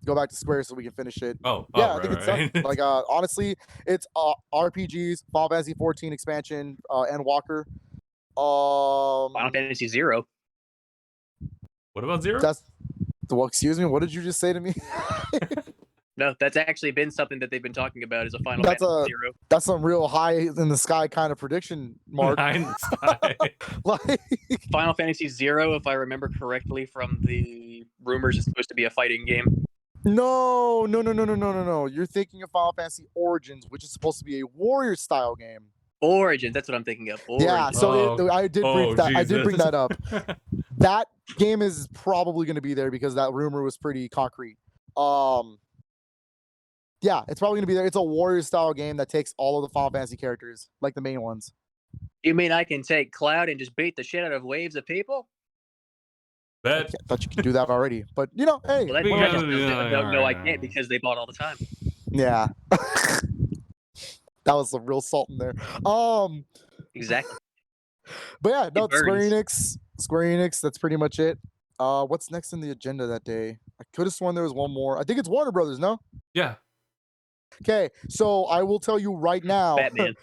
go back to Square so we can finish it.
I think
it's done. Like honestly, it's RPGs, Final Fantasy 14 expansion, and Walker.
Final Fantasy 0.
What about 0?
Well, excuse me, what did you just say to me?
No, that's actually been something that they've been talking about as a Final Fantasy 0.
That's some real high in the sky kind of prediction, Mark.
High in the sky.
Like
Final Fantasy 0, if I remember correctly from the rumors, is supposed to be a fighting game.
No. You're thinking of Final Fantasy Origins, which is supposed to be a warrior style game.
Origins, that's what I'm thinking of. Origins.
Yeah, so I did bring that. I did bring that up. That game is probably going to be there because that rumor was pretty concrete. Yeah, it's probably going to be there. It's a warrior style game that takes all of the Final Fantasy characters, like the main ones.
You mean I can take Cloud and just beat the shit out of waves of people?
I thought you could do that already, but you know, hey.
Well, no, I can't because they bought all the time.
Yeah. That was some real salt in there.
Exactly.
But yeah, no, Square Enix, that's pretty much it. What's next in the agenda that day? I could have sworn there was one more. I think it's Warner Brothers, no?
Yeah.
Okay, so I will tell you right now.
Batman.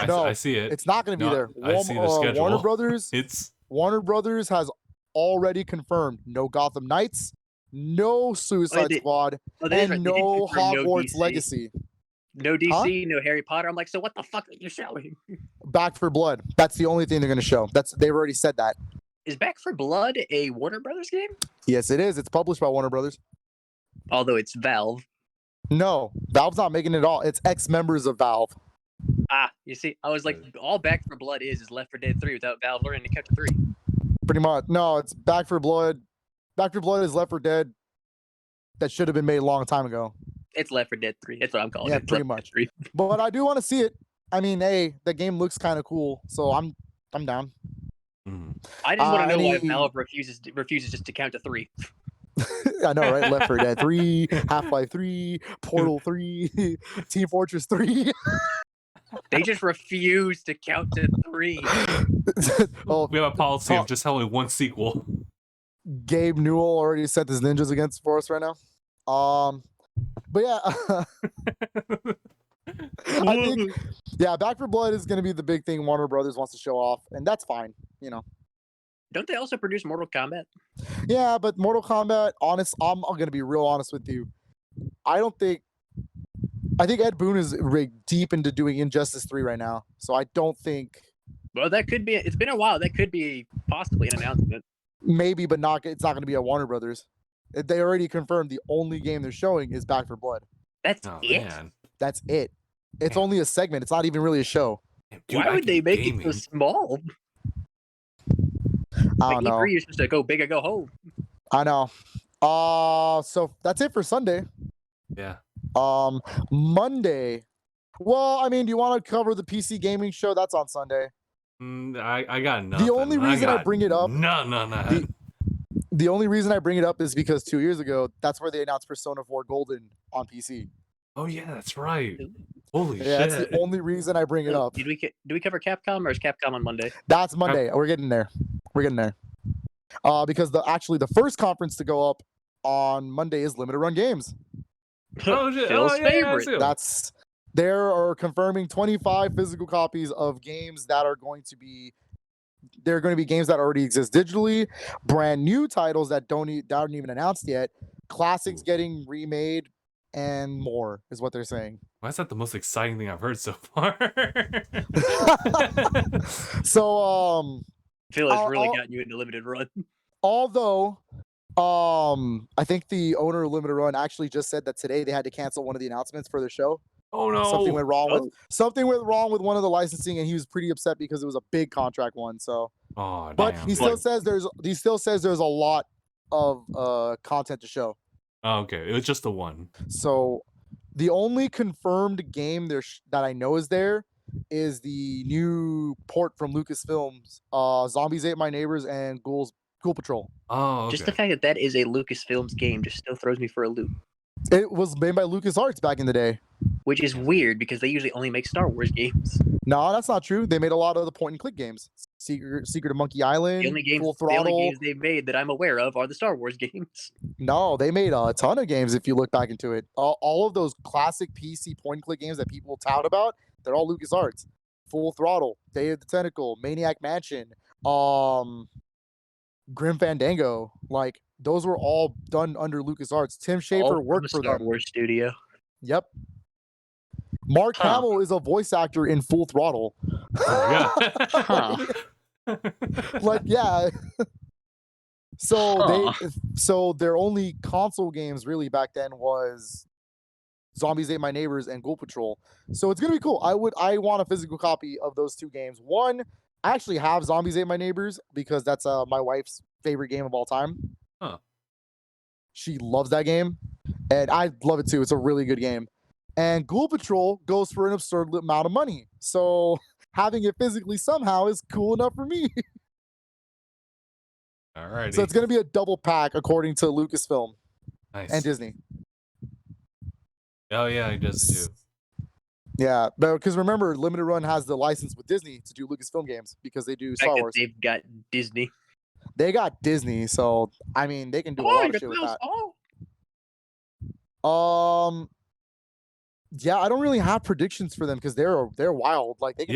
No,
I see it.
It's not going to be there.
I see the schedule.
Warner Brothers has already confirmed no Gotham Knights, no Suicide Squad, and no Hogwarts Legacy.
No DC, no Harry Potter. I'm like, so what the fuck are you showing?
Back for Blood. That's the only thing they're going to show. They've already said that.
Is Back for Blood a Warner Brothers game?
Yes, it is. It's published by Warner Brothers.
Although it's Valve.
No, Valve's not making it at all. It's ex-members of Valve.
You see, I was like, all Back for Blood is Left 4 Dead 3 without Valve learning to catch a 3.
Pretty much. No, it's Back for Blood. Back for Blood is Left 4 Dead that should have been made a long time ago.
It's Left 4 Dead 3. That's what I'm calling it.
Yeah, pretty much. But I do want to see it. I mean, hey, the game looks kind of cool, so I'm down.
I just want to know why Valve refuses just to count to 3.
I know, right? Left 4 Dead 3, Half-Life 3, Portal 3, Team Fortress 3.
They just refuse to count to 3.
We have a policy of just having one sequel.
Gabe Newell already sent his ninjas against for us right now. But yeah, I think Back for Blood is going to be the big thing Warner Brothers wants to show off, and that's fine, you know.
Don't they also produce Mortal Kombat?
Yeah, but Mortal Kombat, I'm going to be real honest with you. I think Ed Boon is deep into doing Injustice 3 right now, so I don't think.
Well, that could be. It's been a while. That could be possibly an announcement.
Maybe, but not. It's not going to be at Warner Brothers. They already confirmed the only game they're showing is Back for Blood.
That's it.
Man.
That's it. It's only a segment. It's not even really a show.
Why would they make it so small?
I don't know.
E3 is supposed to go big or go home.
I know. So that's it for Sunday.
Yeah.
Monday. Well, I mean, do you want to cover the PC gaming show? That's on Sunday.
I got nothing.
The only reason I bring it up.
No.
The only reason I bring it up is because 2 years ago, that's where they announced Persona 4 Golden on PC.
Oh yeah, that's right. Holy shit!
That's the only reason I bring it up.
Do we cover Capcom or is Capcom on Monday?
That's Monday. We're getting there. Because the first conference to go up on Monday is Limited Run Games.
Oh shit!
Phil's favorite.
They are confirming 25 physical copies of games that are going to be. They're going to be games that already exist digitally, brand new titles that aren't even announced yet, classics getting remade, and more is what they're saying.
Why is that the most exciting thing I've heard so far?
So,
Phil has really gotten you into Limited Run.
Although, I think the owner of Limited Run actually just said that today they had to cancel one of the announcements for their show.
Oh no!
Something went wrong with one of the licensing, and he was pretty upset because it was a big contract one. So,
Oh
but
damn!
he still says there's a lot of content to show.
Oh, okay, it was just the one.
So, the only confirmed game that I know is there is the new port from Lucasfilms, Zombies Ate My Neighbors and Ghoul Patrol.
Oh, okay.
Just the fact that is a Lucasfilms game just still throws me for a loop.
It was made by LucasArts back in the day.
Which is weird because they usually only make Star Wars games.
No, that's not true. They made a lot of the point-and-click games. Secret of Monkey Island,
The only
Full Throttle.
the only games they've made that I'm aware of are the Star Wars games.
No, they made a ton of games if you look back into it. All of those classic PC point-and-click games that people tout about, they're all LucasArts. Full Throttle, Day of the Tentacle, Maniac Mansion, Grim Fandango. Like, those were all done under LucasArts. Tim Schafer worked for
Star
them.
Wars studio.
Yep. Mark Hamill is a voice actor in Full Throttle.
Oh yeah.
Like, yeah. So their only console games really back then was Zombies Ate My Neighbors and Ghoul Patrol. So it's gonna be cool. I want a physical copy of those two games. One, I actually have Zombies Ate My Neighbors because that's my wife's favorite game of all time.
Huh.
She loves that game, and I love it too. It's a really good game. And Ghoul Patrol goes for an absurd amount of money. So having it physically somehow is cool enough for me.
All right.
So it's going to be a double pack according to Lucasfilm and Disney.
Oh yeah, he does too.
Yeah, because remember, Limited Run has the license with Disney to do Lucasfilm games because they do Star Wars.
They've got Disney.
They got Disney, so I mean they can do a lot of shit with that. Yeah, I don't really have predictions for them because they're wild. Like they can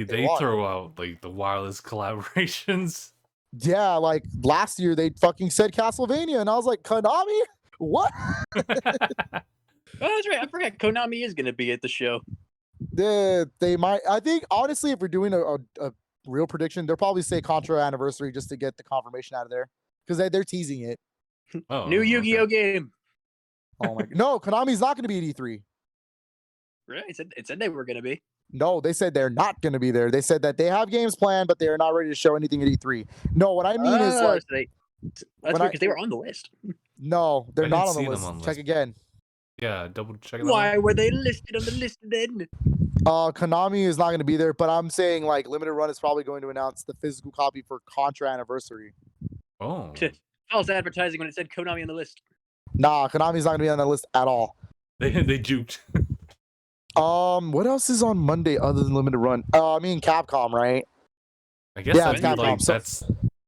they throw out like the wildest collaborations.
Yeah, like last year they fucking said Castlevania, and I was like, Konami, what?
Oh, that's right. I forgot Konami is going to be at the show.
They might. I think honestly, if we're doing a real prediction, they'll probably say Contra Anniversary just to get the confirmation out of there because they're teasing it.
Oh,
new Yu-Gi-Oh game.
Oh my! No, Konami's not going to be at E3.
Really? It said they were going to be.
No, they said they're not going to be there. They said that they have games planned, but they're not ready to show anything at E3. No, what I mean is like
that's because they were on the list.
No, they're not on the list. Check again.
Yeah, double check it.
Why were they listed on the list then?
Konami is not going to be there, but I'm saying like Limited Run is probably going to announce the physical copy for Contra Anniversary.
Oh.
False advertising when it said Konami on the list.
Nah, Konami's not going to be on that list at all.
They juked.
What else is on Monday other than Limited Run? I mean Capcom, right?
I guess
yeah, it's Capcom.
Like, that's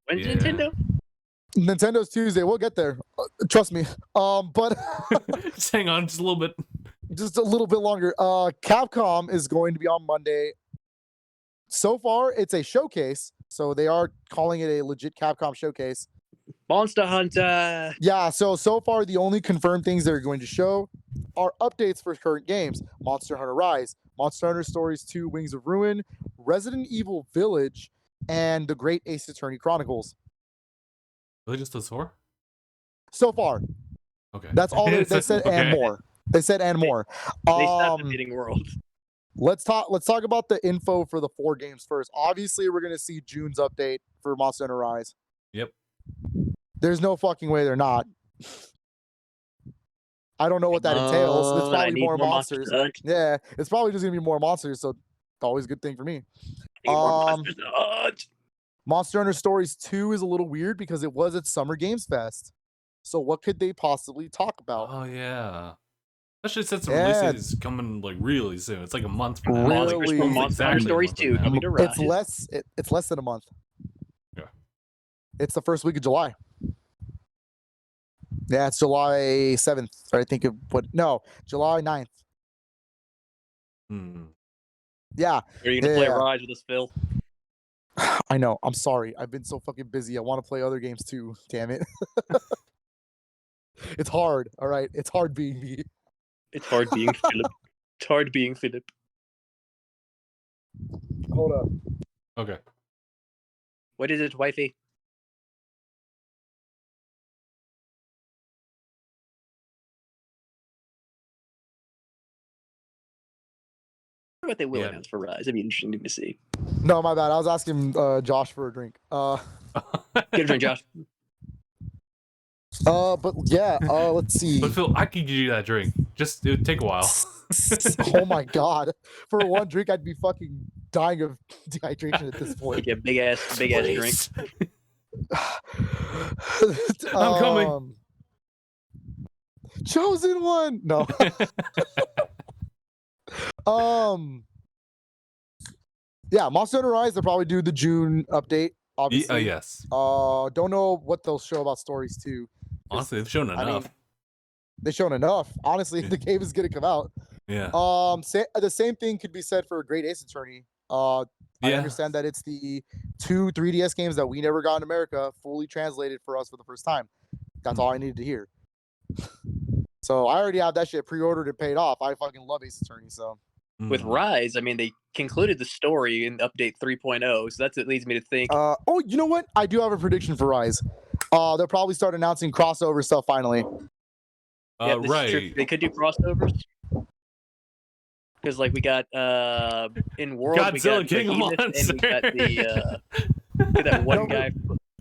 when's Nintendo?
Nintendo's Tuesday. We'll get there. Trust me. But
just hang on just a little bit.
Just a little bit longer. Capcom is going to be on Monday. So far, it's a showcase. So they are calling it a legit Capcom showcase.
Monster Hunter.
Yeah, so far the only confirmed things they're going to show are updates for current games. Monster Hunter Rise, Monster Hunter Stories 2 Wings of Ruin, Resident Evil Village, and The Great Ace Attorney Chronicles.
Really just those four?
So far.
Okay.
That's all they said okay. And more. They said and more.
They stopped the Beating World.
Let's talk about the info for the 4 games first. Obviously, we're going to see June's update for Monster Hunter Rise.
Yep.
There's no fucking way they're not. I don't know what that entails. It's probably more monsters. Yeah, it's probably just gonna be more monsters. So, always a good thing for me. Monster Hunter Stories 2 is a little weird because it was at Summer Games Fest. So, what could they possibly talk about?
Oh yeah. Especially since the release is coming like really soon. It's like a month from now.
Really?
Monster Hunter Stories 2 coming to Rise.
It's less than a month.
Yeah.
It's the first week of July. Yeah, it's July 7th. Or I think July 9th. Yeah.
Are you going to play Rise with us, Phil?
I know. I'm sorry. I've been so fucking busy. I want to play other games too. Damn it. It's hard. All right. It's hard being me.
It's hard being Philip. It's hard being Philip.
Hold up.
Okay.
What is it, wifey? what they will announce for Rise. It'd be interesting to see.
No, my bad. I was asking Josh for a drink.
Get a drink, Josh.
But yeah, let's see.
But Phil, I could give you that drink. Just it would take a while.
Oh my god. For one drink, I'd be fucking dying of dehydration at this point.
Like a big ass drink.
I'm coming.
Chosen one. No. Yeah, Monster Hunter Rise, they'll probably do the June update, obviously.
Yes.
Don't know what they'll show about stories too.
Honestly, they've shown enough.
I mean, they've shown enough. Honestly, the game is gonna come out.
Yeah.
The same thing could be said for Great Ace Attorney. I understand that it's the 2 3DS games that we never got in America fully translated for us for the first time. That's all I needed to hear. So I already have that shit pre-ordered and paid off. I fucking love Ace Attorney. So
with Rise, I mean, they concluded the story in update 3.0, so that's what leads me to think.
Oh, you know what? I do have a prediction for Rise. They'll probably start announcing crossover stuff finally.
Right.
They could do crossovers. Because like we got in World,
Godzilla,
we got
King of Monsters,
and we got the that one guy.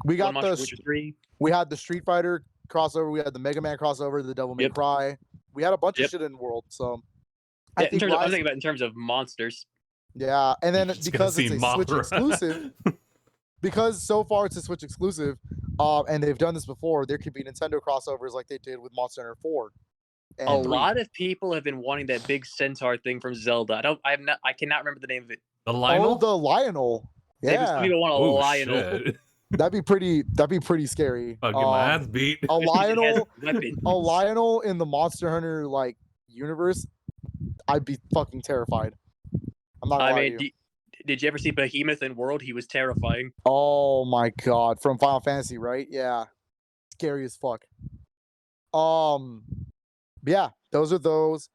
We got the
Witcher 3.
We had the Street Fighter crossover. We had the Mega Man crossover. The Devil May Cry. We had a bunch of shit in World. So
I'm thinking about in terms of monsters.
Yeah, and then because it's a Switch exclusive, because so far it's a Switch exclusive, and they've done this before, there could be Nintendo crossovers like they did with Monster Hunter 4.
A lot of people have been wanting that big centaur thing from Zelda. I cannot remember the name of it.
The Lionel?
Oh, the Lionel. Yeah.
People want a Lionel.
Shit.
That'd be pretty scary.
I'll get my ass beat.
A Lionel in the Monster Hunter like universe, I'd be fucking terrified. I'm not gonna lie to you.
Did you ever see Behemoth in World? He was terrifying.
Oh my god, from Final Fantasy, right? Yeah, scary as fuck. Yeah, those are those.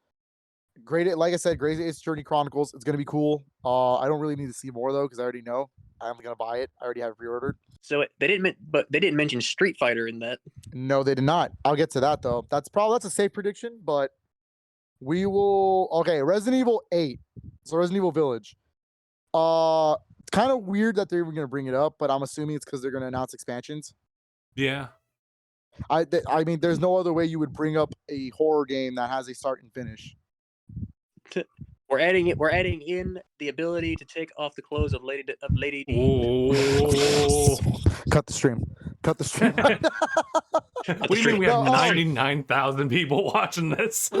Great, like I said, Great Ace Attorney Chronicles. It's gonna be cool. I don't really need to see more though because I already know. I'm gonna buy it. I already have it pre-ordered.
So they didn't mention Street Fighter in that.
No, they did not. I'll get to that though. That's a safe prediction, but we will. Okay, Resident Evil 8. So Resident Evil Village. It's kind of weird that they're even gonna bring it up, but I'm assuming it's because they're gonna announce expansions.
Yeah.
I mean, there's no other way you would bring up a horror game that has a start and finish.
We're adding in the ability to take off the clothes of Lady D.
Oh.
Cut the stream.
What do you mean we have 99,000 people watching this?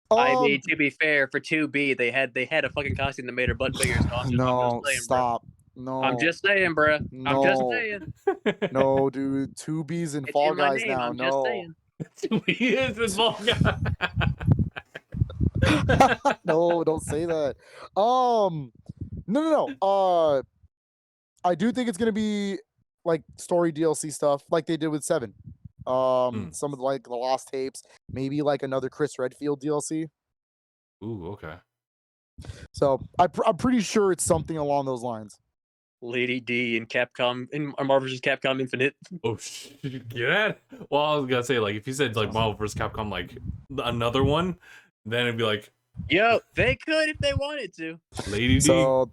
I mean, to be fair, for 2B, they had a fucking costume that made her butt bigger. So I'm just saying,
stop.
Bro.
No.
I'm just saying, bro.
No.
I'm just saying.
No, dude. 2B's in Fall Guys now.
I'm just saying.
2B is in Fall Guys.
No, don't say that. No. I do think it's gonna be like story DLC stuff, like they did with 7. Some of the lost tapes, maybe like another Chris Redfield DLC.
Ooh, okay.
So I'm pretty sure it's something along those lines.
Lady D and Capcom in Marvel vs. Capcom Infinite.
Oh shit! Yeah. Well, I was gonna say like if you said like Marvel vs. Capcom like another one, then it'd be like,
yo, they could if they wanted to.
Lady D.
So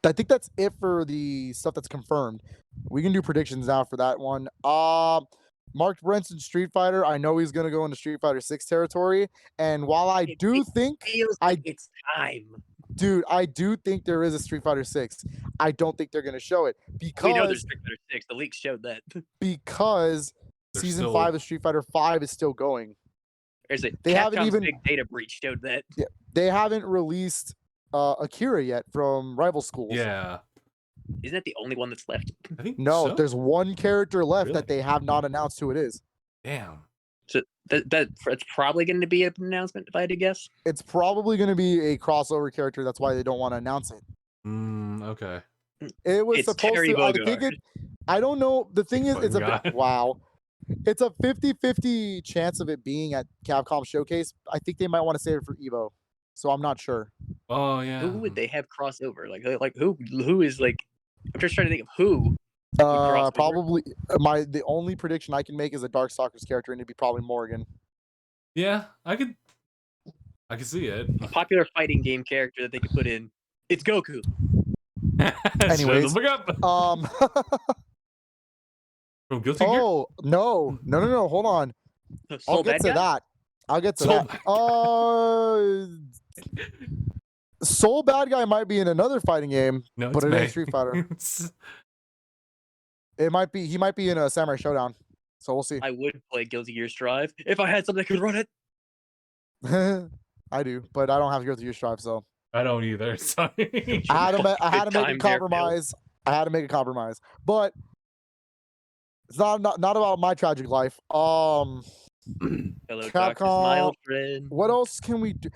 I think that's it for the stuff that's confirmed. We can do predictions now for that one. Mark Brenson Street Fighter. I know he's gonna go into Street Fighter 6 territory, and while I do think
it's time.
Dude, I do think there is a Street Fighter 6. I don't think they're going to show it because
we know there's Street Fighter 6. The leaks showed that.
Because Season 5 of Street Fighter 5 is still going.
They haven't even big data breach showed that.
Yeah, they haven't released Akira yet from Rival Schools.
Yeah.
Isn't that the only one that's left?
I think
no,
so?
There's one character left
Really?
that they have not announced who it is.
Damn.
So it's probably going to be an announcement, if I had to guess.
It's probably going to be a crossover character. That's why they don't want to announce it.
Okay.
It was supposed to. I don't know. The thing is, it's a wow. It's a 50-50 chance of it being at Capcom Showcase. I think they might want to save it for Evo. So I'm not sure.
Oh yeah.
Who would they have crossover? Like who is like? I'm just trying to think of who.
Probably the only prediction I can make is a Darkstalkers character, and it'd be probably Morgan.
Yeah, I could. I can see it.
A popular fighting game character that they could put in. It's Goku.
Anyways,
look up. From Guilty Gear?
Oh no. Hold on.
Soul
I'll get
Bad
to
Guy?
that. I'll get to
Soul
that. Soul Bad Guy might be in another fighting game,
No,
but
it's
it
May.
ain't Street Fighter. It might be. He might be in a Samurai Showdown. So we'll see.
I would play Guilty Gear Strive if I had something that could run it.
I do, but I don't have Guilty Gear Strive, so
I don't either. Sorry.
I had to make a
Time there, Bill.
compromise. I had to make a compromise, but it's not about my tragic life.
Hello, Dr. Smile
Capcom.
friend.
What else can we do?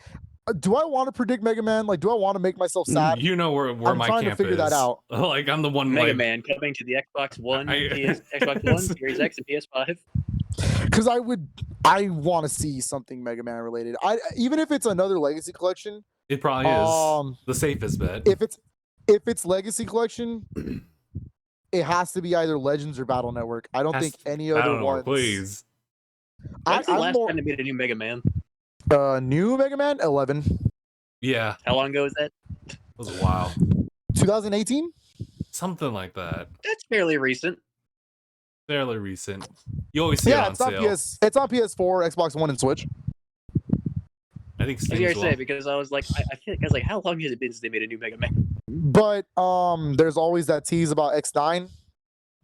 Do I want to predict Mega Man? Like, do I want to make myself sad?
You know where
I'm
my
trying
camp
to figure
is.
that out.
Like I'm the one.
Mega
like,
Man coming to the Xbox One,
I-
Xbox One, Series X, and PS5.
Because I want to see something Mega Man related. Even if it's another Legacy Collection.
It probably is the safest bet.
If it's Legacy Collection, it has to be either Legends or Battle Network. I don't think any other ones.
Please.
When's the
I'm
last
more
time they made a new Mega Man?
new Mega Man 11,
Yeah,
How long ago was that?
it was a while.
2018.
Something like that.
That's fairly recent.
Fairly recent. You always see it on
It's on
sale.
It's on PS4, Xbox One, and Switch.
I think
I was
Steam's
gonna say
well.
because I was like, I think I was like, how long has it been since they made a new Mega Man?
But there's always that tease about X9.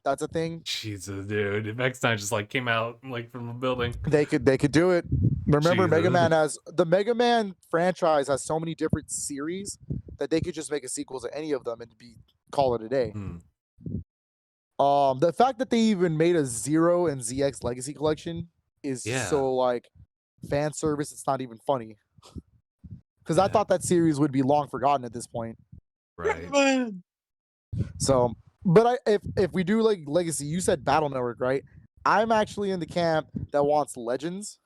That's a thing.
Jesus, dude. If X9 just like came out like from the building.
They could do it. Remember, Mega
Jesus.
Man the Mega Man franchise has so many different series that they could just make a sequel to any of them and call it a day.
Hmm.
The fact that they even made a Zero and ZX Legacy Collection is so like fan service. It's not even funny. Because I thought that series would be long forgotten at this point.
Right.
So, but if we do like Legacy, you said Battle Network, right? I'm actually in the camp that wants Legends.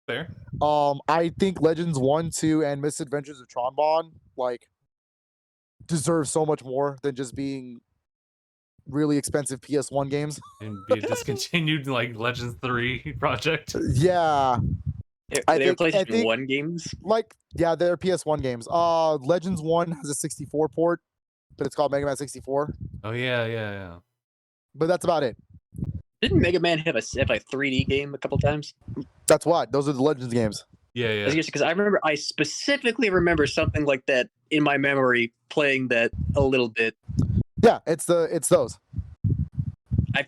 Fair.
I think Legends 1, 2, and Misadventures of Tron Bonne like deserve so much more than just being really expensive PS1 games.
And be a discontinued like Legends 3 project.
Yeah.
They're PlayStation 1 games.
They're PS1 games. Legends 1 has a 64 port, but it's called Mega Man 64.
Oh yeah.
But that's about it.
Didn't Mega Man have a 3D game a couple times?
That's what. Those are the Legends games.
Yeah.
Because I specifically remember something like that in my memory, playing that a little bit.
Yeah, it's those.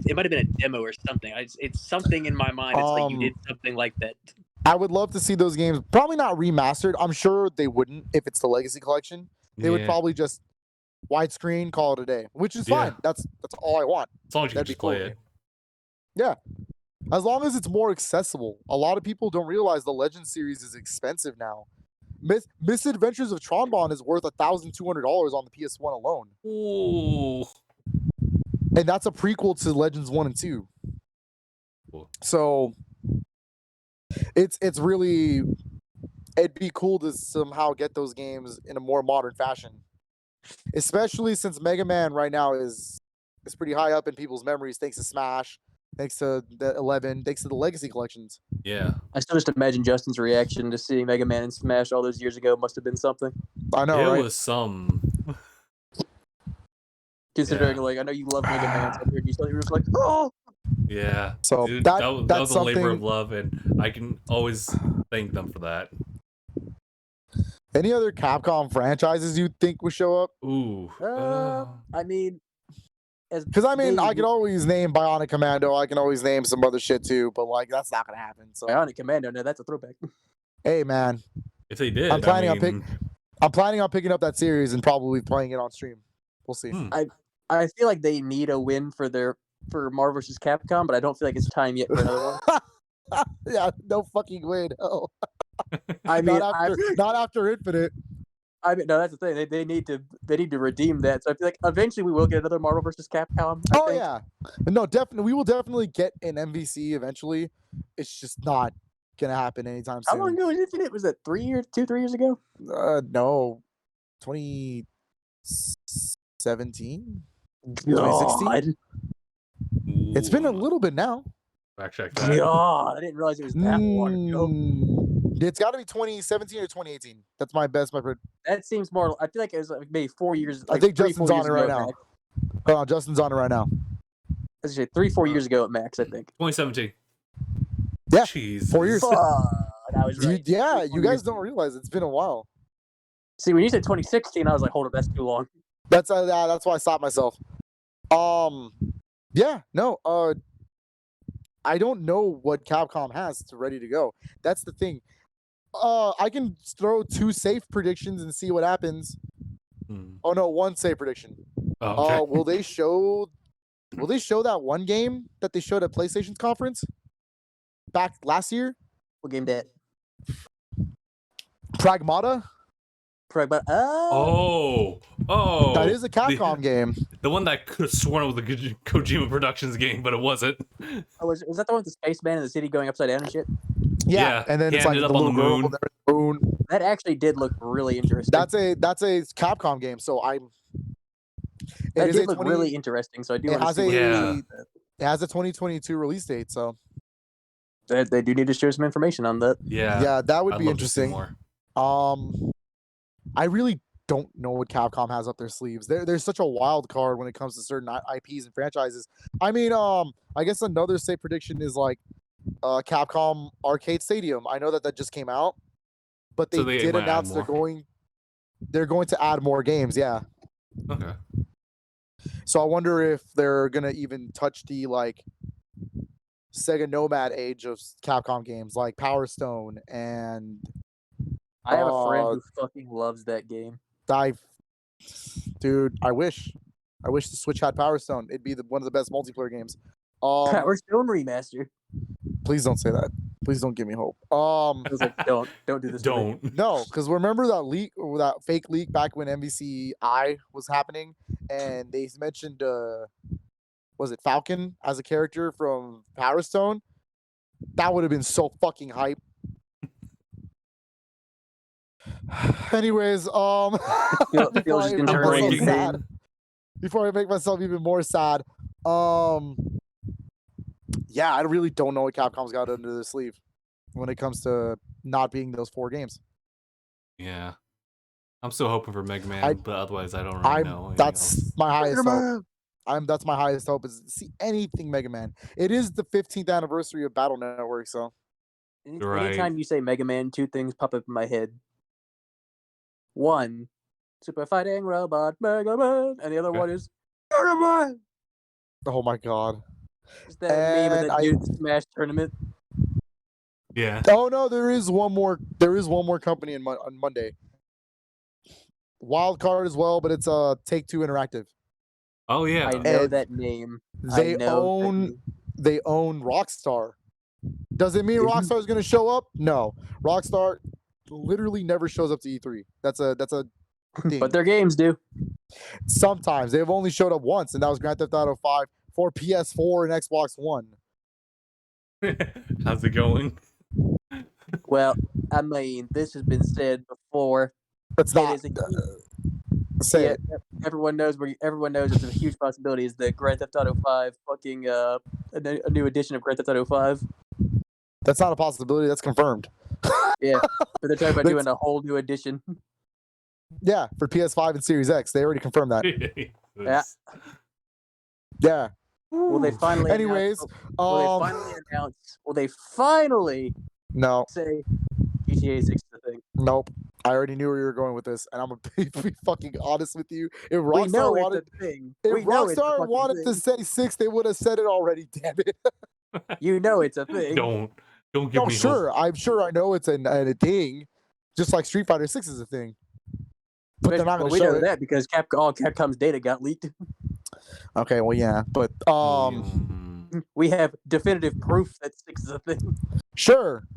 It might have been a demo or something. It's something in my mind. It's like you did something like that.
I would love to see those games. Probably not remastered. I'm sure they wouldn't if it's the Legacy Collection. They would probably just widescreen, call it a day, which is fine. That's all I want.
As long as you can
That'd be
just play
cool.
it.
Yeah. As long as it's more accessible. A lot of people don't realize the Legend series is expensive now. Misadventures of Tron Bonne is worth $1,200 on the PS1 alone.
Ooh.
And that's a prequel to Legends 1 and 2.
Cool.
So it's really, it'd be cool to somehow get those games in a more modern fashion. Especially since Mega Man right now is pretty high up in people's memories thanks to Smash, thanks to the 11, thanks to the Legacy collections.
Yeah.
I still just imagine Justin's reaction to seeing Mega Man and Smash all those years ago must have been something.
I know,
It
right?
was some.
Considering, like, I know you love Mega Man, so you still were just like, oh!
Yeah.
So
Dude,
that
that was
that's
a labor of
something.
love, and I can always thank them for that.
Any other Capcom franchises you think would show up?
Ooh.
I mean,
Because I mean, I could always name Bionic Commando. I can always name some other shit too, but like that's not gonna happen. So
Bionic Commando, no, that's a throwback.
hey, man,
if they did,
I'm planning
I mean,
I'm planning on picking up that series and probably playing it on stream. We'll see.
I feel like they need a win for Marvel vs. Capcom, but I don't feel like it's time yet for another one.
Yeah, no fucking way, no.
I mean,
not after Infinite.
I mean, no, that's the thing. They need to redeem that. So I feel like eventually we will get another Marvel vs. Capcom. I think.
Yeah, no, definitely. We will definitely get an MVC eventually. It's just not gonna happen anytime soon.
How long ago was Infinite? Was that 3 years years ago?
No, 2017, 2016. It's been a little bit now.
Fact check that.
God, I didn't realize it was that long ago.
It's got to be 2017 or 2018. That's my best.
That seems more. I feel like it was like maybe 4 years. Like
I think
3,
Justin's
4
on
years
it right
ago,
now.
Max.
Hold on, Justin's on it right now.
I say 3, 4 years ago at Max, I think.
2017.
Yeah,
Jeez.
4 years.
That was right.
You guys don't realize it's been a while.
See, when you said 2016, I was like, hold up, that's too long.
That's why I stopped myself. Yeah, no. I don't know what Capcom has ready to go. That's the thing. I can throw 2 safe predictions and see what happens. Oh no, 1 safe prediction.
Oh, okay.
Will they show that one game that they showed at PlayStation's conference back last year?
What game that?
Pragmata?
Oh.
That is a Capcom game.
The one that I could have sworn was a Kojima Productions game, but it wasn't.
Oh, was that the one with the spaceman in the city going upside down and shit?
Yeah, and then
he
it's like
ended
the
up on
little
the
girl
moon.
and the moon.
That actually did look really interesting.
That's a Capcom game, so
That did look really interesting. So I do want to see.
It has a 2022 release date, so
they do need to share some information on that.
Yeah, that would be interesting.
More.
I really don't know what Capcom has up their sleeves. There's such a wild card when it comes to certain IPs and franchises. I mean, I guess another safe prediction is like Capcom Arcade Stadium. I know that just came out, but they did announce they're going to add more games. Yeah.
Okay.
So I wonder if they're gonna even touch the like Sega Nomad age of Capcom games, like Power Stone and.
I have a friend who fucking loves that game.
Dude, I wish the Switch had Power Stone. It'd be one of the best multiplayer games.
Power Stone remaster.
Please don't say that. Please don't give me hope.
I was like, don't do this.
Don't.
No, because remember that leak, or that fake leak back when MVCI was happening, and they mentioned was it Falcon as a character from Power Stone? That would have been so fucking hype. Anyways, before I make myself even more sad, yeah, I really don't know what Capcom's got under their sleeve when it comes to not being those 4 games.
Yeah, I'm still hoping for Mega Man, but otherwise I don't really know.
That's my highest hope. That's my highest hope is to see anything Mega Man. It is the 15th anniversary of Battle Network, so.
Anytime you say Mega Man, 2 things pop up in my head. 1, Super Fighting Robot Mega Man, and the other one is Mega Man.
Oh my god!
Is that meme of that dude Smash tournament?
Yeah.
Oh no, there is one more. There is one more company on Monday. Wild Card as well, but it's Take-Two Interactive.
Oh yeah,
I know that name.
They own Rockstar. Does it mean Rockstar is going to show up? No, Rockstar literally never shows up to E3. That's a thing.
But their games do.
Sometimes they've only showed up once, and that was Grand Theft Auto 5 for PS4 and Xbox One.
How's it going?
Well, I mean, this has been said before.
It's not. Say it.
Everyone knows it's a huge possibility is that Grand Theft Auto 5 fucking a new edition of Grand Theft Auto 5.
That's not a possibility. That's confirmed.
Yeah, but they're talking about doing a whole new edition.
Yeah, for PS5 and Series X. They already confirmed that.
Yeah.
Yeah.
Will they finally?
Anyways,
will they finally announce? Will they finally?
No.
Say GTA 6 is the thing.
Nope. I already knew where you were going with this, and I'm gonna be fucking honest with you. If
Rockstar
wanted to say 6, they would have said it already. Damn it!
You know it's a thing.
Don't give me.
Sure, I'm sure I know it's a thing, just like Street Fighter 6 is a thing. But they're not gonna
we
show
know
it.
that because Capcom's data got leaked.
Okay, well, yeah, but
we have definitive proof that 6 is a thing.
Sure.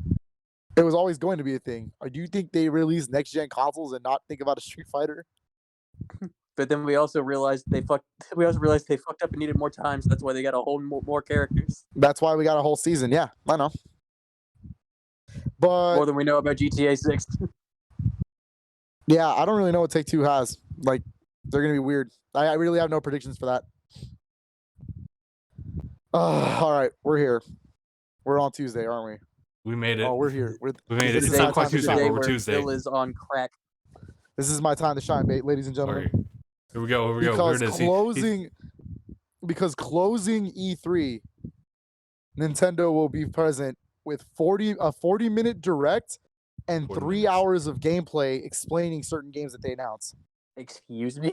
It was always going to be a thing. Or do you think they release next-gen consoles and not think about a Street Fighter?
But then we also realized they fucked up and needed more time, so that's why they got a whole more characters.
That's why we got a whole season. Yeah, I know. But
more than we know about GTA 6.
Yeah, I don't really know what Take-Two has. Like, they're gonna be weird. I really have no predictions for that. All right, we're here. We're on Tuesday, aren't we?
We made it.
Oh, we're here.
We made it.
This
It's
is
not
my
quite
time to
Tuesday,
shine.
but we're Tuesday.
Bill is on crack.
This is my time to shine, ladies and gentlemen.
All right. Here we go. Here we go.
Because
Here it is.
closing E3, Nintendo will be present with a 40-minute direct and
40
3
minutes.
hours of gameplay explaining certain games that they announce.
Excuse me?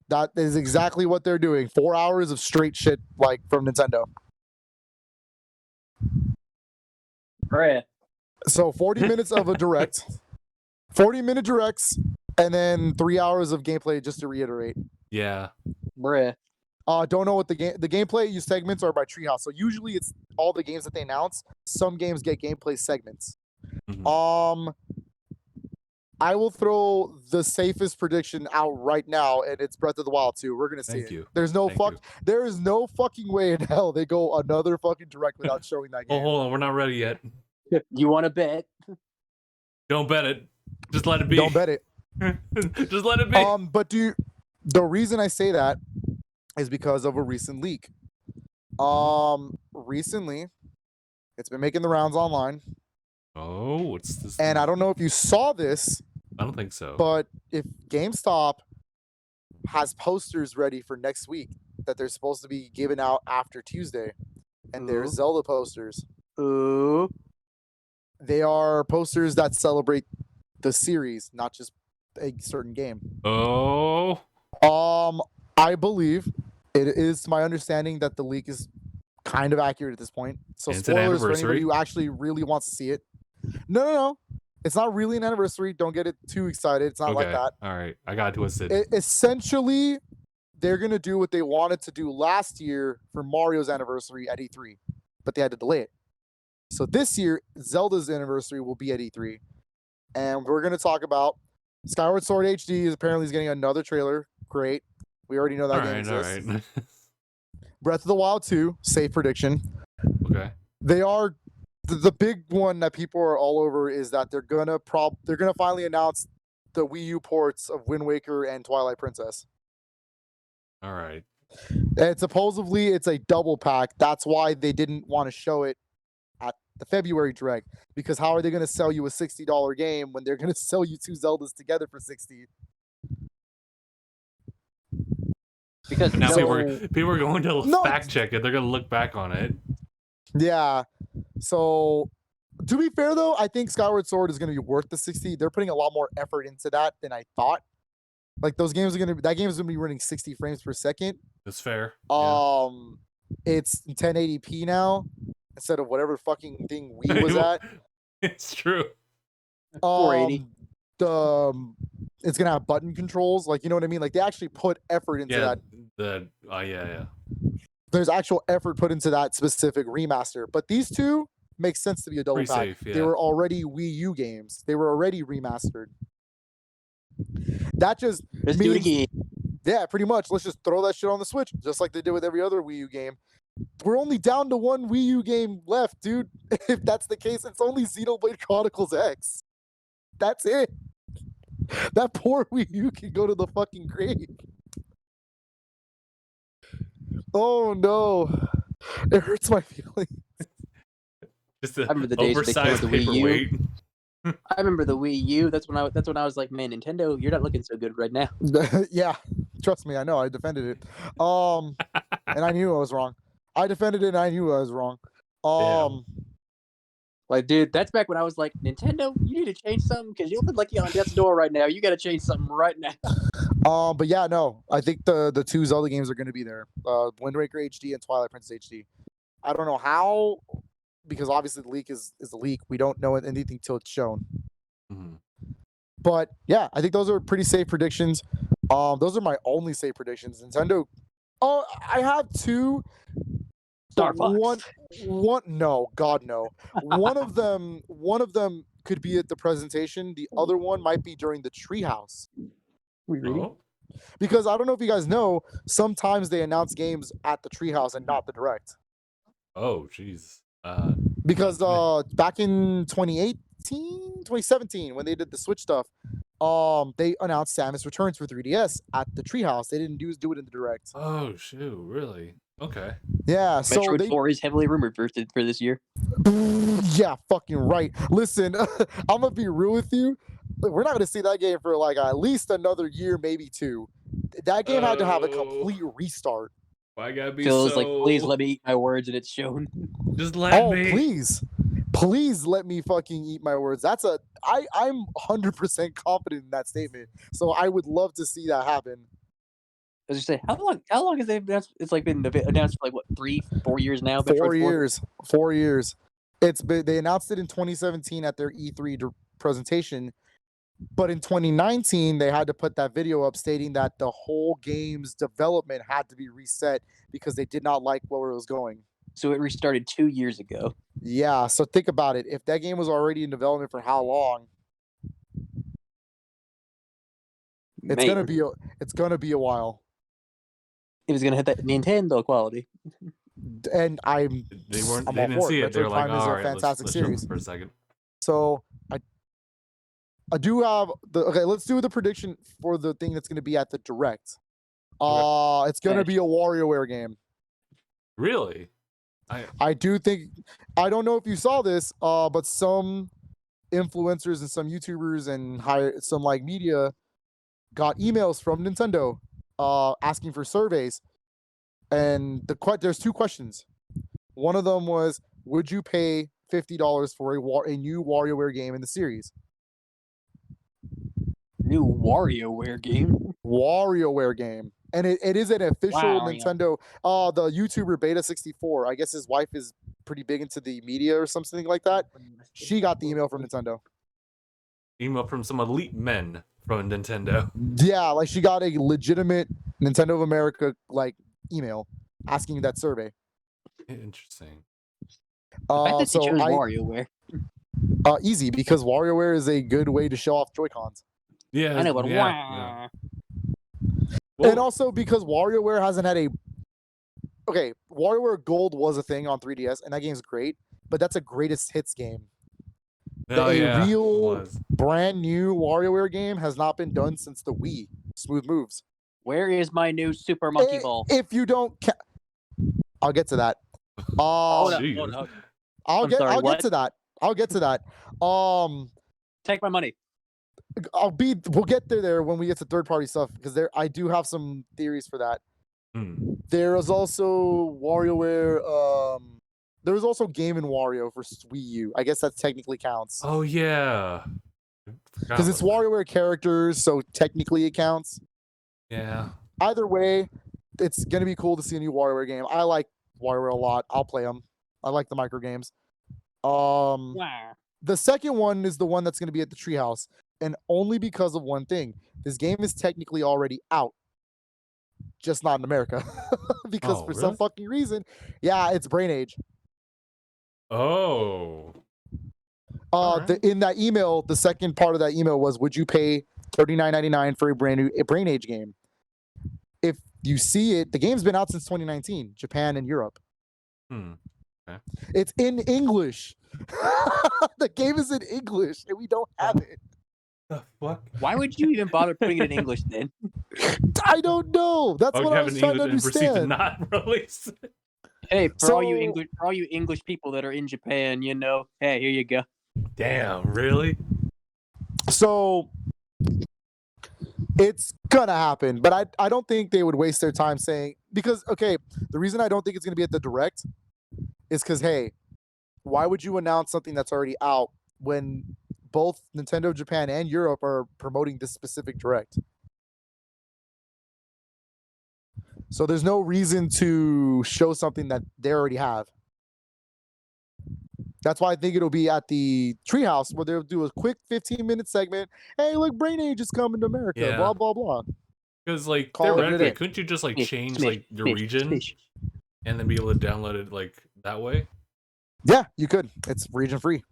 That is exactly what they're doing. 4 hours of straight shit like from Nintendo.
Bruh.
So 40 minutes of a direct, 40-minute directs, and then 3 hours of gameplay. Just to reiterate.
Yeah.
Bruh.
Don't know what the gameplay segments are by Treehouse. So usually it's all the games that they announce. Some games get gameplay segments.
Mhm.
I will throw the safest prediction out right now, and it's Breath of the Wild 2. We're gonna see
Thank
it.
you.
There's no
Thank you.
there is no fucking way in hell they go another fucking direct without showing that
Oh,
game.
hold on. We're not ready yet.
You want to bet?
Don't bet it. Just let it be.
Don't bet it.
Just let it be.
But the reason I say that is because of a recent leak. Recently, it's been making the rounds online.
Oh, what's this?
And I don't know if you saw this,
I don't think so.
but if GameStop has posters ready for next week that they're supposed to be given out after Tuesday, and they're
Ooh.
Zelda posters.
Ooh.
They are posters that celebrate the series, not just a certain game.
Oh.
I believe it is my understanding that the leak is kind of accurate at this point. So
And it's an
spoilers for
anniversary.
anybody who actually really wants to see it. No. It's not really an anniversary. Don't get it too excited. It's not like that.
All right. I got twisted.
Essentially, they're going to do what they wanted to do last year for Mario's anniversary at E3, but they had to delay it. So this year, Zelda's anniversary will be at E3. And we're going to talk about Skyward Sword HD is apparently getting another trailer. Great. We already know that game exists.
All right.
Breath of the Wild 2, safe prediction.
Okay.
They are the big one that people are all over is that they're gonna finally announce the Wii U ports of Wind Waker and Twilight Princess.
All right.
And supposedly it's a double pack. That's why they didn't want to show it at the February direct, because how are they going to sell you a $60 game when they're going to sell you two Zeldas together for $60?
Because
Now
no,
people are going to
No.
fact check it. They're going to look back on it.
Yeah. So to be fair though, I think Skyward Sword is going to be worth the 60. They're putting a lot more effort into that than I thought. Like that game is going to be running 60 frames per second.
That's fair.
It's 1080p now instead of whatever fucking thing Wii was at.
It's true.
480.
It's gonna have button controls, like, you know what I mean? Like they actually put effort into that.
Yeah.
There's actual effort put into that specific remaster. But these two make sense to be a double
Pretty
pack.
safe, yeah.
They were already Wii U games. They were already remastered. That just
let's do it again.
Yeah, pretty much. Let's just throw that shit on the Switch, just like they did with every other Wii U game. We're only down to one Wii U game left, dude. If that's the case, it's only Xenoblade Chronicles X. That's it. That poor Wii U can go to the fucking grave. Oh no. It hurts my feelings.
Just an
I remember the days when they came
oversized
with the Wii U.
paperweight.
I remember the Wii U. That's when I was like, man, Nintendo, you're not looking so good right now.
Yeah, trust me, I know. I defended it. And I knew I was wrong. I defended it and I knew I was wrong.
Like, dude, that's back when I was like, Nintendo, you need to change something because you look like you're on death's door right now. You got to change something right now.
But yeah, no, I think the two Zelda games are going to be there. Wind Waker HD and Twilight Princess HD. I don't know how, because obviously the leak is the leak. We don't know anything till it's shown.
Mm-hmm.
But yeah, I think those are pretty safe predictions. Those are my only safe predictions. Nintendo. Oh, I have two.
Star Fox.
One. No, God no. One of them could be at the presentation. The other one might be during the Treehouse.
Oh.
Because I don't know if you guys know, sometimes they announce games at the Treehouse and not the direct.
Oh, jeez.
Because back in 2017, when they did the Switch stuff, they announced Samus Returns for 3DS at the Treehouse. They didn't do it in the direct.
Oh shoot! Really? Okay.
Yeah. So
Metroid 4 is heavily rumored for this year.
Yeah, fucking right. Listen, I'm gonna be real with you. We're not gonna see that game for like at least another year, maybe 2. That game had to have a complete restart.
Why gotta be
Phil's
so?
like, please let me eat my words, and it's shown.
Just let me.
Please let me fucking eat my words. I'm 100% confident in that statement. So I would love to see that happen.
I was just say, how long has they announced? It's like been announced for like what 3-4 years now.
4 years. 4 years. They announced it in 2017 at their E3 presentation, but in 2019 they had to put that video up stating that the whole game's development had to be reset because they did not like where it was going.
So it restarted 2 years ago.
Yeah, so think about it. If that game was already in development for how long? It's gonna be a while.
It was gonna hit that Nintendo quality.
And
they didn't see it. They're like, all right, let's
series
for a second.
So I do have let's do the prediction for the thing that's going to be at the direct. It's going to be a WarioWare game.
Really?
I do think, I don't know if you saw this, but some influencers and some YouTubers and some like media got emails from Nintendo asking for surveys. And there's 2 questions. One of them was, would you pay $50 for a new WarioWare game in the series?
New WarioWare game?
WarioWare game. And it is an official Nintendo. The YouTuber Beta64, I guess his wife is pretty big into the media or something like that. She got the email from Nintendo.
Email from some elite men from Nintendo.
Yeah, like she got a legitimate Nintendo of America like email asking that survey.
Interesting.
I think they chose WarioWare.
Easy, because WarioWare is a good way to show off Joy-Cons.
Yeah,
I know, but
yeah.
And also because WarioWare hasn't had a... Okay, WarioWare Gold was a thing on 3DS, and that game's great, but that's a greatest hits game. Real brand new WarioWare game has not been done since the Wii. Smooth Moves.
Where is my new Super Monkey Ball?
If you don't... I'll get to that.
I'll get
to that. I'll get to that.
Take my money.
We'll get there when we get to third-party stuff, because I do have some theories for that. There is also WarioWare. There was also Game & Wario for Wii U. I guess that technically counts.
Oh yeah,
because it's WarioWare characters, so technically it counts.
Yeah.
Either way, it's gonna be cool to see a new WarioWare game. I like WarioWare a lot. I'll play them. I like the micro games. The second one is the one that's going to be at the Treehouse, and only because of one thing. This game is technically already out, just not in America, because for some fucking reason, it's Brain Age.
Oh.
In that email, the second part of that email was, would you pay $39.99 for a brand new Brain Age game? If you see it, the game's been out since 2019, Japan and Europe.
Okay.
It's in English. The game is in English, and we don't have it.
The fuck?
Why would you even bother putting it in English then?
I don't know. That's what I was trying to understand.
Not release.
Hey, for all you English people that are in Japan, hey, here you go.
Damn, really?
So it's gonna happen, but I don't think they would waste their time saying, because the reason I don't think it's gonna be at the direct is because, hey, why would you announce something that's already out when both Nintendo Japan and Europe are promoting this specific direct? So there's no reason to show something that they already have. That's why I think it'll be at the Treehouse, where they'll do a quick 15-minute segment. Hey, look, Brain Age is coming to America. Blah blah blah.
Because theoretically, couldn't you just change your region and then be able to download it that way?
Yeah, you could. It's region free.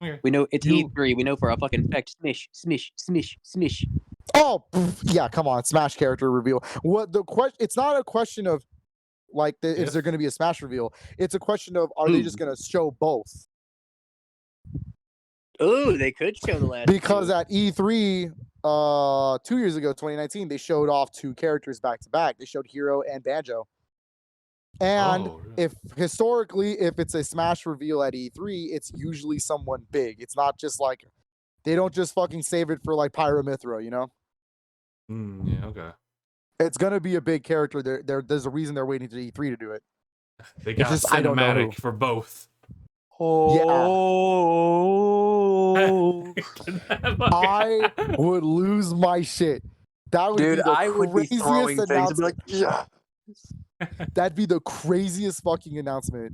Okay. We know it's E3. We know for a fucking fact. Smish.
Oh yeah, come on, Smash character reveal. What the question? It's not a question of is there going to be a Smash reveal? It's a question of, are they just going to show both?
Ooh, they could show the last.
Because at E3 2 years ago, 2019, they showed off 2 characters back to back. They showed Hero and Banjo. And
Oh, really?
if historically, if it's a Smash reveal at E3, it's usually someone big. It's not just like they don't just fucking save it for like Pyramithra, you know?
Yeah, okay.
It's gonna be a big character. There's a reason they're waiting to E3 to do it.
They
It's
got
just I don't know who.
cinematic for both.
Oh,
I would lose my shit. That would
dude,
be the
I would be
craziest
throwing things and be like,
announcement. That'd be the craziest fucking announcement.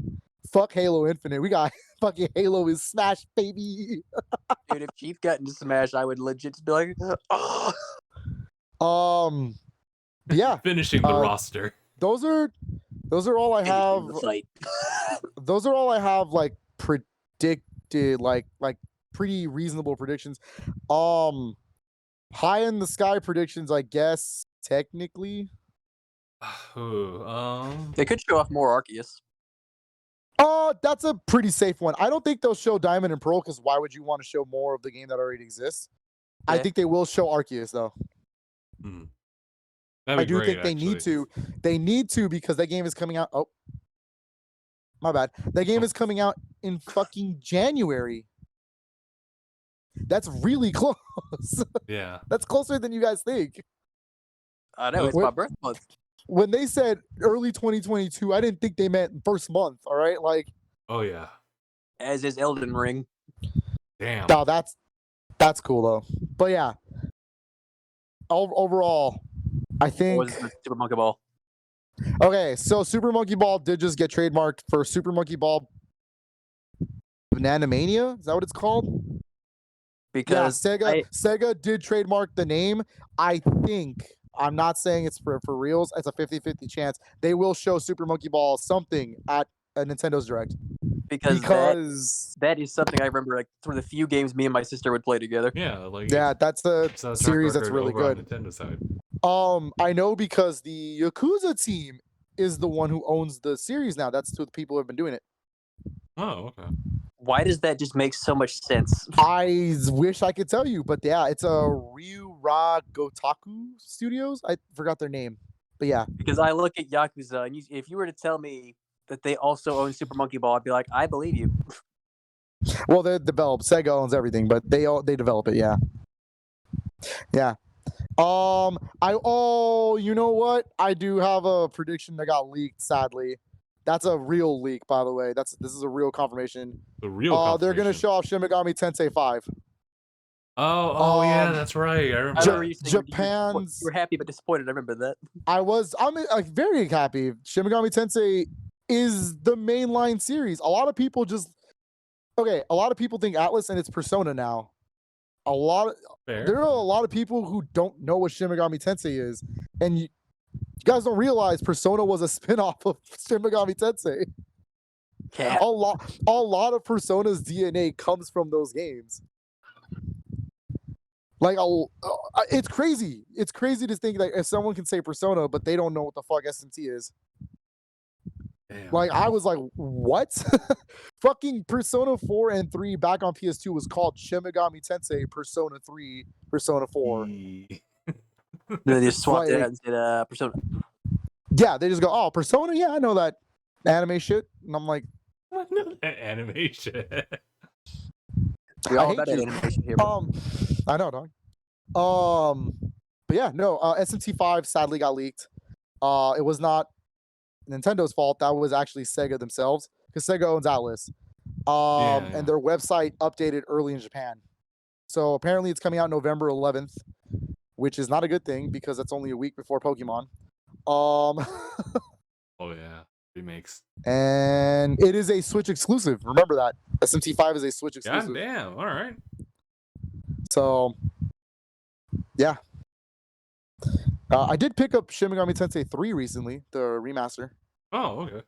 Fuck Halo Infinite. We got fucking Halo is Smash, baby.
dude, if Chief got into Smash, I would legit just be like, oh.
Yeah.
Finishing the roster.
Those are all I have. Those are all I have like predicted, like pretty reasonable predictions. High in the sky predictions, I guess, technically.
They could show off more Arceus.
That's a pretty safe one. I don't think they'll show Diamond and Pearl, because why would you want to show more of the game that already exists? Yeah. I think they will show Arceus though. I do think they need to. They need to, because that game is coming out. Oh, my bad. That game is coming out in fucking January. That's really close.
Yeah.
That's closer than you guys think.
I know, it's my birth month.
When they said early 2022, I didn't think they meant first month, all right? Like,
oh yeah.
As is Elden Ring.
Damn.
No, that's cool though. But yeah. Overall, I think
Super Monkey Ball.
Okay, so Super Monkey Ball did just get trademarked for Super Monkey Ball Banana Mania. Is that what it's called?
Because
Sega did trademark the name. I think, I'm not saying it's for reals, it's a 50-50 chance they will show Super Monkey Ball something at a Nintendo's Direct.
Because that is something I remember, like, from the few games me and my sister would play together.
Yeah,
that's a series that's really good.
On Nintendo side.
I know, because the Yakuza team is the one who owns the series now. That's who the people who have been doing it.
Oh, okay.
Why does that just make so much sense?
I wish I could tell you, but yeah, it's a Ryura Gotoku Studios. I forgot their name, but yeah.
Because I look at Yakuza, and if you were to tell me that they also own Super Monkey Ball, I'd be like, I believe you.
Well, they develop. Sega owns everything, but they develop it. Yeah. Yeah. You know what? I do have a prediction that got leaked, sadly. That's a real leak, by the way. This is a real confirmation.
The real confirmation.
They're gonna show off Shin Megami Tensei 5.
Oh yeah, that's right. I remember.
Japan's.
You were happy but disappointed. I remember that.
I'm very happy. Shin Megami Tensei is the mainline series. A lot of people think Atlas and it's Persona now. There are a lot of people who don't know what Shin Megami Tensei is, and you guys don't realize Persona was a spin-off of Shin Megami Tensei.
Yeah.
A lot of Persona's DNA comes from those games. Like, it's crazy. It's crazy to think that if someone can say Persona, but they don't know what the fuck SMT is.
Damn.
Like, I was like, what? Fucking Persona 4 and 3 back on PS2 was called Shin Megami Tensei Persona 3, Persona 4.
They just swapped it out and said Persona.
Yeah, they just go, oh, Persona? Yeah, I know that anime shit. And I'm like,
I know that anime shit.
We're all about that animation here.
I know, dog. But yeah, no, SMT5 sadly got leaked. It was not Nintendo's fault. That was actually Sega themselves, because Sega owns Atlas. And their website updated early in Japan. So apparently it's coming out November 11th, which is not a good thing, because that's only a week before Pokemon.
Oh yeah, remakes.
And it is a Switch exclusive. Remember that. SMT5 is a Switch exclusive.
God damn, all right.
So, yeah. I did pick up Shin Megami Tensei 3 recently, the remaster.
Oh, okay.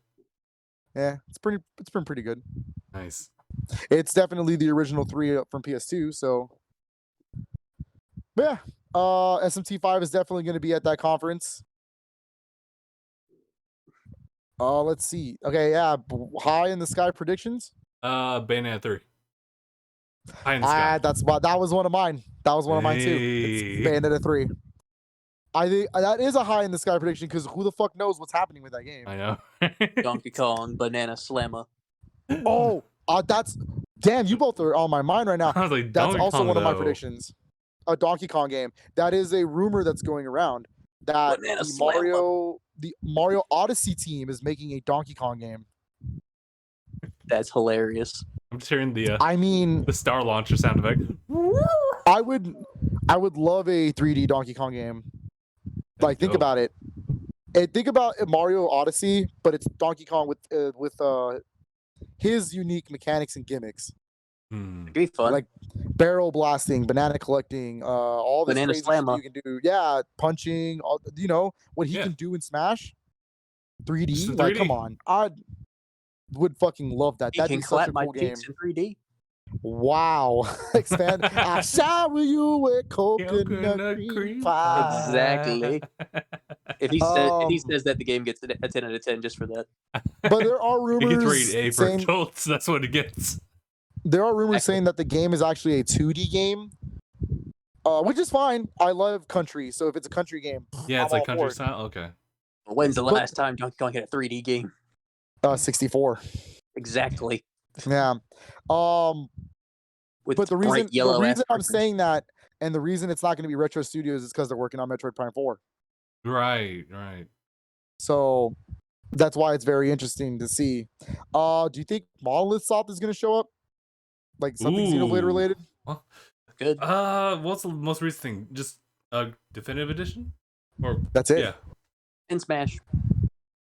Yeah, it's been pretty good.
Nice.
It's definitely the original 3 from PS2, so. But yeah, SMT5 is definitely going to be at that conference. Let's see. Okay, yeah, high in the sky predictions.
Bayonetta 3. High in the sky.
That was one of mine. That was one of mine too. It's Bayonetta 3. I think that is a high in the sky prediction because who the fuck knows what's happening with that game?
I know.
Donkey Kong Banana Slammer.
Oh, that's damn. You both are on my mind right now.
I was like,
That's
Donkey
also
Kong,
one of my
though.
predictions. A Donkey Kong game. That is a rumor that's going around that
Banana Slammer.
the Mario Odyssey team is making a Donkey Kong game.
That's hilarious.
I'm just hearing the
I mean,
the star launcher sound effect.
I would love a 3D Donkey Kong game. Like, think about it. And think about Mario Odyssey, but it's Donkey Kong with his unique mechanics and gimmicks.
It'd be fun.
Like barrel blasting, banana collecting, all this
Banana
crazy
Slammer.
shit you can do. Yeah, punching. All, you know what he can do in Smash. 3D. Like, come on, I would fucking love that.
He
That'd
can
be such
clap
a
my
cool game.
cheeks in 3D.
Wow. Expand. I shower you with coconut cream pie.
Exactly. If he says that, the game gets a 10 out of 10 just for that.
But there are
It gets
rumors
rated A for
saying
adults. That's what it gets.
there are rumors saying that the game is actually a 2D game, which is fine. I love country, so if it's a country game,
Yeah, it's
I'm
like
all for
country
it.
style. Okay.
When's the last time Donkey Kong had a 3D game?
64.
Exactly.
Yeah.
With
But the
bright yellow
reason I'm
markers.
saying that, and the reason it's not going to be Retro Studios, is because they're working on Metroid Prime 4.
Right.
So that's why it's very interesting to see. Do you think Monolith Soft is going to show up? Like something Xenoblade related?
Well,
Good.
What's the most recent thing? Just a definitive edition? Or
That's it.
Yeah.
In Smash.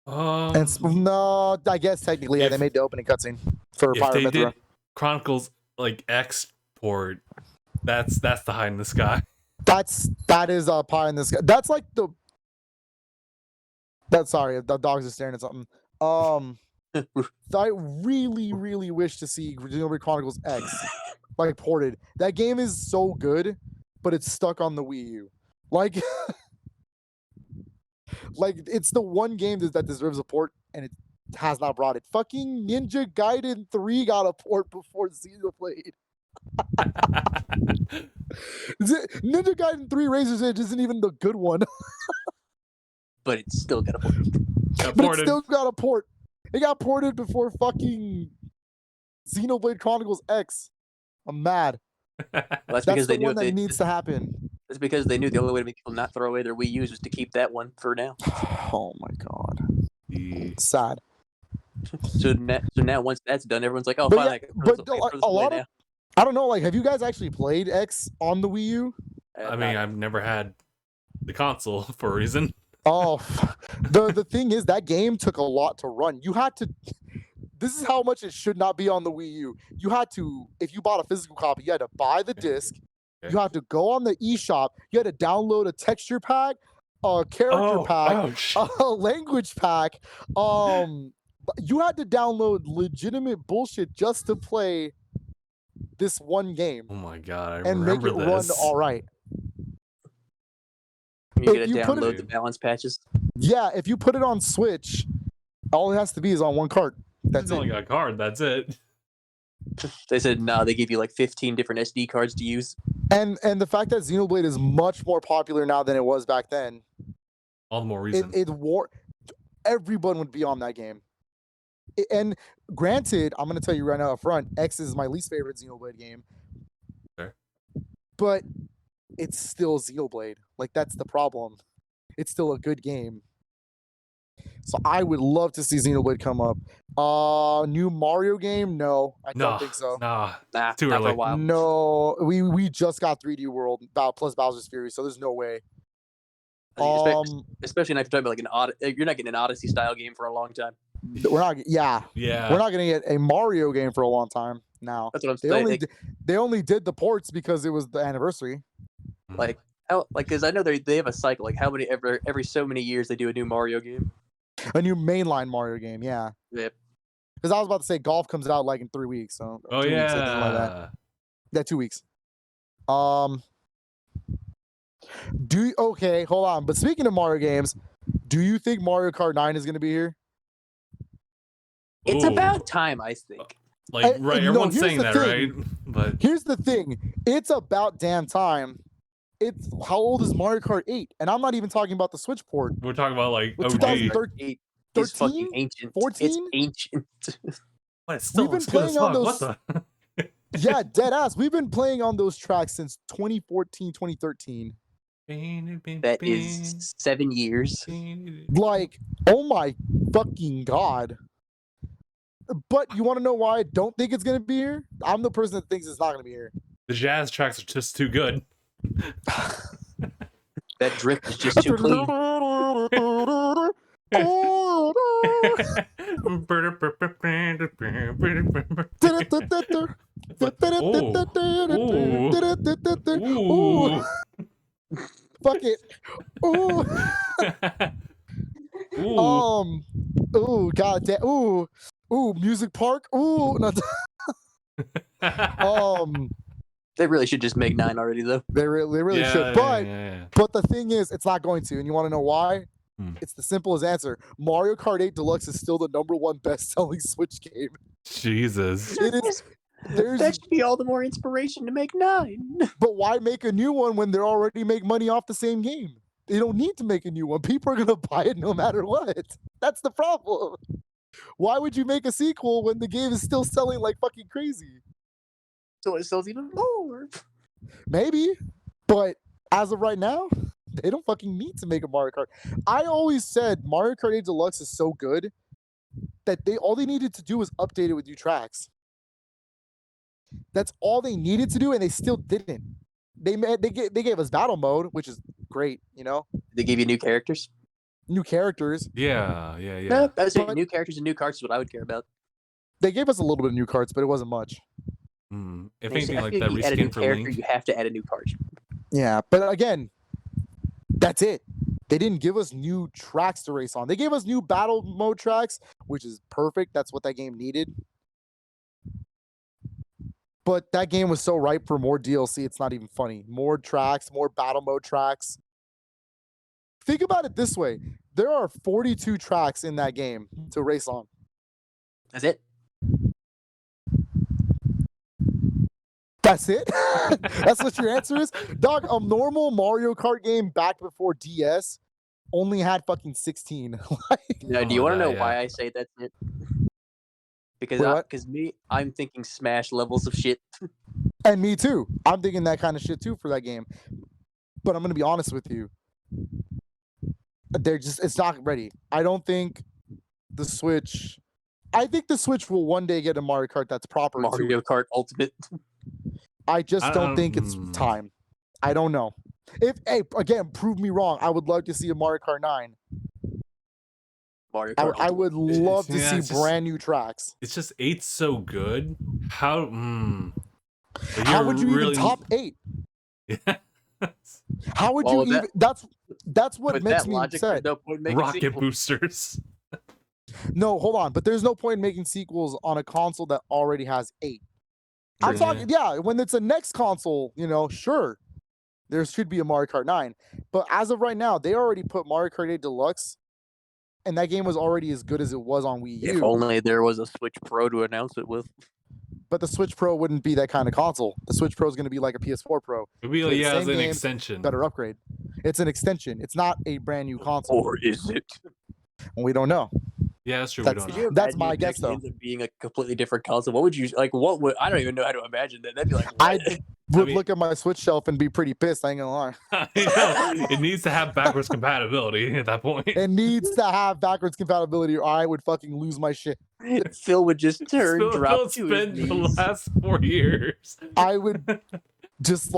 No, I guess technically, yeah, they made the opening cutscene for
if
Fire
they
Mythra.
did Chronicles like export, that's the high in the sky.
That is a pie in the sky. That's like the. Sorry, the dogs are staring at something. I really, really wish to see Xenoblade Chronicles X like ported. That game is so good, but it's stuck on the Wii U. Like, like it's the one game that deserves a port, and it has not brought it. Fucking Ninja Gaiden 3 got a port before Xenoblade. Ninja Gaiden 3 Razor's Edge isn't even the good one.
But it's still got a port.
But it still got a port. It got ported before fucking Xenoblade Chronicles X. I'm mad.
That's
because the one that needs to happen.
That's because they knew the only way to make people not throw away their Wii U's was to keep that one for now.
Oh my god. Sad.
So now once that's done, everyone's like, oh,
But
fine.
yeah,
I can
but
throw this
a
away
lot of,
now.
I don't know, like, have you guys actually played X on the Wii U?
I mean, I've never had the console for a reason.
Oh, the thing is, that game took a lot to run. You had to. This is how much it should not be on the Wii U. You had to, if you bought a physical copy, you had to buy the disc.
Okay.
You had to go on the eShop. You had to download a texture pack, a character pack, a language pack. You had to download legitimate bullshit just to play this one game.
Oh my god,
and make it run all right.
You gotta download the balance patches.
Yeah, if you put it on Switch, all it has to be is on one card. That's
it. Only got a card. That's it.
They said no. They give you like 15 different SD cards to use.
And the fact that Xenoblade is much more popular now than it was back then.
All the more reason.
Everyone would be on that game. And granted, I'm gonna tell you right now up front, X is my least favorite Xenoblade game.
Sure. But
it's still Xenoblade. Like, that's the problem. It's still a good game. So I would love to see Xenoblade come up. New Mario game? No, I don't think so.
Nah,
too early. For a while.
No, we just got 3D World plus Bowser's Fury, so there's no way.
Especially not if you're talking about like you're not getting an Odyssey style game for a long time.
We're not. Yeah. We're not gonna get a Mario game for a long time now.
That's what I'm saying.
They only did the ports because it was the anniversary.
Like because I know they have a cycle. Like how many every so many years they do a new Mario game.
A new mainline Mario game, yeah.
Yep.
Because I was about to say golf comes out like in 3 weeks. So.
Oh
2
yeah.
weeks, something like that. Yeah, 2 weeks. Okay, hold on. But speaking of Mario games, do you think Mario Kart 9 is going to be here?
It's about time, I think.
Like, right, everyone's saying that, right?
But here's the thing. It's about damn time. it's how old is Mario Kart 8? And I'm not even talking about the Switch port.
We're talking about like
With
OG.
2013,
It's fucking ancient.
14?
It's ancient.
But it's still
We've been
it's good as
playing on
fuck.
those-
What the?
Yeah, dead ass. We've been playing on those tracks since 2014, 2013.
That is 7 years.
Like, oh my fucking god. But you want to know why I don't think it's going to be here? I'm the person that thinks it's not going to be here.
The jazz tracks are just too good.
That drift is just too clean.
Ooh. Fuck it. Ooh. Ooh, god damn. Ooh. Ooh, Music Park. Ooh. No.
They really should just make 9 already, though.
They really should. But the thing is, it's not going to. And you want to know why? It's the simplest answer. Mario Kart 8 Deluxe is still the #1 best-selling Switch game.
Jesus.
It is.
That should be all the more inspiration to make 9.
But why make a new one when they're already make money off the same game? They don't need to make a new one. People are gonna buy it no matter what. That's the problem. Why would you make a sequel when the game is still selling like fucking crazy?
So it sells even more.
Maybe, but as of right now, they don't fucking need to make a Mario Kart. I always said Mario Kart 8 Deluxe is so good that all they needed to do was update it with new tracks. That's all they needed to do, and they still didn't. They gave us battle mode, which is great, you know.
They gave you new characters.
New characters.
Yeah.
No, I would say new characters and new cards is what I would care about.
They gave us a little bit of new cards, but it wasn't much.
If anything, like that
reskin
reskin for
character,
Link.
you have to add a new card.
Yeah, but again, that's it. They didn't give us new tracks to race on. They gave us new battle mode tracks, which is perfect. That's what that game needed. But that game was so ripe for more DLC, it's not even funny. More tracks, more battle mode tracks. Think about it this way. There are 42 tracks in that game to race on.
That's it?
That's it? That's what your answer is? Dog, a normal Mario Kart game back before DS only had fucking 16.
Now, do you want to know why I say that's it? Because I'm thinking Smash levels of shit.
And me too. I'm thinking that kind of shit too for that game. But I'm going to be honest with you. It's not ready. I don't think the Switch... I think the Switch will one day get a Mario Kart that's proper.
Mario Kart Ultimate.
I just don't think it's time. I don't know. Again, prove me wrong. I would love to see a Mario Kart 9.
Mario Kart
I would love to see brand new tracks.
It's just 8's so good. How
would you even top 8? How would you even? That's what makes me upset.
No
rocket boosters.
No, hold on. But there's no point in making sequels on a console that already has 8. I'm talking, when it's a next console, sure, there should be a Mario Kart 9. But as of right now, they already put Mario Kart 8 Deluxe, and that game was already as good as it was on Wii U.
If only there was a Switch Pro to announce it with.
But the Switch Pro wouldn't be that kind of console. The Switch Pro is going to be like a PS4 Pro.
It'd be as an extension.
Better upgrade. It's an extension. It's not a brand new console.
Or is it?
We don't know.
Yeah, that's true. We don't know.
That's my guess, though.
Ends up being a completely different console. What would you like? I don't even know how to imagine that. That'd be like.
I would look at my Switch shelf and be pretty pissed. I ain't gonna lie.
It needs to have backwards compatibility at that point.
It needs to have backwards compatibility, or I would fucking lose my shit.
Phil would just drop
Phil
to
spent
his
the
knees.
last 4 years.
I would just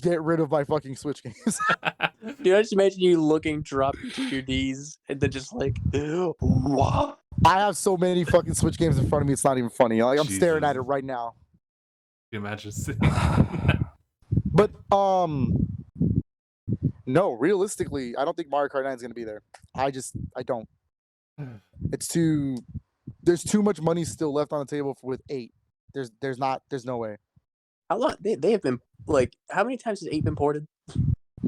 get rid of my fucking Switch games.
Dude, I just imagine you dropping to your knees, and then just what?
I have so many fucking Switch games in front of me, it's not even funny. I'm staring at it right now.
Can you imagine?
But no, realistically, I don't think Mario Kart 9 is gonna be there. I don't. There's too much money still left on the table with 8. There's no way.
How long they have been how many times has 8 been ported?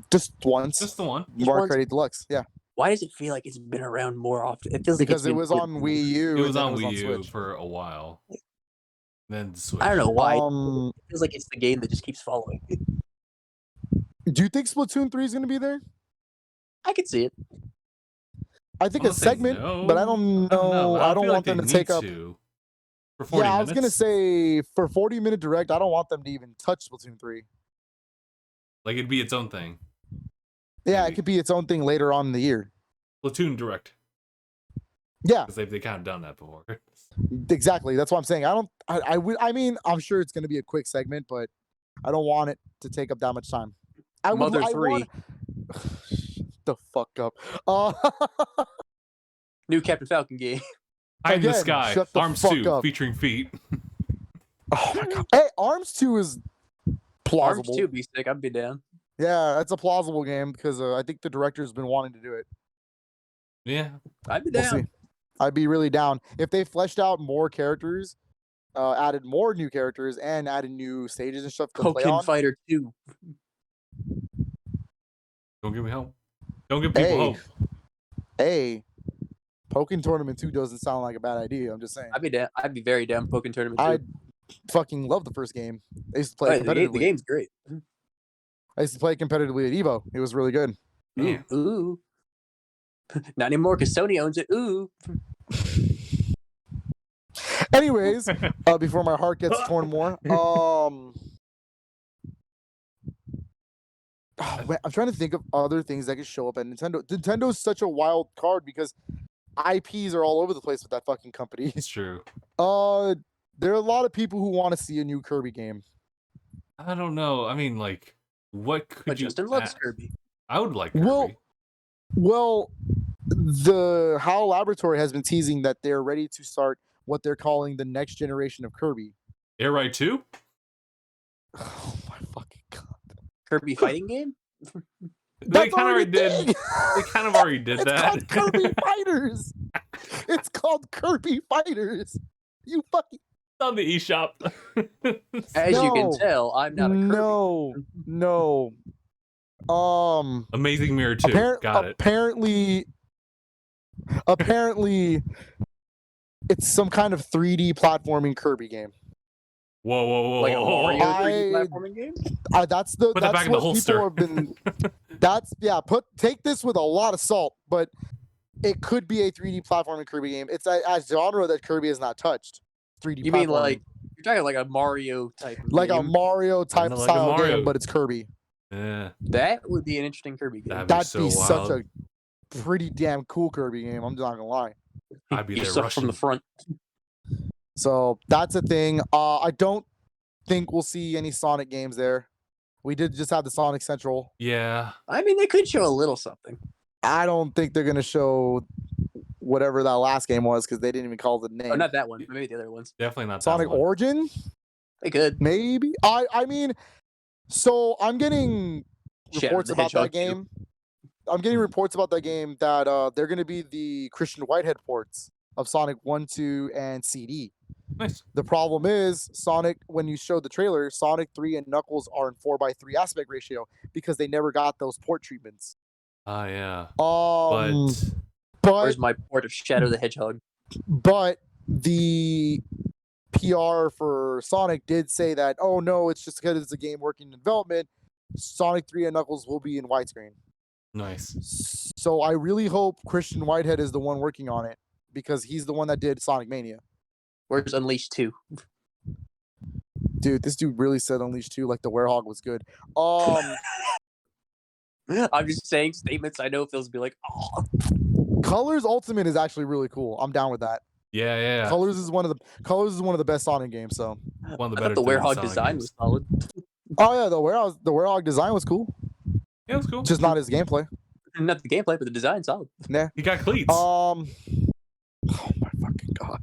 Just once.
Just the one.
Mario Kart 8 Deluxe, yeah.
Why does it feel like it's been around more often? It feels
because it was on Wii U.
It was on Wii U
Switch
for a while. Then Switch.
I don't know why. It feels like it's the game that just keeps following.
Do you think Splatoon 3 is going to be there?
I could see it.
I think
I'm
a
gonna say
segment,
no.
but I don't know. I don't
feel
want
like
them to
they
take
need
up.
to for 40
Yeah, I
minutes.
was gonna say for 40-minute direct, I don't want them to even touch Splatoon 3.
Like it'd be its own thing.
Yeah,
Maybe.
it could be its own thing later on in the year.
Splatoon direct.
Yeah,
Because they kind of done that before.
exactly. That's what I'm saying. I mean, I'm sure it's gonna be a quick segment, but I don't want it to take up that much time.
Mother 3.
The fuck up.
New Captain Falcon game.
High in the
Again,
Sky,
shut the
Arms
fuck
2,
up.
featuring feet.
Oh my god. Hey, Arms 2 is plausible.
Arms 2 be sick. I'd be down.
Yeah, that's a plausible game because I think the director's been wanting to do it.
Yeah.
I'd be
We'll
down.
see. I'd be really down if they fleshed out more characters, added more new characters, and added new stages and stuff to play
Pokken
on.
Fighter 2.
Don't give me hope. Don't give people hope.
Hey, Pokken Tournament 2 doesn't sound like a bad idea. I'm just saying.
I'd be down. I'd be very down. Pokken Tournament 2.
I fucking love the first game. I used to play it competitively.
The game's great.
I used to play competitively at Evo. It was really good.
Yeah.
Ooh. Not anymore because Sony owns it. Ooh.
Anyways, before my heart gets torn more, I'm trying to think of other things that could show up at Nintendo. Nintendo's such a wild card because IPs are all over the place with that fucking company.
It's true.
There are a lot of people who want to see a new Kirby game.
I don't know. I mean, like, what could
But
you
Justin loves
add?
Kirby.
I would like Kirby.
Well, the HAL Laboratory has been teasing that they're ready to start what they're calling the next generation of Kirby.
Air Ride 2?
Oh my fucking god.
Kirby fighting game?
They kind of already did. They kind of already did that.
It's called Kirby Fighters. It's called Kirby Fighters. You fucking
On the eShop.
As you can tell, I'm not a Kirby.
No.
Amazing Mirror 2. Got it.
Apparently, it's some kind of 3D platforming Kirby game.
Whoa.
Like a Mario 3D platforming game?
That's
Put that back in the holster.
People have been. Take this with a lot of salt, but it could be a 3D platforming Kirby game. It's a genre that Kirby has not touched. 3D.
You mean like you're talking like a Mario type?
Like
game.
a Mario type
Like
style
Mario.
game, but it's Kirby.
Yeah.
That would be an interesting Kirby game.
That'd be such a pretty damn cool Kirby game. I'm not gonna lie.
I'd be there
Stuff
rushing
from the front.
So that's a thing. I don't think we'll see any Sonic games there. We did just have the Sonic Central.
Yeah.
I mean, they could show a little something.
I don't think they're gonna show whatever that last game was because they didn't even call the name.
Oh, not that one. But maybe the other ones.
Definitely not
Sonic
that one.
Origin.
They could.
Maybe. I mean, so I'm getting reports about that game. I'm getting reports about that game that they're gonna be the Christian Whitehead ports of Sonic 1, 2, and CD.
Nice.
The problem is Sonic, when you showed the trailer, Sonic 3 and Knuckles are in 4:3 aspect ratio because they never got those port treatments.
Oh, yeah.
But
Where's my port of Shadow the Hedgehog?
But the PR for Sonic did say that, oh no, it's just because it's a game working in development. Sonic 3 and Knuckles will be in widescreen.
Nice.
So I really hope Christian Whitehead is the one working on it because he's the one that did Sonic Mania.
Where's Unleashed 2?
Dude, this dude really said Unleashed 2 like the Werehog was good.
I'm just saying statements I know feels be like, oh.
Colors Ultimate is actually really cool. I'm down with that.
Yeah.
Colors is one of the best Sonic games. So
one of the
I
better.
thought the Werehog design was solid.
Oh yeah, the Werehog design was cool.
Yeah, it was cool.
Just not his gameplay.
Not the gameplay, but the design solid.
Nah.
He got cleats.
Oh my fucking god.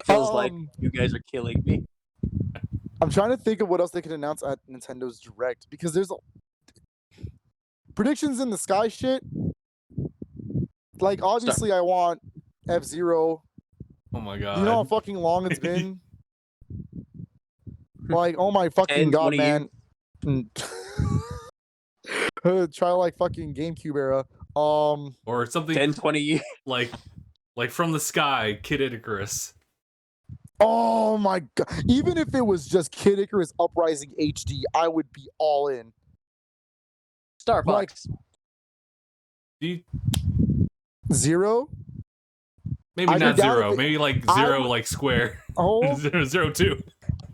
Feels like you guys are killing me.
I'm trying to think of what else they could announce at Nintendo's Direct because there's predictions in the sky shit. Like obviously I want F-Zero.
Oh my god.
You know how fucking long it's been? Like, oh my fucking
10,
god, man. Try like fucking GameCube era.
Or something
10, 20 years.
Like from the sky, Kid Icarus.
Oh my god! Even if it was just Kid Icarus Uprising HD, I would be all in.
Star
Like-
Fox.
Do you,
Zero?
maybe
I'd be
not
down
zero.
if it-
Maybe like
I
zero,
would-
like square.
Oh,
002.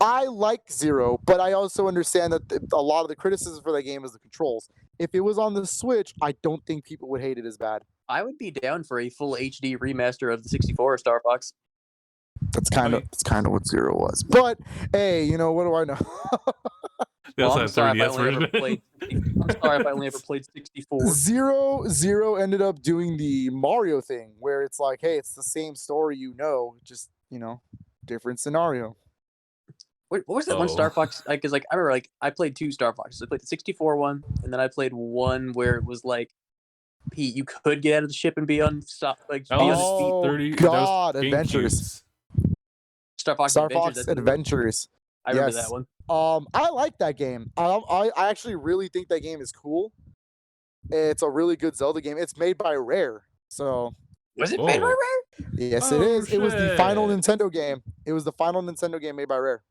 I like Zero, but I also understand that a lot of the criticism for that game is the controls. If it was on the Switch, I don't think people would hate it as bad.
I would be down for a full HD remaster of the 64 Star Fox.
That's kind of what Zero was. But hey, you know what do I know?
They also
I'm
have
sorry if I
3DS
only ever
version.
played. I'm sorry if I only ever played 64.
Zero ended up doing the Mario thing, where it's like, hey, it's the same story, just different scenario.
What was that one Star
Oh.
Fox? Because I remember I played 2 Star Foxes. I played the 64 one, and then I played one where it was like, Pete, you could get out of the ship and be on stop like be on his feet.
30.
God,
that was
Adventures.
GameCubes.
Star Fox
Star
Adventures.
Fox
that's what it was.
Adventures.
I remember
Yes.
that one.
I like that game. I actually really think that game is cool. It's a really good Zelda game. It's made by Rare, so
Was it made by
Whoa.
Rare?
yes,
Oh,
it is. It was the final
shit.
Nintendo game. It was the final Nintendo game made by Rare.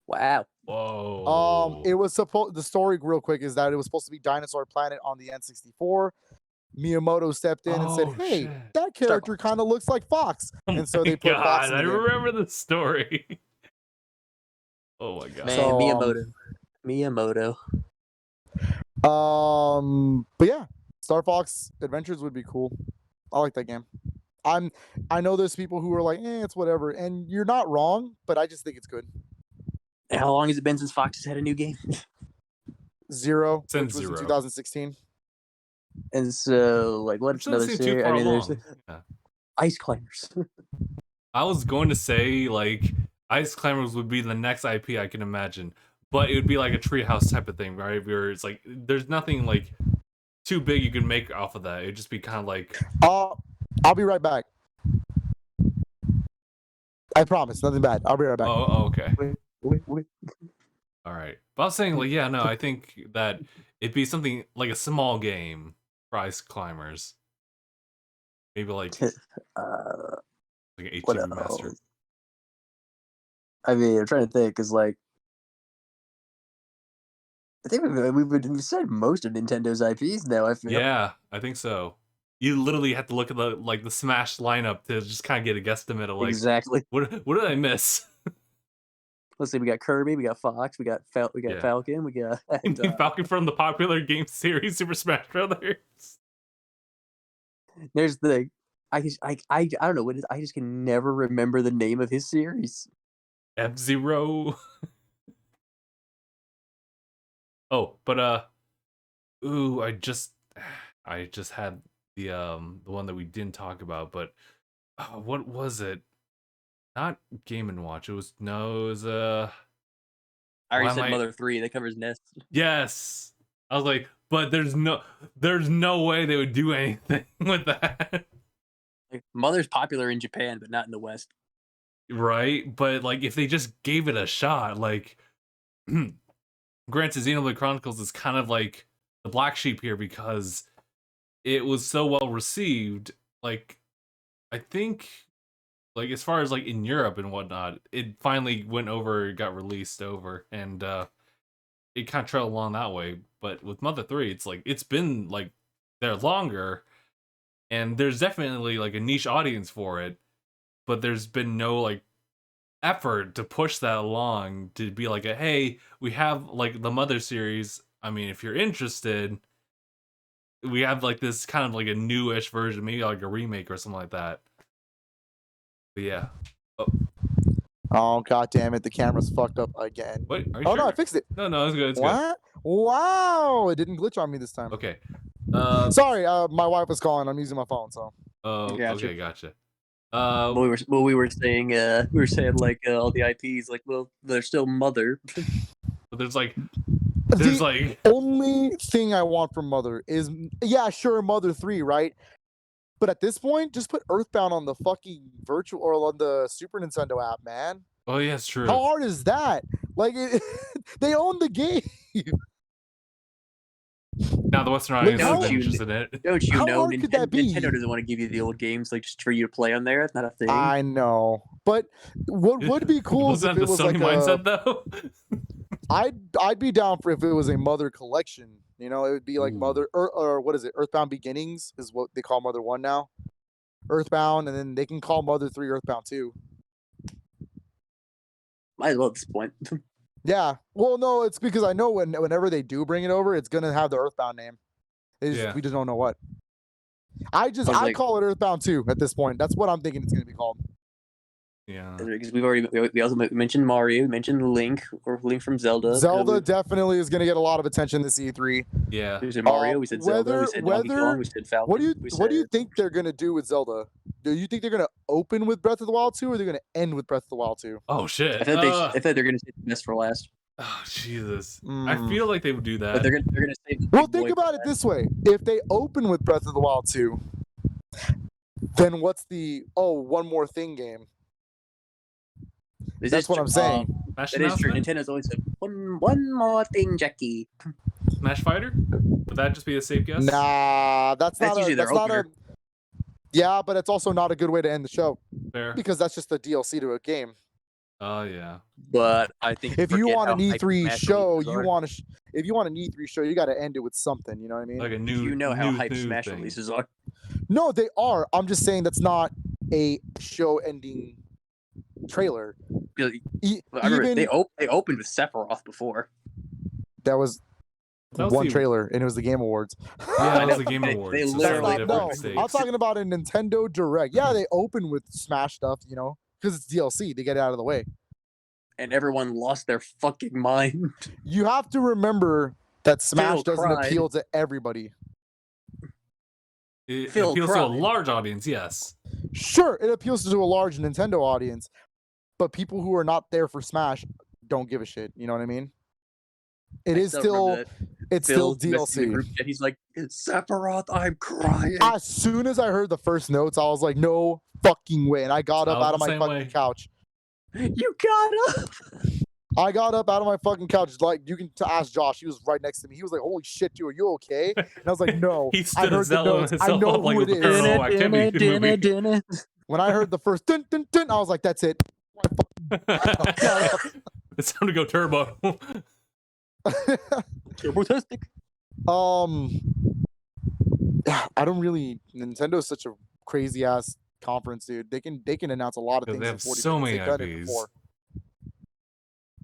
Wow.
Whoa.
It was supposed. The story, real quick, is that it was supposed to be Dinosaur Planet on the N64. Miyamoto stepped in and said,
Oh,
"Hey,
shit.
that character kind of looks like Fox," and so they put Fox in the
I
game.
remember the story. Oh my god.
Man,
So,
Miyamoto.
But yeah, Star Fox Adventures would be cool. I like that game. I know there's people who are like, it's whatever, and you're not wrong, but I just think it's good.
And how long has it been since Fox has had a new game?
Zero,
Since
which was in
Zero.
2016.
And so, like,
Which
what's
doesn't
another
seem too
series?
far
There's
along. Yeah.
Ice Climbers.
I was going to say like Ice Climbers would be the next IP I can imagine, but it would be like a treehouse type of thing, right? Where it's like there's nothing like too big you can make off of that. It'd just be kind of like
I'll be right back. I promise, nothing bad. I'll be right back.
oh okay.
Wait.
All right. But I was saying, like, yeah, no, I think that it'd be something like a small game for Ice Climbers. Maybe like an HD
What
remaster.
else? I mean, I'm trying to think, because, like, I think we've said most of Nintendo's IPs now, I feel.
Yeah, I think so. You literally have to look at the Smash lineup to just kind of get a guesstimate of like
Exactly.
what did I miss?
Let's see, we got Kirby, we got Fox, we got
Yeah.
Falcon, we got
Falcon from the popular game series Super Smash Brothers.
there's the I don't know what it is. I just can never remember the name of his series.
F-Zero. Oh, but ooh, I just had the one that we didn't talk about, but what was it? Not Game and Watch. It was
I
why
already
am
said
I-
Mother 3, that covers Nest.
Yes. I was like, but there's no way they would do anything with that.
Like, Mother's popular in Japan, but not in the West.
Right? But like if they just gave it a shot, like granted Xenoblade Chronicles is kind of like the black sheep here because it was so well received. Like I think like as far as like in Europe and whatnot, it finally went over, got released over, and it kind of trailed along that way. But with Mother 3, it's like it's been like there longer, and there's definitely like a niche audience for it, but there's been no like effort to push that along to be like hey, we have like the Mother series. I mean, if you're interested, we have like this kind of like a newish version, maybe like a remake or something like that. But yeah.
Oh god damn it! The camera's fucked up again.
Wait, are you
Oh
sure?
no, I fixed it.
No, it's good. It's good.
What? Wow! It didn't glitch on me this time.
Okay.
Sorry, my wife was calling. I'm using my phone, so.
Gotcha.
Okay, gotcha.
We were saying like all the IPs, like, well, they're still Mother.
But there's like
The only thing I want from Mother is, yeah, sure, Mother 3, right? But at this point, just put Earthbound on the fucking virtual or on the Super Nintendo app, man.
oh yeah, it's true.
How hard is that? Like, they own the game.
Now the Western
Like,
audience
how-
is interested in it.
Don't you
How
know
hard could that be?
Nintendo doesn't want to give you the old games like just for you to play on there. It's not a thing.
I know, but what would be cool is
Wasn't
if
that
it
the
was
Sony
like
mindset though?
I'd be down for if it was a Mother collection. You know, it would be like
Ooh.
Mother or what is it? Earthbound Beginnings is what they call Mother 1 now. Earthbound, and then they can call Mother 3 Earthbound 2.
Might as well at this point.
Yeah. Well, no, it's because I know whenever they do bring it over, it's gonna have the Earthbound name.
Yeah.
We just don't know what. I
like-
call it Earthbound 2 at this point. That's what I'm thinking it's gonna be called.
Yeah.
Because we also mentioned Mario, we mentioned Link or Link from Zelda.
Zelda definitely is gonna get a lot of attention this E3.
Yeah. We said Mario. We said Zelda. We said Donkey Kong. We said Falcon.
What do you think they're gonna do with Zelda? Do you think they're gonna open with Breath of the Wild 2, or they're gonna end with Breath of the Wild 2?
Oh shit.
I thought they're gonna save the best for last.
Oh Jesus. I feel like they would do that.
But they're gonna save. the
Well,
big
think
boy
about
for
it
last.
this way: if they open with Breath of the Wild 2, then what's the one more thing game?
This
That's
is
what
true.
I'm saying.
Smash
That is true.
announcement?
Nintendo's always said one more thing, Jackie.
Smash Fighter? Would that just be a safe guess?
Nah, that's
That's
not
usually
a.
their
That's not a.
opener.
Yeah, but it's also not a good way to end the show
Fair.
because that's just a DLC to a game.
Oh yeah.
But I think
If you
forget
want
how
an
hyped
E3
Smash
show,
releases are.
if you want an E3 show, you got to end it with something. You know what I mean?
Like a new.
You know how
new,
hyped
new
Smash
thing.
releases are.
No, they are. I'm just saying that's not a show-ending trailer.
Because I remember
Even
they opened with Sephiroth before.
that was
That was
one
the-
trailer, and it was the Game Awards.
Yeah, that was
know.
the Game
They
Awards. so
literally-
slightly
no,
different
I'm
stakes.
talking about a Nintendo Direct. Yeah, they open with Smash stuff, you know, because it's DLC. They get it out of the way.
And everyone lost their fucking mind.
You have to remember that Smash
Phil
doesn't
cried.
appeal to everybody.
It
Phil
appeals to a
cried.
large audience, yes.
Sure, it appeals to a large Nintendo audience, but people who are not there for Smash don't give a shit. You know what I mean? It
I
is
still
still,
remember that.
it's still
Phil messaged the
DLC.
group chat, he's like, "It's Sephiroth, I'm crying."
As soon as I heard the first notes, I was like, no fucking way. And I got up
I was
out of
the
my
same
fucking
way.
couch.
You got up.
I got up out of my fucking couch. Like, you can ask Josh. He was right next to me. He was like, holy shit, dude, are you okay? And I was like, no.
He
I
stood
heard the notes. I
himself
know
up like
who
with
it
the
is.
Paranormal Activity movie.
When I heard the first dun dun dun, I was like, that's it.
It's time to go turbo.
Turbo-tastic.
I don't really. Nintendo is such a crazy ass conference, dude. They can announce a lot of
They
things in
have
40
so
minutes.
many
They've done it
IPs.
before.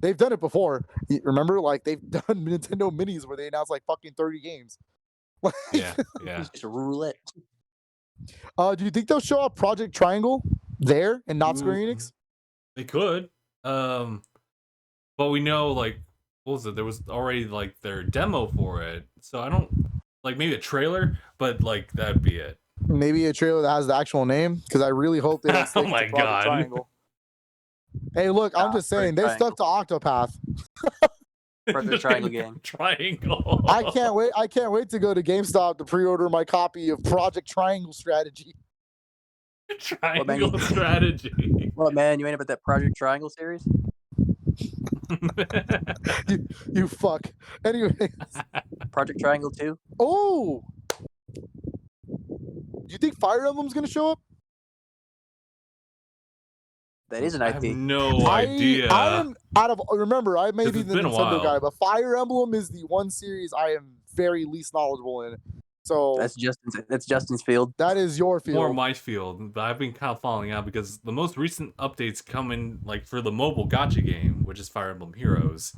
They've done it before. Remember, like they've done Nintendo Minis where they announce like fucking 30 games. Like,
Yeah, yeah.
It's just a roulette.
do you think they'll show up Project Triangle there and not Square
Ooh.
Enix?
They could. But we know like what was it? There was already like their demo for it. So I don't like maybe a trailer, but like that'd be it.
Maybe a trailer that has the actual name, because I really hope they don't stick
Oh my
to Project
God.
Triangle. Hey, look, I'm just saying they stuck to Octopath.
Project Triangle game.
Triangle.
I can't wait. I can't wait to go to GameStop to pre-order my copy of Project Triangle Strategy.
Triangle strategy.
What, man? You ain't about that Project Triangle series?
You fuck. Anyway,
Project Triangle 2?
oh, you think Fire Emblem's gonna show up?
That is an
I have
IP.
no idea.
I am out of. Remember, I may be
it's
the
been a
Nintendo
while.
guy, but Fire Emblem is the one series I am very least knowledgeable in. So
That's Justin's field.
that is your field.
More my field, but I've been kind of falling out because the most recent updates come in like for the mobile gacha game, which is Fire Emblem Heroes.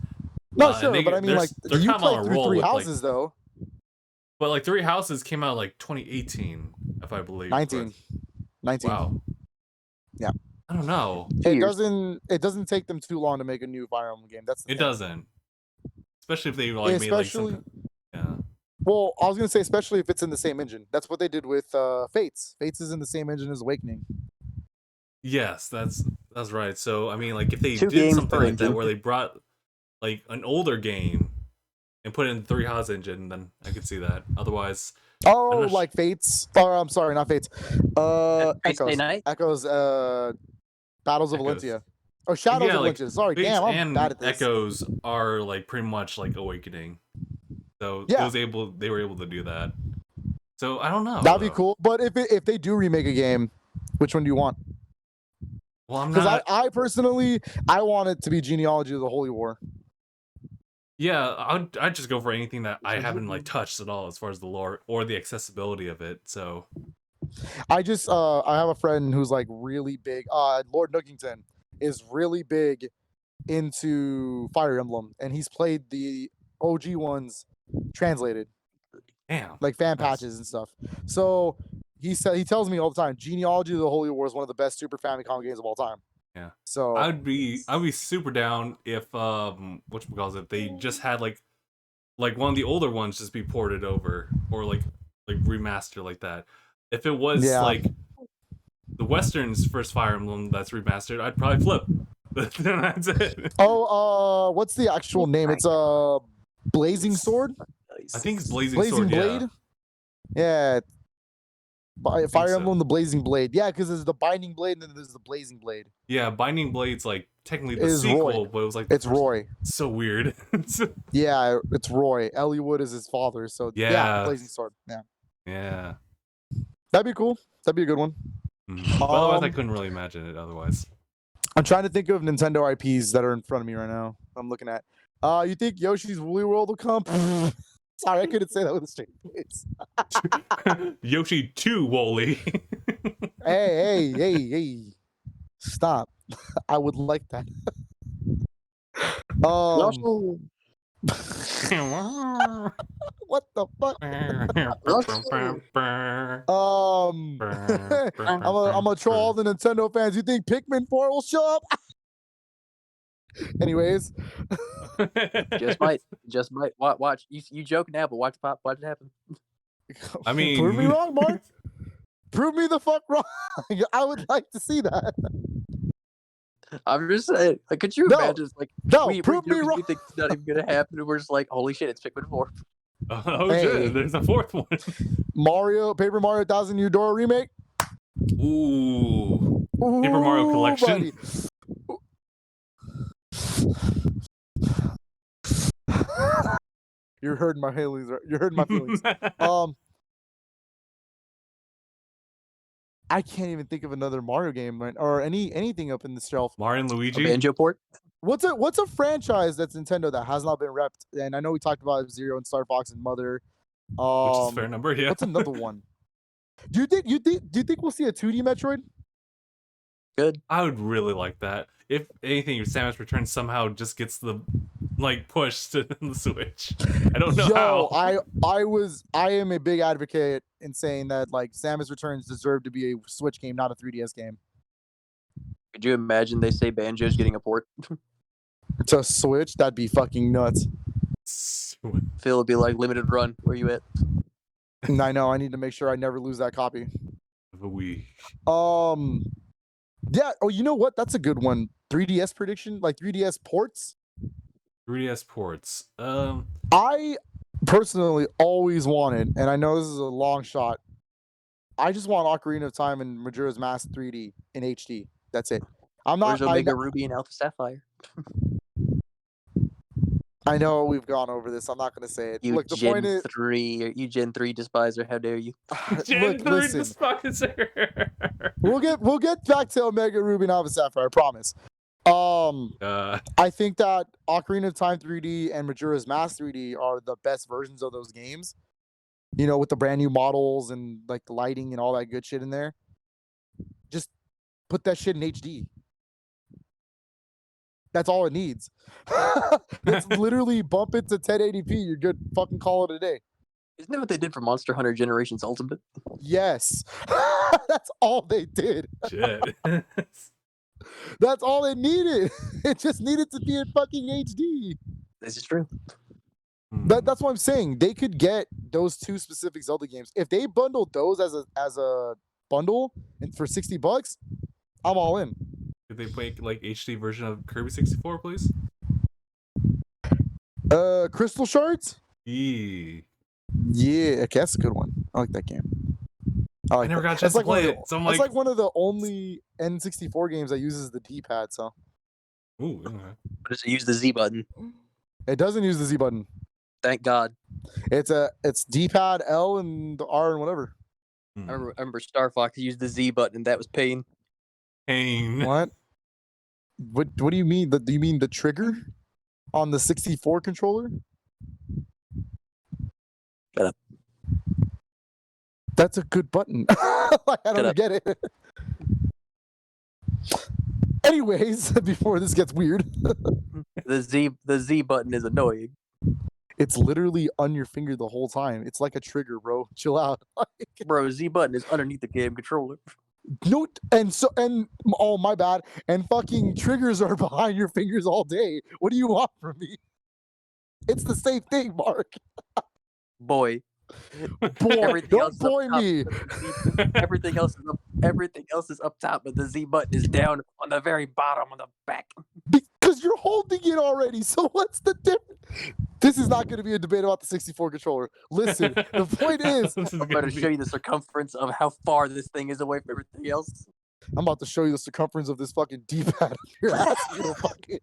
no,
and
sure,
they-
but I mean,
they're-
like,
they're
you
kind of on
played
a
through
roll
Three
with, like-
Houses though.
But like Three Houses came out like 2018, if I believe.
19. 19.
Wow.
Yeah.
I don't know.
It
Years.
doesn't take them too long to make a new Fire Emblem game. That's the
It
thing.
doesn't. Especially if they like made like
Especially-
some. Yeah.
Well, I was gonna say especially if it's in the same engine. That's what they did with Fates. Fates is in the same engine as Awakening.
Yes, that's right. So I mean, like if they
Two
did
games
something
per
like that
engine.
where they brought like an older game and put it in the Three House engine, then I could see that. Otherwise,
Oh,
I'm not
like Fates. Or I'm sorry, not Fates.
Wednesday
Echoes.
night?
Echoes. Battles of
Echoes.
Valencia. Oh, Shadows
Yeah,
of
like,
Valencia. Sorry,
Fates
damn, I'm
and
bad at this.
Echoes are like pretty much like Awakening. So
Yeah.
they were able to do that. So I don't know.
That'd be cool. But if they do remake a game, which one do you want?
Well, I'm
Because
not.
I personally, I want it to be Genealogy of the Holy War.
Yeah, I'd just go for anything that I haven't like touched at all as far as the lore or the accessibility of it. So
I have a friend who's like really big. Lord Nookington is really big into Fire Emblem, and he's played the OG ones translated,
damn,
like fan
nice.
patches and stuff. So he tells me all the time, Genealogy of the Holy War is one of the best Super Famicom games of all time.
Yeah.
So
I'd be super down if whatchamacallit, they just had like one of the older ones just be ported over or like remaster like that. If it was like the Western's first Fire Emblem that's remastered, I'd probably flip. That's it.
Oh, what's the actual name? It's Blazing Sword.
I think it's Blazing Sword.
Blade. Yeah. Fire Emblem, the Blazing Blade. Yeah, because there's the Binding Blade and then there's the Blazing Blade.
Yeah, Binding Blade's like technically the sequel,
Roy.
but it was like
it's Roy.
So weird.
Yeah, it's Roy. Eliwood is his father. So yeah, Blazing Sword. Yeah.
Yeah.
That'd be cool. That'd be a good one.
But otherwise, I couldn't really imagine it otherwise.
I'm trying to think of Nintendo IPs that are in front of me right now. I'm looking at. You think Yoshi's Woolly World will come? Sorry, I couldn't say that with a straight face.
Yoshi 2 Wooly.
Hey. Stop. I would like that. What the fuck? I'm gonna troll all the Nintendo fans. You think Pikmin 4 will show up? Anyways.
Just might. Watch. You joke now, but watch it happen.
I mean,
prove me wrong, Mark. Prove me the fuck wrong. I would like to see that.
I'm just saying. Like, could you imagine? Like,
prove me wrong.
You think it's not even gonna happen? And we're just like, holy shit, it's Pikmin 4.
Oh shit! There's a fourth one.
Paper Mario 1000 Eudora remake.
Ooh. Paper Mario Collection.
You're hurting my feelings. You're hurting my feelings. I can't even think of another Mario game or anything up in the shelf.
Mario and Luigi.
A Banjo port.
What's a franchise that's Nintendo that has not been repped? And I know we talked about Zero and Star Fox and Mother.
Which is a fair number, yeah.
What's another one? Do you think we'll see a 2D Metroid?
Good.
I would really like that. If anything, if Samus Returns somehow just gets the push to the Switch. I don't know how.
I am a big advocate in saying that like Samus Returns deserved to be a Switch game, not a 3DS game.
Could you imagine they say Banjo's getting a port?
To Switch? That'd be fucking nuts.
Phil would be like, limited run. Where you at?
I know. I need to make sure I never lose that copy.
Of a Wii.
Yeah. Oh, you know what? That's a good one. 3DS prediction, like 3DS ports.
3DS ports.
I personally always wanted, and I know this is a long shot. I just want Ocarina of Time and Majora's Mask 3D in HD. That's it. I'm not.
Where's Omega Ruby and Alpha Sapphire?
I know we've gone over this. I'm not going to say it.
You
Look, the
Gen
point is,
3, you Gen 3 despiser. How dare you?
Gen 3
listen.
despiser.
We'll get back to Omega Ruby and Alpha Sapphire. I promise. I think that Ocarina of Time 3D and Majora's Mask 3D are the best versions of those games. You know, with the brand new models and like the lighting and all that good shit in there. Just put that shit in HD. That's all it needs. It's literally bump it to 1080p. You're good. Fucking call it a day.
Isn't that what they did for Monster Hunter Generations Ultimate?
Yes. That's all they did.
Shit.
That's all it needed. It just needed to be in fucking HD.
This is true.
That's what I'm saying. They could get those two specific Zelda games. If they bundled those as a bundle and for $60, I'm all in.
Could they make like HD version of Kirby 64, please?
Crystal Shards?
Yeah,
okay, that's a good one. I like that game.
I never got a chance to play it. So I'm
it's like one of the only N64 games that uses the D-pad, so.
Ooh, okay.
But does it use the Z button?
It doesn't use the Z button.
Thank God.
It's D-pad, L, and R and whatever.
I remember Star Fox used the Z button, and that was pain.
Pain.
What? What do you mean? Do you mean the trigger on the 64 controller?
Shut up.
That's a good button. Like, I don't get it. Anyways, before this gets weird,
the Z button is annoying.
it's literally on your finger the whole time. It's like a trigger, bro. Chill out.
Bro, Z button is underneath the game controller.
No, and oh, my bad. And fucking triggers are behind your fingers all day. What do you want from me? It's the same thing, Mark.
Boy,
don't boy me.
Everything else is up top, but the Z button is down on the very bottom on the back.
Because you're holding it already. So what's the difference? This is not going to be a debate about the 64 controller. Listen, the point is,
I'm going to show you the circumference of how far this thing is away from everything else.
I'm about to show you the circumference of this fucking D-pad up your ass. You fucking.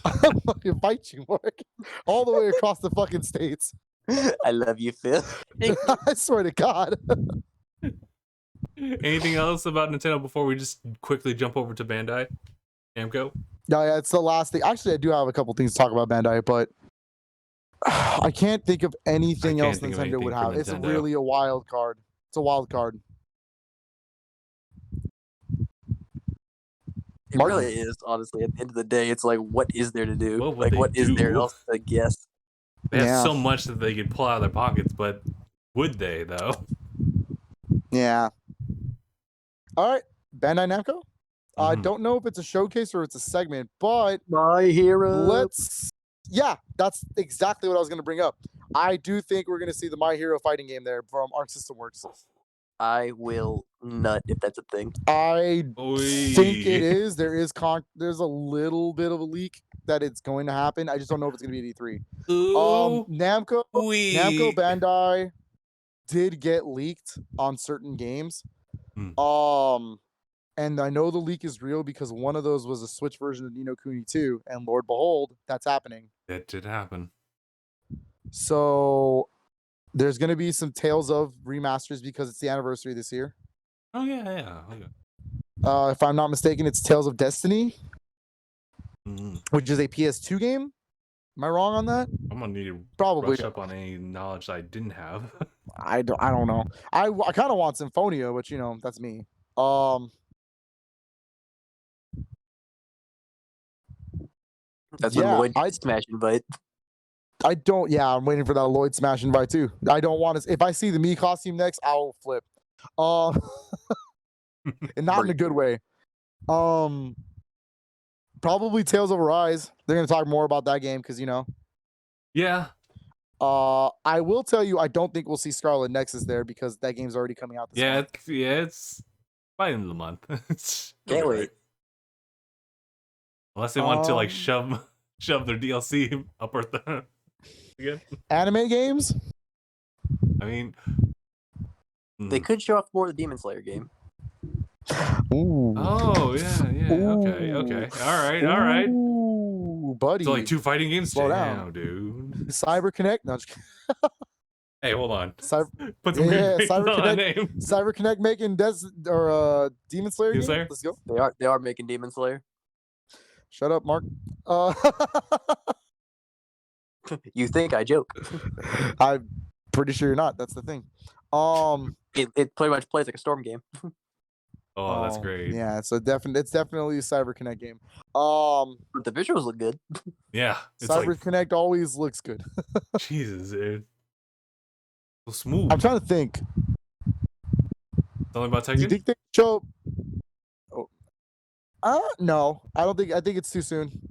I'll fucking fight you, Mark. All the way across the fucking states.
I love you, Phil.
I swear to God.
Anything else about Nintendo before we just quickly jump over to Bandai Namco?
Yeah, it's the last thing. Actually, I do have a couple things to talk about Bandai, but I can't think of anything else Nintendo would have. It's really a wild card. It's a wild card.
It really is, honestly. At the end of the day, it's like, what is there to do? What is there else to guess?
They have so much that they could pull out of their pockets, but would they, though?
Yeah. All right, Bandai Namco. I don't know if it's a showcase or it's a segment, but
My Hero.
Yeah, that's exactly what I was going to bring up. I do think we're going to see the My Hero fighting game there from Arc System Works.
I will nut if that's a thing.
I think it is. There's a little bit of a leak that it's going to happen. I just don't know if it's going to be at E3. Namco Bandai did get leaked on certain games. And I know the leak is real because one of those was a Switch version of Ni no Kuni 2, and Lord behold, that's happening.
That did happen.
So there's going to be some Tales of remasters because it's the anniversary this year.
Oh, yeah.
If I'm not mistaken, it's Tales of Destiny, which is a PS2 game. Am I wrong on that?
I'm going to need to
probably
brush up on any knowledge I didn't have.
I don't know. I kind of want Symphonia, but, that's me.
That's when Lloyd smash invite.
I'm waiting for that Lloyd smash invite too. I don't want to. If I see the Mii costume next, I'll flip. And not in a good way. Probably Tales of Arise. They're gonna talk more about that game because
Yeah.
I will tell you, I don't think we'll see Scarlet Nexus there because that game's already coming out this month.
It's by the end of the month.
Can't wait.
Unless they want to shove their DLC up or again.
Anime games?
I mean,
they could show off more of the Demon Slayer game.
Ooh.
Oh yeah. Okay. All right.
Ooh, buddy.
So 2 fighting games?
Slow
Damn,
down,
dude.
Cyber Connect? No,
Hey, hold on.
Put some Cyber Connect making Demon Slayer game?
Slayer?
Let's go.
They are making Demon Slayer.
Shut up, Mark.
You think I joke?
I'm pretty sure you're not. That's the thing.
It pretty much plays like a Storm game.
Oh, that's great.
Yeah, it's definitely a Cyber Connect game.
But the visuals look good.
Yeah.
Cyber Connect always looks good.
Jesus, dude. So smooth.
I'm trying to think.
Something about Tekken?
You think they show? No, I don't think. I think it's too soon.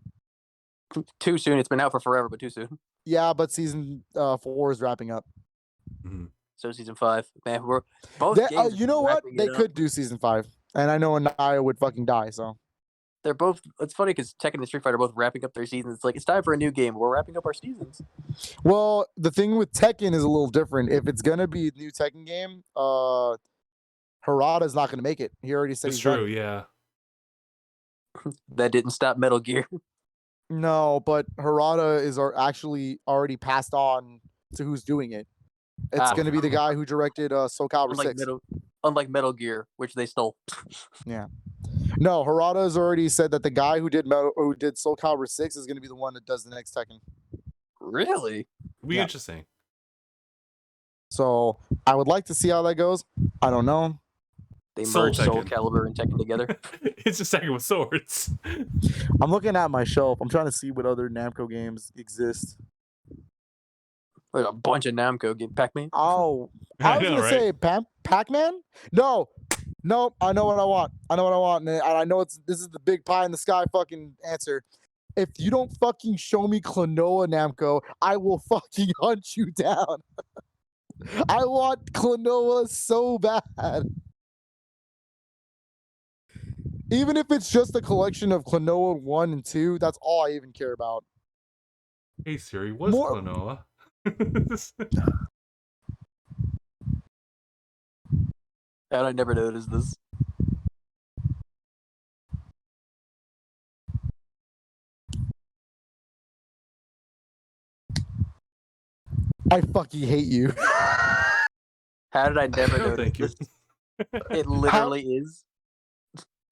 Too soon. It's been out for forever, but too soon.
Yeah, but season 4 is wrapping up.
So season 5, man, we're both.
You know what? They could do season 5, and I know Anaya would fucking die. So
they're both. It's funny because Tekken and Street Fighter are both wrapping up their seasons. It's like it's time for a new game. We're wrapping up our seasons.
Well, the thing with Tekken is a little different. If it's gonna be a new Tekken game, Harada's not gonna make it. He already said
it's true. Yeah.
That didn't stop Metal Gear.
No, but Harada is actually already passed on to who's doing it. It's going to be the guy who directed Soul Calibur 6.
Unlike Metal Gear, which they stole.
Yeah. No, Harada has already said that the guy who did Soul Calibur 6 is going to be the one that does the next Tekken.
Really?
It'll be interesting.
So I would like to see how that goes. I don't know.
They merged Soul Calibur and Tekken together.
It's just Tekken with swords.
I'm looking at my shelf. I'm trying to see what other Namco games exist.
Like a bunch of Namco games. Pac-Man?
Oh, I was going to say Pac-Man? No. Nope. I know what I want. And I know this is the big pie in the sky fucking answer. If you don't fucking show me Klonoa, Namco, I will fucking hunt you down. I want Klonoa so bad. Even if it's just a collection of Klonoa 1 and 2, that's all I even care about.
Hey Siri, what's Klonoa?
And I never noticed this.
I fucking hate you.
How did I never notice
thank you.
this? It literally is.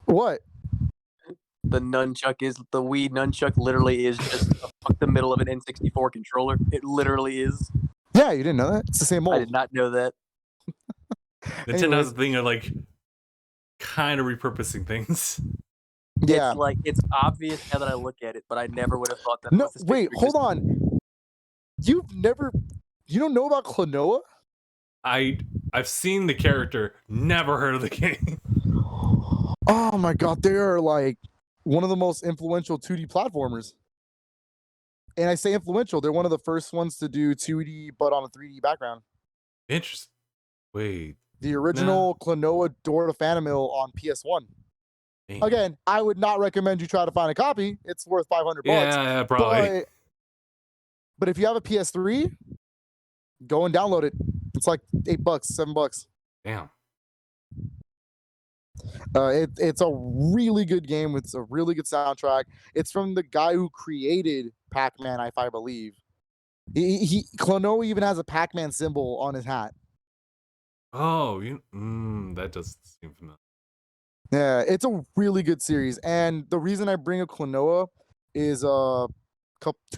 What?
The Wii nunchuck literally is just the middle of an N64 controller. It literally is.
Yeah, you didn't know that? It's the same mold.
I did not know that.
Nintendo has a thing of like kind of repurposing things.
Yeah.
It's obvious now that I look at it, but I never would have thought that.
No, wait, hold on. You don't know about Klonoa?
I've seen the character, never heard of the game.
Oh my god, they are like one of the most influential 2D platformers. And I say influential, they're one of the first ones to do 2D but on a 3D background.
Interesting. Wait.
The original Klonoa Door to Phantomil on PS1. Dang. Again, I would not recommend you try to find a copy. It's worth $500.
Yeah, probably.
But if you have a PS3, go and download it. It's like $8, $7.
Damn.
It's a really good game. It's a really good soundtrack. It's from the guy who created Pac-Man, if I believe. Klonoa even has a Pac-Man symbol on his hat.
Oh, that does seem familiar.
Yeah, it's a really good series. And the reason I bring up Klonoa is 2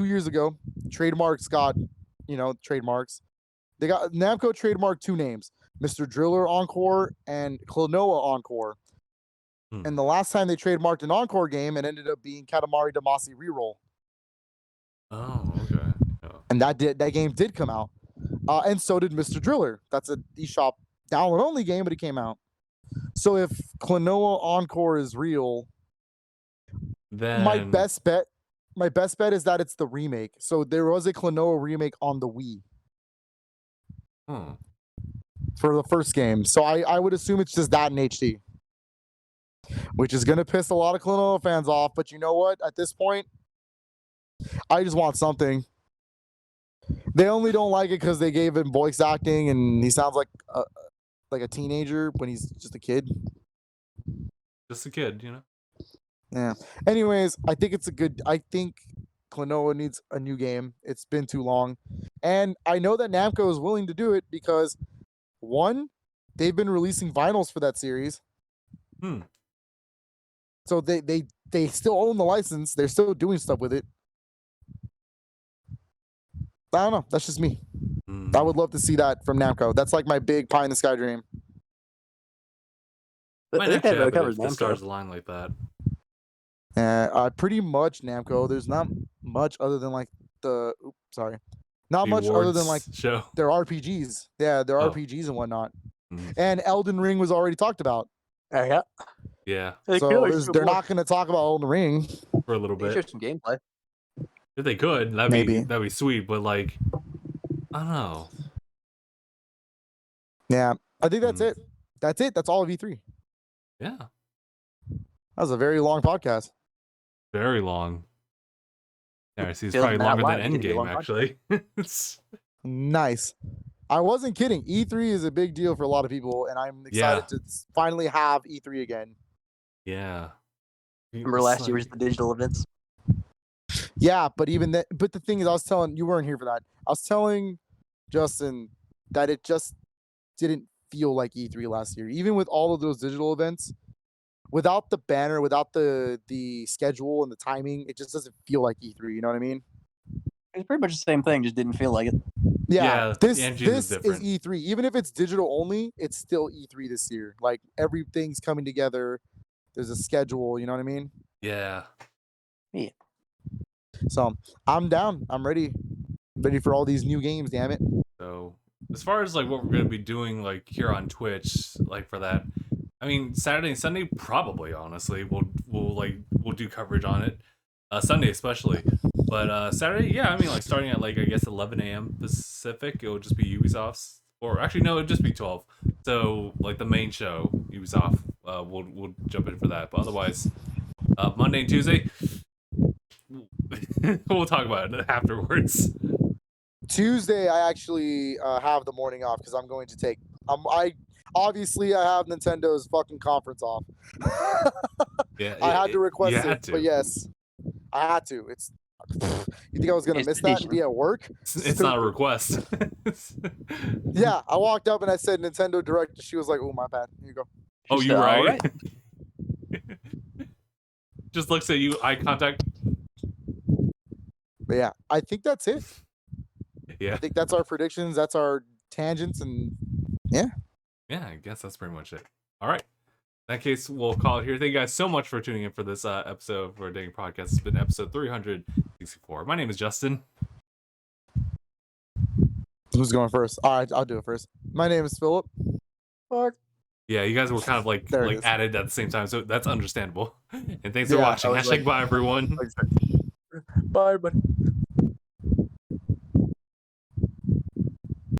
years ago, trademarks got, trademarks. They got Namco trademarked 2 names, Mr. Driller Encore and Klonoa Encore. And the last time they trademarked an Encore game, it ended up being Katamari Damacy Reroll.
Oh, okay. Yeah.
And that game did come out. And so did Mr. Driller. That's a eShop download only game, but it came out. So if Klonoa Encore is real,
then
my best bet is that it's the remake. So there was a Klonoa remake on the Wii. For the first game. So I would assume it's just that in HD. Which is going to piss a lot of Klonoa fans off. But you know what? At this point, I just want something. They only don't like it because they gave him voice acting and he sounds like a teenager when he's just a kid.
Just a kid,
Yeah. Anyways, I think Klonoa needs a new game. It's been too long. And I know that Namco is willing to do it because, one, they've been releasing vinyls for that series. So they still own the license. They're still doing stuff with it. I don't know. That's just me. I would love to see that from Namco. That's like my big pie in the sky dream.
Might actually happen if the stars align like that.
Pretty much Namco. There's not much other than like
the
much other than like
show.
Their RPGs. Yeah, their RPGs and whatnot. And Elden Ring was already talked about.
Yeah.
Yeah.
So they're not going to talk about Elden Ring
for a little bit.
Show some gameplay.
If they could, that'd be sweet. But like, I don't know.
Yeah, I think that's it. That's it. That's all of E3.
Yeah.
That was a very long podcast.
Very long. Yeah, I see. It's probably longer than Endgame, actually.
Nice. I wasn't kidding. E3 is a big deal for a lot of people, and I'm excited to finally have E3 again.
Yeah.
Remember last year was the digital events?
Yeah, but even that. But the thing is, I was telling you weren't here for that. I was telling Justin that it just didn't feel like E3 last year, even with all of those digital events. Without the banner, without the schedule and the timing, it just doesn't feel like E3. You know what I mean?
It's pretty much the same thing, just didn't feel like it.
Yeah,
the
this
engine is
is
different.
E3. Even if it's digital only, it's still E3 this year. Like everything's coming together. There's a schedule. You know what I mean?
Yeah.
So I'm down. I'm ready. Ready for all these new games. Damn it.
So as far as like what we're gonna be doing like here on Twitch, like for that, I mean Saturday and Sunday probably honestly we'll do coverage on it. Sunday especially. But Saturday, yeah, I mean like starting at like I guess 11 a.m. Pacific, it'll just be Ubisoft's, or actually no, it'll just be 12. So like the main show, Ubisoft, we'll jump in for that. But otherwise, Monday and Tuesday, we'll talk about it afterwards.
Tuesday, I actually have the morning off because I'm going to take. I obviously I have Nintendo's fucking conference off.
Yeah,
I had to request it,
to.
but yes, I had to. It's. You think I was gonna miss that and be at work?
It's not a request.
Yeah, I walked up and I said Nintendo Direct. And she was like, "Oh, my bad. Here you go."
Oh,
She
you
said,
right?
"All right."
Just looks at you, eye contact.
But yeah, I think that's it.
Yeah.
I think that's our predictions. That's our tangents, and
Yeah, I guess that's pretty much it. All right. In that case, we'll call it here. Thank you guys so much for tuning in for this episode for DangIT Podcast. It's been episode 364. My name is Justin.
who's going first? All right, I'll do it first. My name is Philip. Fuck.
Yeah, you guys were kind of like added at the same time, so that's understandable. And thanks for watching.
I was
Hashtag bye, everyone.
Bye, buddy.